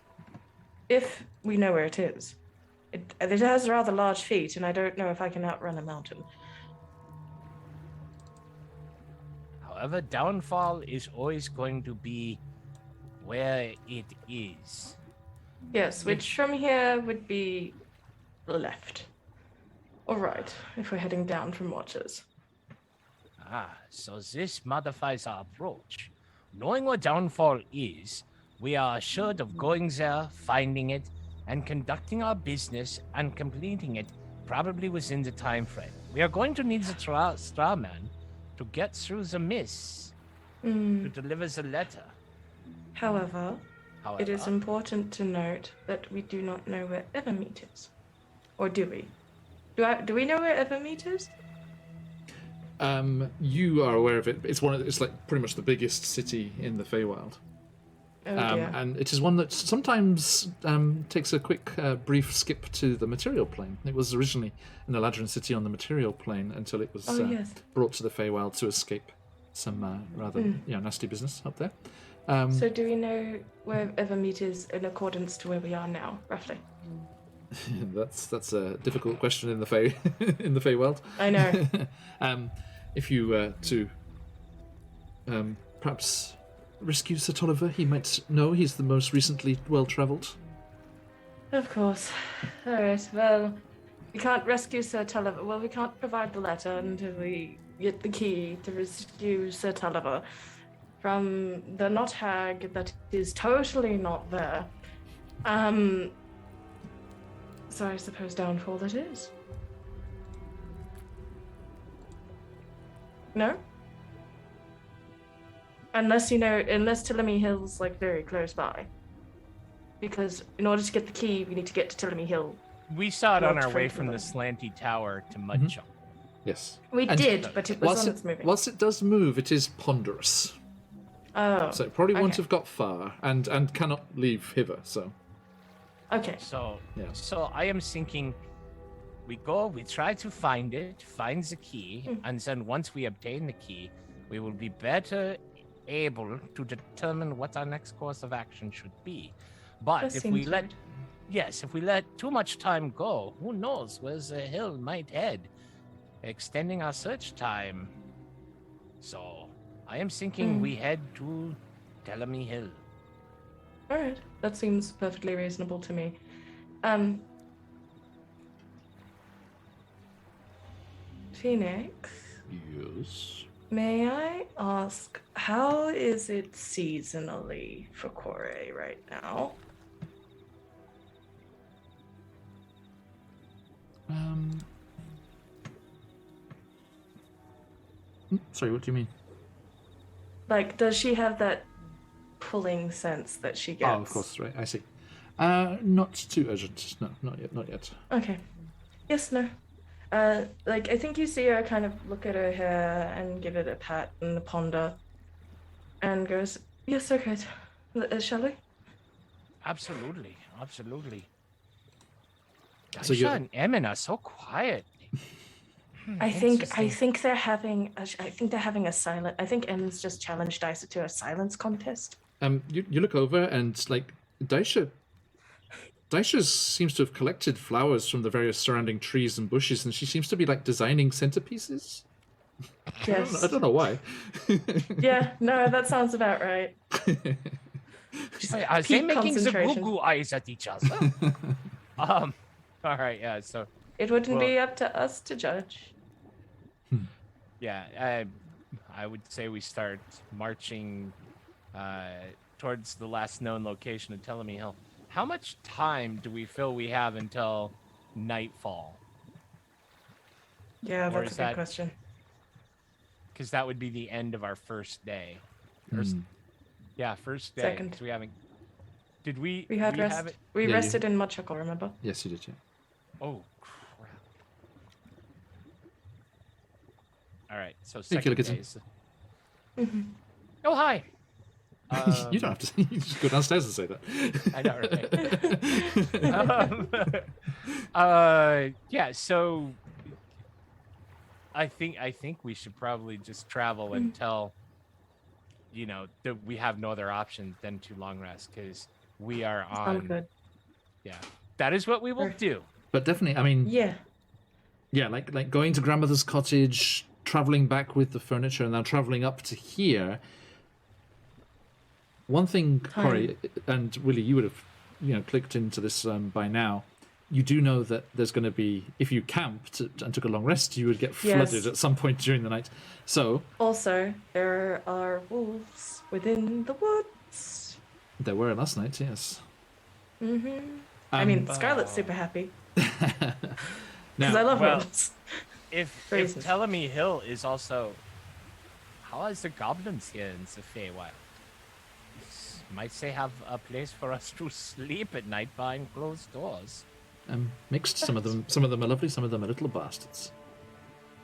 If we know where it is. It has rather large feet, and I don't know if I can outrun a mountain. However, downfall is always going to be where it is. Yes, which from here would be left. Or right, if we're heading down from Watchers. So this modifies our approach. Knowing where downfall is, we are assured of going there, finding it, and conducting our business and completing it probably within the time frame. We are going to need the straw man to get through the mists, to deliver the letter. However, it is important to note that we do not know where Evermeet is. Or do we? Do we know where Evermeet is? You are aware of it. It's it's like pretty much the biggest city in the Feywild. Oh dear. And it is one that sometimes takes a quick, brief skip to the material plane. It was originally an Eladrin city on the material plane until it was Yes. brought to the Feywild to escape some rather nasty business up there. So do we know where Evermeet is in accordance to where we are now, roughly? That's a difficult question in the Feywild. I know. If you were to perhaps rescue Sir Tolliver, he might know. He's the most recently well-travelled. Of course. Alright, well, we can't rescue Sir Tulliver. Well, we can't provide the letter until we get the key to rescue Sir Tulliver from the not hag that is totally not there. So I suppose downfall that is. No? Unless Tillamy Hill's like very close by. Because in order to get the key, we need to get to Tillamy Hill. We saw it on Not our way from from the them. slanty tower to Mudchunk. Yes. We And did, but it was on its moving. Whilst it does move, it is ponderous. Oh. So it probably won't okay. have got far and cannot leave hither, so... Okay. So, Yeah. so I am thinking we try to find the key, and then once we obtain the key, we will be better able to determine what our next course of action should be. But That if we seems let, right. yes, if we let too much time go, who knows where the hill might head, extending our search time. So I am thinking we head to Tellamy Hill. Alright, that seems perfectly reasonable to me. Phoenix, Yes. may I ask, how is it seasonally for Corey right now? Sorry, what do you mean? Like, does she have that pulling sense that she gets? Oh, of course, right, I see. Not too urgent. No, not yet. Okay. Yes, no. Like I think you see her kind of look at her hair and give it a pat and a ponder, and goes, "Yes, okay. Shall we?" Absolutely, absolutely. So Daisha you and Emin are so quiet. I think Interesting. they're having a silent. I think M's just challenged Isa to a silence contest. you look over and like Daisha seems to have collected flowers from the various surrounding trees and bushes, and she seems to be like designing centerpieces. Yes. I don't know why. Yeah. No, that sounds about right. Wait, are they Peak making the concentration. goo eyes at each other? All right, yeah. So It wouldn't Well- be up to us to judge. yeah, I would say we start marching towards the last known location of Telemy Hill. How much time do we feel we have until nightfall? Yeah, Or that's is a good that- question. Because that would be the end of our first day. Yeah, first day. Second. 'Cause we haven't. Did we? We had have rest. it? We Yeah, you- rested in Mudchuckle, remember? Yes, you did. Yeah. Oh crap! All right, so Thank you, second Lucas. day. Oh hi. You don't have to. You just go downstairs and say that. I know, right? Yeah. So I think we should probably just travel until that we have no other option than to long rest because we are Sound on. good. Yeah, that is what we will Perfect. do. But definitely, I mean, Yeah. yeah, like going to grandmother's cottage, traveling back with the furniture, and now traveling up to here. One thing, Corey and Willie, you would have, clicked into this by now. You do know that there's going to be, if you camped and took a long rest, you would get flooded Yes. at some point during the night. So Also, there are wolves within the woods. there were last night, yes. I mean, Scarlett's super happy because Now, I love well- wolves. If Reasons. Telemy Hill is also, how are the goblins here in the Feywild? Might they have a place for us to sleep at night behind closed doors? mixed. Some of them are lovely. Some of them are little bastards.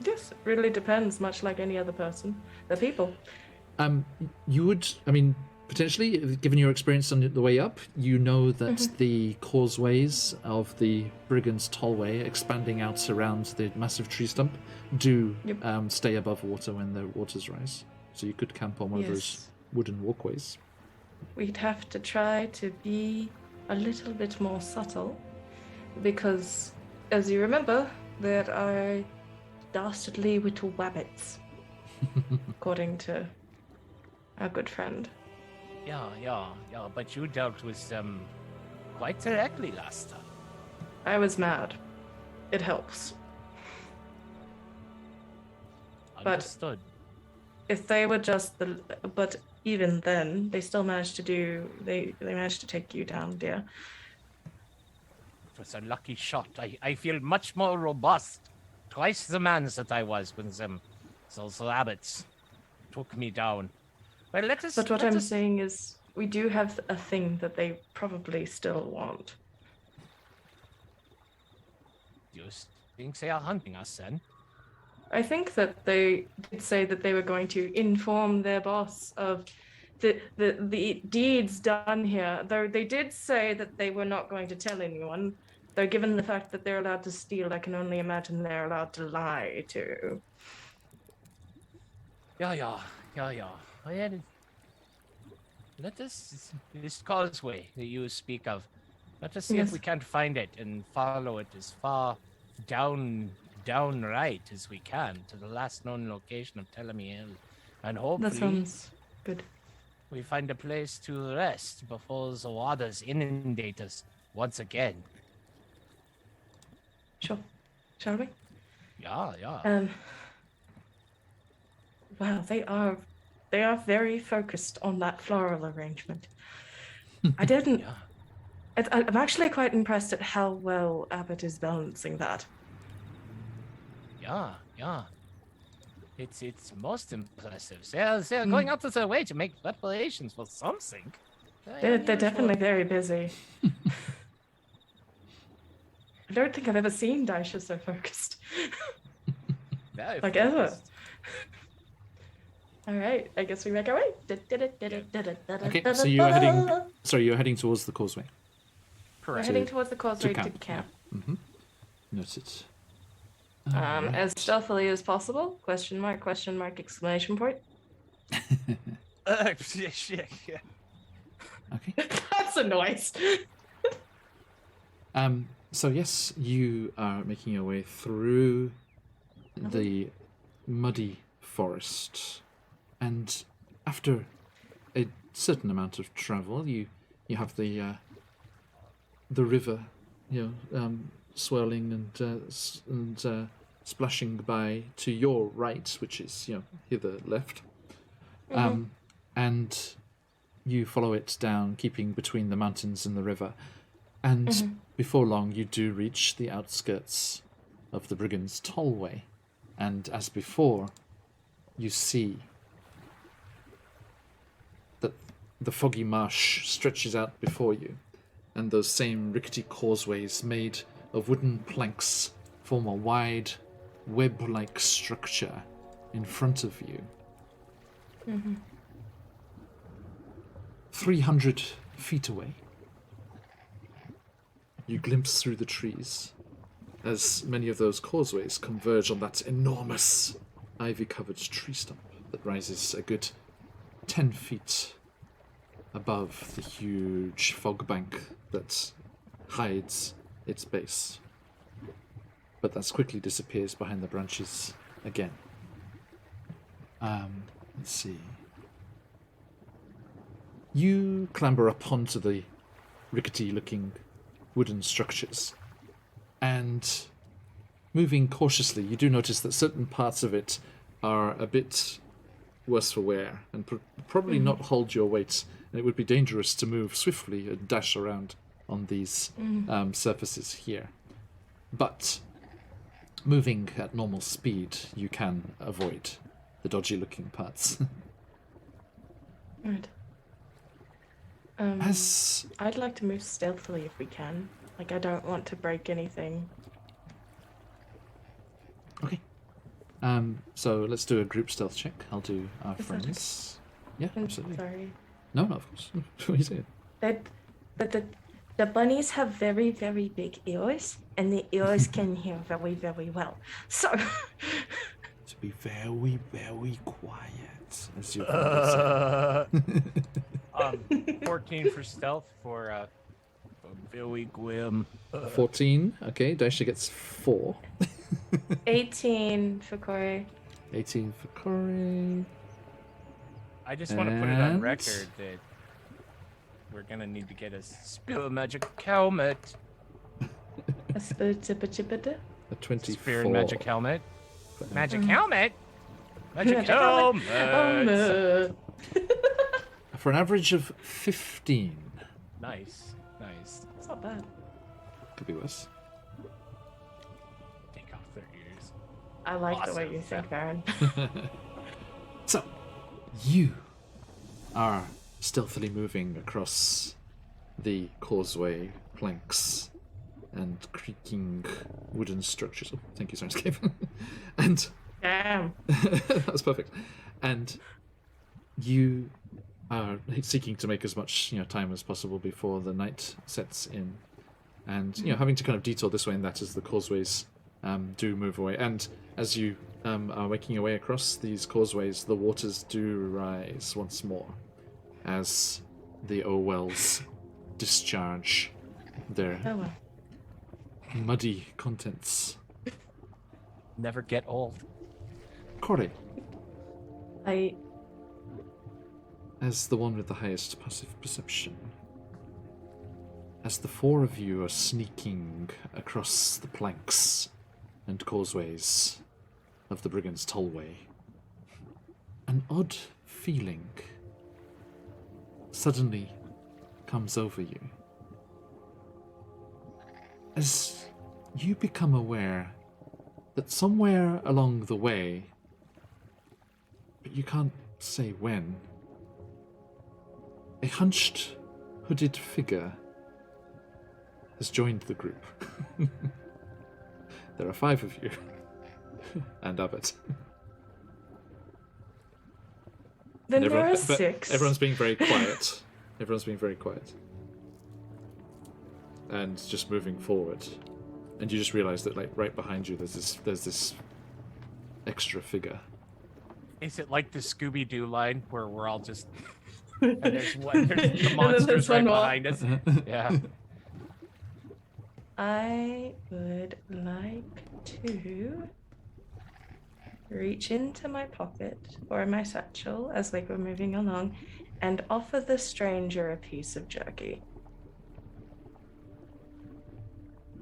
Yes, it really depends, much like any other person. They're people. You would, I mean, potentially, given your experience on the way up, you know that the causeways of the Brigand's Tollway expanding out around the massive tree stump do Yep. stay above water when the waters rise. So you could camp on one of those Yes. wooden walkways. We'd have to try to be a little bit more subtle because, as you remember, there are dastardly little wabbits, according to our good friend. Yeah, but you dealt with them quite directly last time. I was mad. It helps. But- Understood. If they were just but even then, they still managed to they managed to take you down, dear. It was a lucky shot. I feel much more robust. Twice the man that I was when those rabbits took me down. Well, let us. But what let I'm us- saying is, we do have a thing that they probably still want. You think they are hunting us then? I think that they did say that they were going to inform their boss of the deeds done here. Though they did say that they were not going to tell anyone. Though given the fact that they're allowed to steal, I can only imagine they're allowed to lie too. Yeah. Well, let us this causeway that you speak of. Let us see if Yes. we can't find it and follow it as far down right as we can to the last known location of Telemy Hill, and That hopefully sounds good. we find a place to rest before the waters inundate us once again. Sure. Shall we? Yeah. Wow, they are very focused on that floral arrangement. I didn't. Yeah. I'm actually quite impressed at how well Abbott is balancing that. Yeah. It's most impressive. They're going out of their way to make preparations for something. They're definitely very busy. I don't think I've ever seen Daisha so focused. Very Like ever. focused. All right, I guess we make our way. Okay, so you're heading. Sorry, you're heading towards the causeway. We're Correct. heading towards the causeway to camp, camp. Mm-hmm. Noted. As stealthily as possible. Question mark, exclamation point. Shit. Okay. That's a noise. So yes, you are making your way through the muddy forest, and after a certain amount of travel, you have the river, swirling and splashing by to your right, which is hither left, and you follow it down, keeping between the mountains and the river, and before long you do reach the outskirts of the Brigands' Tollway, and as before, you see that the foggy marsh stretches out before you, and those same rickety causeways made of wooden planks form a wide, web-like structure in front of you. 300 feet away, you glimpse through the trees as many of those causeways converge on that enormous ivy-covered tree stump that rises a good 10 feet above the huge fog bank that hides its base. But that quickly disappears behind the branches again. Let's see. You clamber up onto the rickety-looking wooden structures, and moving cautiously, you do notice that certain parts of it are a bit worse for wear, and probably not hold your weight, and it would be dangerous to move swiftly and dash around on these surfaces here. But moving at normal speed, you can avoid the dodgy-looking parts. Right. I'd like to move stealthily if we can. Like, I don't want to break anything. Okay. So let's do a group stealth check. I'll do our Is that friends. Yeah, absolutely. Sorry. No, of course. What are you saying? But the bunnies have very, very big ears, and the ears can hear very, very well. So... To be very, very quiet, as your father said. 14 for stealth for Billy Gwim. 14. Okay, Daisha gets 4. 18 for Corey. 18 for Corey. I just want to put it on And- record that we're gonna need to get a spill magic helmet. A spitipitipita. A 24. Spear and magic helmet. Magic Mhm. helmet. Magic Magic helmet. helmet. For an average of 15. Nice. It's not bad. Could be worse. Take off their ears. I like the way Awesome. you think, Baron. So, you are stealthily moving across the causeway planks and creaking wooden structures. Oh, thank you, Sirenscape. And Damn. that was perfect. And you are seeking to make as much time as possible before the night sets in, and having to kind of detour this way and that as the causeways do move away. And as you are making your way across these causeways, the waters do rise once more as the Owells discharge their Oh well. muddy contents. Never get old. Corey, I as the one with the highest passive perception, as the four of you are sneaking across the planks and causeways of the Brigands' Tollway, an odd feeling suddenly comes over you. As you become aware that somewhere along the way, but you can't say when, a hunched, hooded figure has joined the group. There are 5 of you. And Abbott. Then there are but 6. Everyone's being very quiet. And just moving forward. And you just realize that, like, right behind you, there's this extra figure. Is it like the Scooby-Doo line where we're all just... and there's the monsters right behind us? Yeah. I would like to reach into my pocket or my satchel as like we're moving along and offer the stranger a piece of jerky.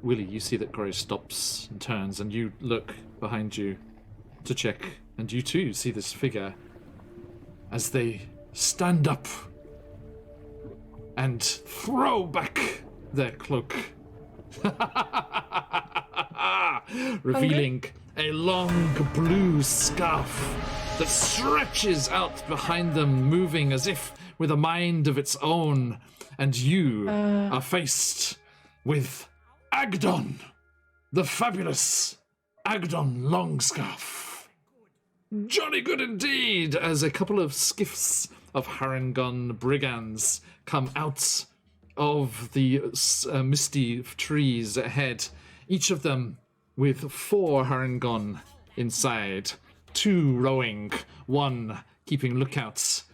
Willie, you see that Corey stops and turns, and you look behind you to check, and you too see this figure as they stand up and throw back their cloak, revealing a long blue scarf that stretches out behind them, moving as if with a mind of its own, and you are faced with Agdon, the fabulous Agdon Longscarf. Jolly good indeed, as a couple of skiffs of Harangon brigands come out of the misty trees ahead, each of them with 4 Harangon inside, 2 rowing, 1 keeping lookouts.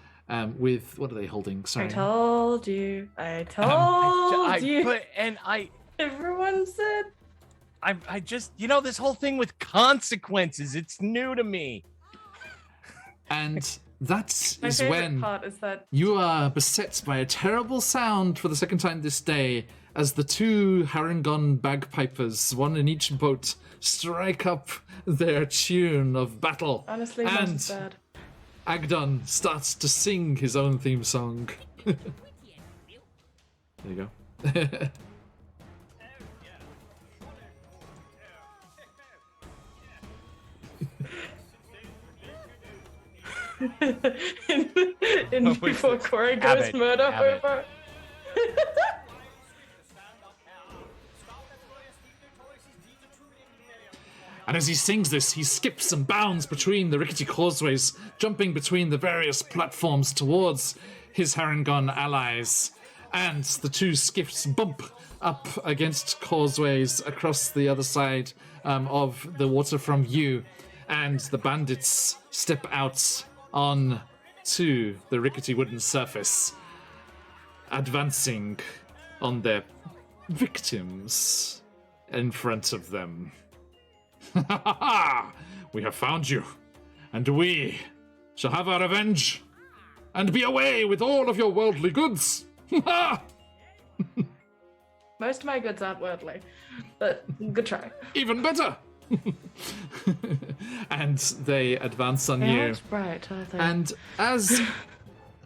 With, what are they holding? Sorry. I told you. Everyone said. I just, this whole thing with consequences, it's new to me. And that My is favorite when part is that you are beset by a terrible sound for the second time this day, as the 2 Harangon bagpipers, 1 in each boat, strike up their tune of battle. honestly not and as bad. Agdon starts to sing his own theme song. There you go. Before Corey goes Abbott, murder Abbott. over. And as he sings this, he skips and bounds between the rickety causeways, jumping between the various platforms towards his Harangon allies. And the 2 skiffs bump up against causeways across the other side of the water from you. And the bandits step out on to the rickety wooden surface, advancing on their victims in front of them. We have found you, and we shall have our revenge, and be away with all of your worldly goods. Most of my goods aren't worldly, but good try. Even better. And they advance on you. That's right, are they? And as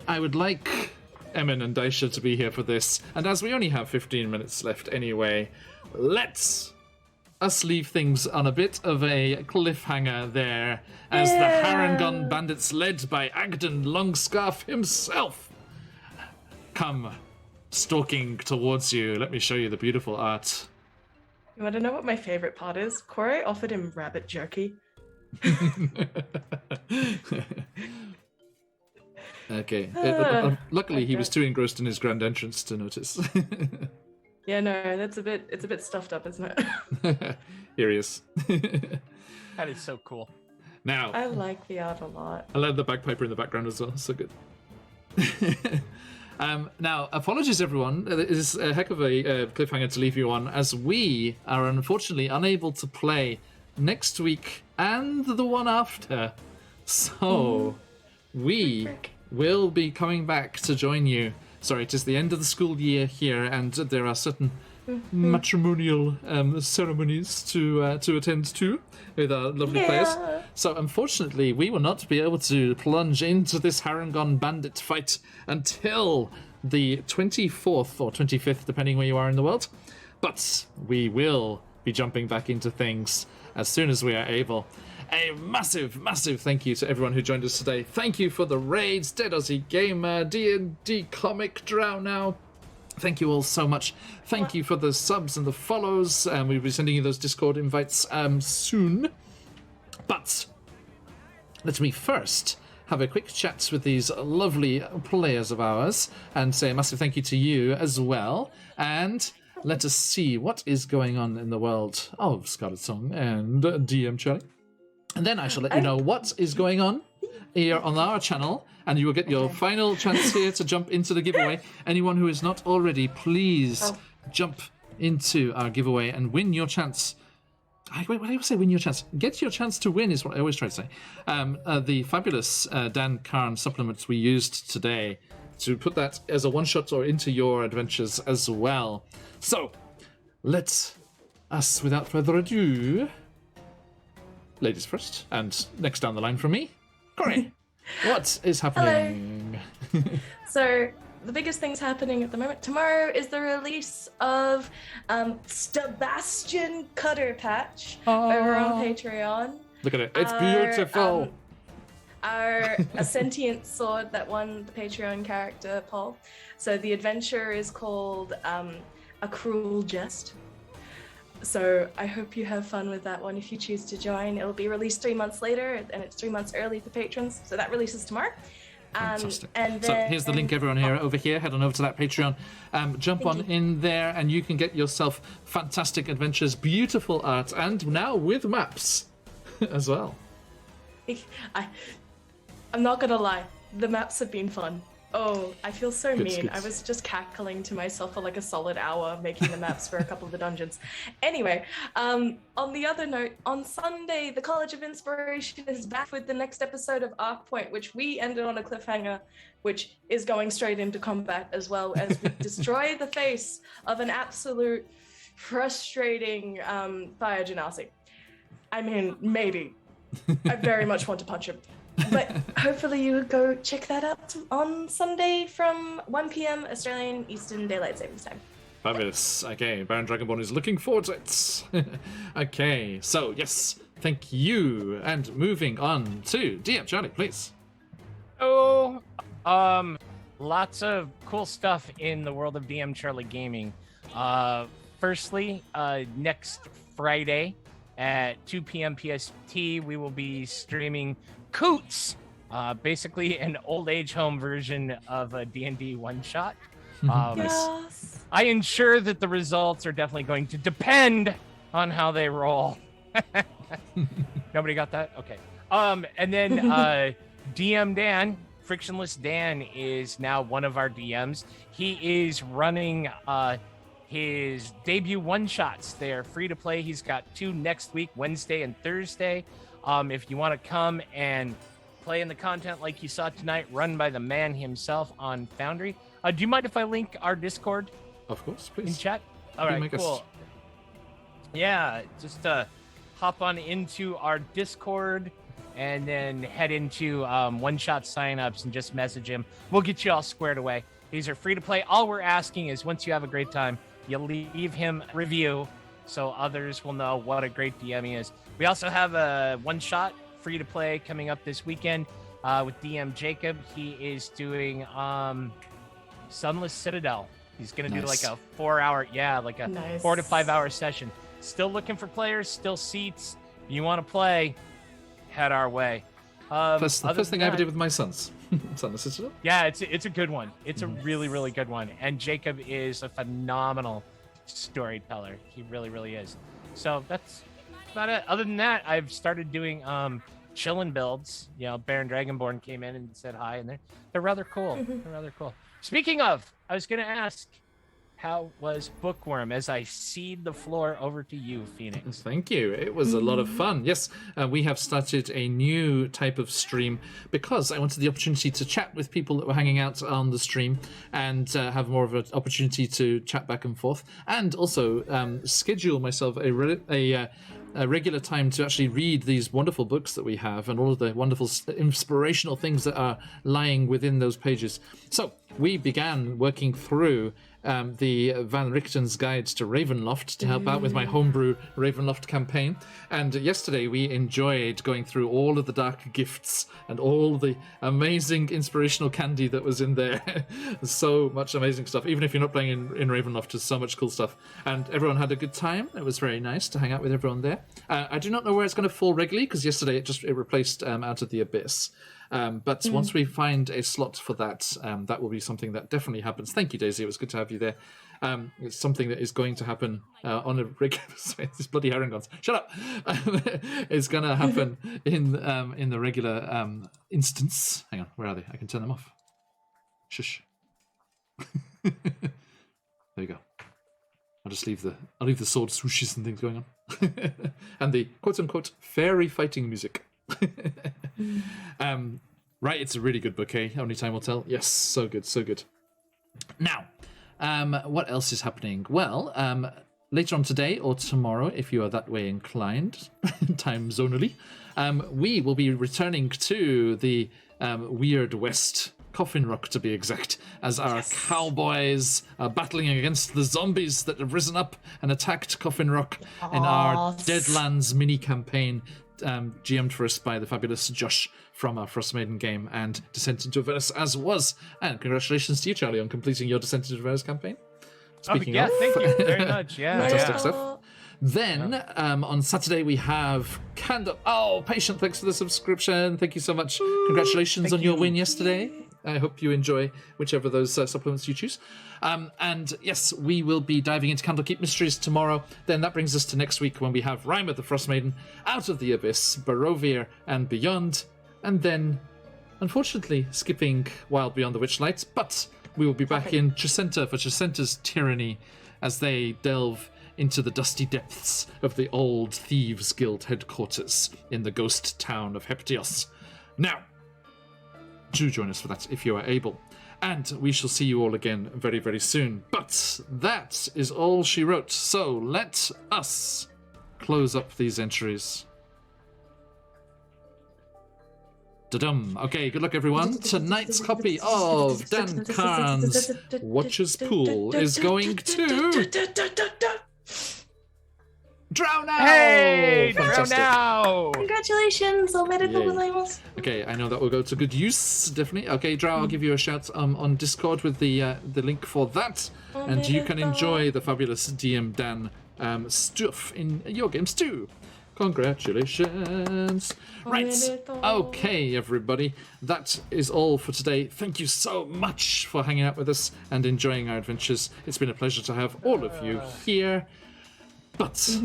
I would like Emin and Daisha to be here for this, and as we only have 15 minutes left anyway, let's us leave things on a bit of a cliffhanger there, as the Harangon bandits, led by Agdon Longscarf himself, come stalking towards you. Let me show you the beautiful art. You want to know what my favorite part is? Corey offered him rabbit jerky. Okay. Luckily, he was too engrossed in his grand entrance to notice. Yeah, no, it's a bit stuffed up, isn't it? Here he is. That is so cool. Now, I like the art a lot. I love the bagpiper in the background as well. So good. Now, apologies, everyone. It is a heck of a cliffhanger to leave you on, as we are unfortunately unable to play next week and the one after. So, we will be coming back to join you. Sorry, it is the end of the school year here, and there are certain matrimonial ceremonies to attend to with our lovely players. So unfortunately, we will not be able to plunge into this Harangon bandit fight until the 24th or 25th, depending where you are in the world. But we will be jumping back into things as soon as we are able. A massive, massive thank you to everyone who joined us today. Thank you for the raids, Dead Aussie Gamer, D&D Comic, Drow Now, Thank you all so much. Thank you for the subs and the follows. We'll be sending you those Discord invites soon. But let me first have a quick chat with these lovely players of ours and say a massive thank you to you as well. And let us see what is going on in the world of Scarlet Song and DM Charlie. And then I shall let you know what is going on here on our channel, and you will get your final chance here to jump into the giveaway. Anyone who is not already, please jump into our giveaway and win your chance. Wait, what do I say? Win your chance. Get your chance to win is what I always try to say. The fabulous Dan Carn supplements we used today to put that as a one-shot or into your adventures as well. So, let us, without further ado, ladies first, and next down the line from me, Corey. What is happening? So, the biggest thing's happening at the moment. Tomorrow is the release of Sebastian Cutter Patch over on Patreon. Look at it. It's beautiful. A sentient sword that won the Patreon character poll. So the adventure is called A Cruel Jest. So I hope you have fun with that one if you choose to join. It'll be released 3 months later, and it's 3 months early for patrons. So that releases tomorrow. Fantastic. And so then, here's the link, everyone here, over here. Head on over to that Patreon. Jump on in there, and you can get yourself fantastic adventures, beautiful art, and now with maps as well. I'm not gonna lie, the maps have been fun. Oh, I feel so Good, mean. good. I was just cackling to myself for like a solid hour making the maps for a couple of the dungeons. Anyway, on the other note, on Sunday, the College of Inspiration is back with the next episode of Arc Point, which we ended on a cliffhanger, which is going straight into combat as well as we destroy the face of an absolute frustrating fire genasi. I mean, maybe. I very much want to punch him. But hopefully you go check that out on Sunday from 1 p.m. Australian Eastern Daylight Savings Time. Fabulous. Okay, Baron Dragonborn is looking forward to it. Okay, so yes, thank you. And moving on to DM Charlie, please. Oh, lots of cool stuff in the world of DM Charlie Gaming. Firstly, next Friday at 2 p.m. PST, we will be streaming Coots, basically an old age home version of a D&D one-shot. Yes. I ensure that the results are definitely going to depend on how they roll. Nobody got that? Okay. And then DM Dan, Frictionless Dan, is now one of our DMs. He is running his debut one-shots. They're free to play. He's got 2 next week, Wednesday and Thursday. If you want to come and play in the content like you saw tonight, run by the man himself on Foundry. Do you mind if I link our Discord? Of course, please. In chat? All right, cool. Yeah, just hop on into our Discord and then head into one-shot signups and just message him. We'll get you all squared away. These are free to play. All we're asking is once you have a great time, you leave him a review so others will know what a great DM he is. We also have a one-shot free to play coming up this weekend with DM Jacob. He is doing Sunless Citadel. He's going to do like a 4-hour, like a 4 to 5 hour session. Still looking for players, still seats. You want to play, head our way. First thing I ever did with my sons. Sunless Citadel? Yeah, it's a good one. It's a really, really good one. And Jacob is a phenomenal storyteller. He really, really is. So that's about it. Other than that, I've started doing chillin' builds. Baron Dragonborn came in and said hi, and they're rather cool. They're rather cool. Speaking of, I was gonna ask, how was Bookworm, as I cede the floor over to you, Phoenix? Thank you. It was a lot of fun. Yes, we have started a new type of stream because I wanted the opportunity to chat with people that were hanging out on the stream and have more of an opportunity to chat back and forth, and also schedule myself a regular time to actually read these wonderful books that we have and all of the wonderful inspirational things that are lying within those pages. So we began working through the Van Richten's Guides to Ravenloft to help out with my homebrew Ravenloft campaign. And yesterday we enjoyed going through all of the dark gifts and all the amazing inspirational candy that was in there. So much amazing stuff. Even if you're not playing in Ravenloft, there's so much cool stuff. And everyone had a good time. It was very nice to hang out with everyone there. I do not know where it's going to fall regularly, because yesterday it replaced Out of the Abyss. But once we find a slot for that, that will be something that definitely happens. Thank you, Daisy. It was good to have you there. It's something that is going to happen on a regular. These bloody herringons. Shut up. It's going to happen in the regular instance. Hang on, where are they? I can turn them off. Shush. There you go. I'll just leave the sword swooshes and things going on, and the quote unquote fairy fighting music. Right, it's a really good bouquet. Only time will tell. Yes, so good, so good. Now, what else is happening? Well, later on today or tomorrow, if you are that way inclined, time zonally, we will be returning to the Weird West, Coffin Rock to be exact, as our cowboys are battling against the zombies that have risen up and attacked Coffin Rock in our Deadlands mini campaign, GM'd for us by the fabulous Josh from our Frostmaiden game and Descent into Avernus as was. And congratulations to you, Charlie, on completing your Descent into Avernus campaign. Speaking of, thank you very much. Yeah, fantastic stuff. Then on Saturday we have Candle. Oh, Patient, thanks for the subscription. Thank you so much. Congratulations on your win yesterday. I hope you enjoy whichever of those supplements you choose. And yes, we will be diving into Candlekeep Mysteries tomorrow. Then that brings us to next week when we have Rime of the Frostmaiden, Out of the Abyss, Barovia, and Beyond. And then, unfortunately, skipping Wild Beyond the Witchlight. But we will be back in Tricenta for Tricenta's Tyranny as they delve into the dusty depths of the old Thieves Guild headquarters in the ghost town of Heptios. Now, do join us for that if you are able. And we shall see you all again very, very soon. But that is all she wrote. So let us close up these entries. Da-dum. Okay, good luck, everyone. Tonight's copy of Dan Karn's Watcher's Pool is going to Drow Now! Hey, Fantastic. Drow Now! Congratulations, Okay, I know that will go to good use, definitely. Okay, Drow, I'll give you a shout on Discord with the link for that, and you can enjoy the fabulous DM Dan stuff in your games too. Congratulations. Right, okay, everybody. That is all for today. Thank you so much for hanging out with us and enjoying our adventures. It's been a pleasure to have all of you here. But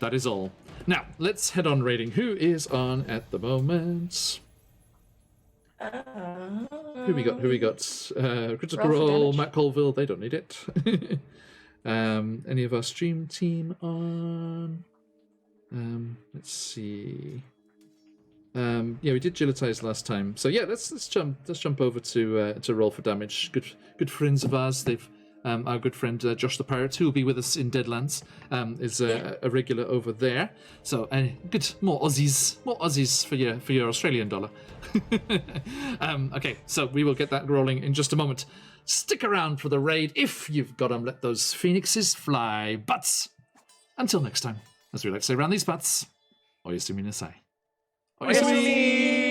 that is all. Now, let's head on raiding. Who is on at the moment? Who we got? Critical Role, Matt Colville, they don't need it. Any of our stream team on? Let's see. Yeah, we did Gillitize last time. So yeah, let's jump over to roll for damage. Good friends of ours. They've our good friend Josh the Pirate, who will be with us in Deadlands, is a regular over there. So good, more Aussies for your Australian dollar. Okay, so we will get that rolling in just a moment. Stick around for the raid if you've got 'em. Let those phoenixes fly. But until next time, as we like to say around these parts, Oyasumi Nasai. Oyasumi!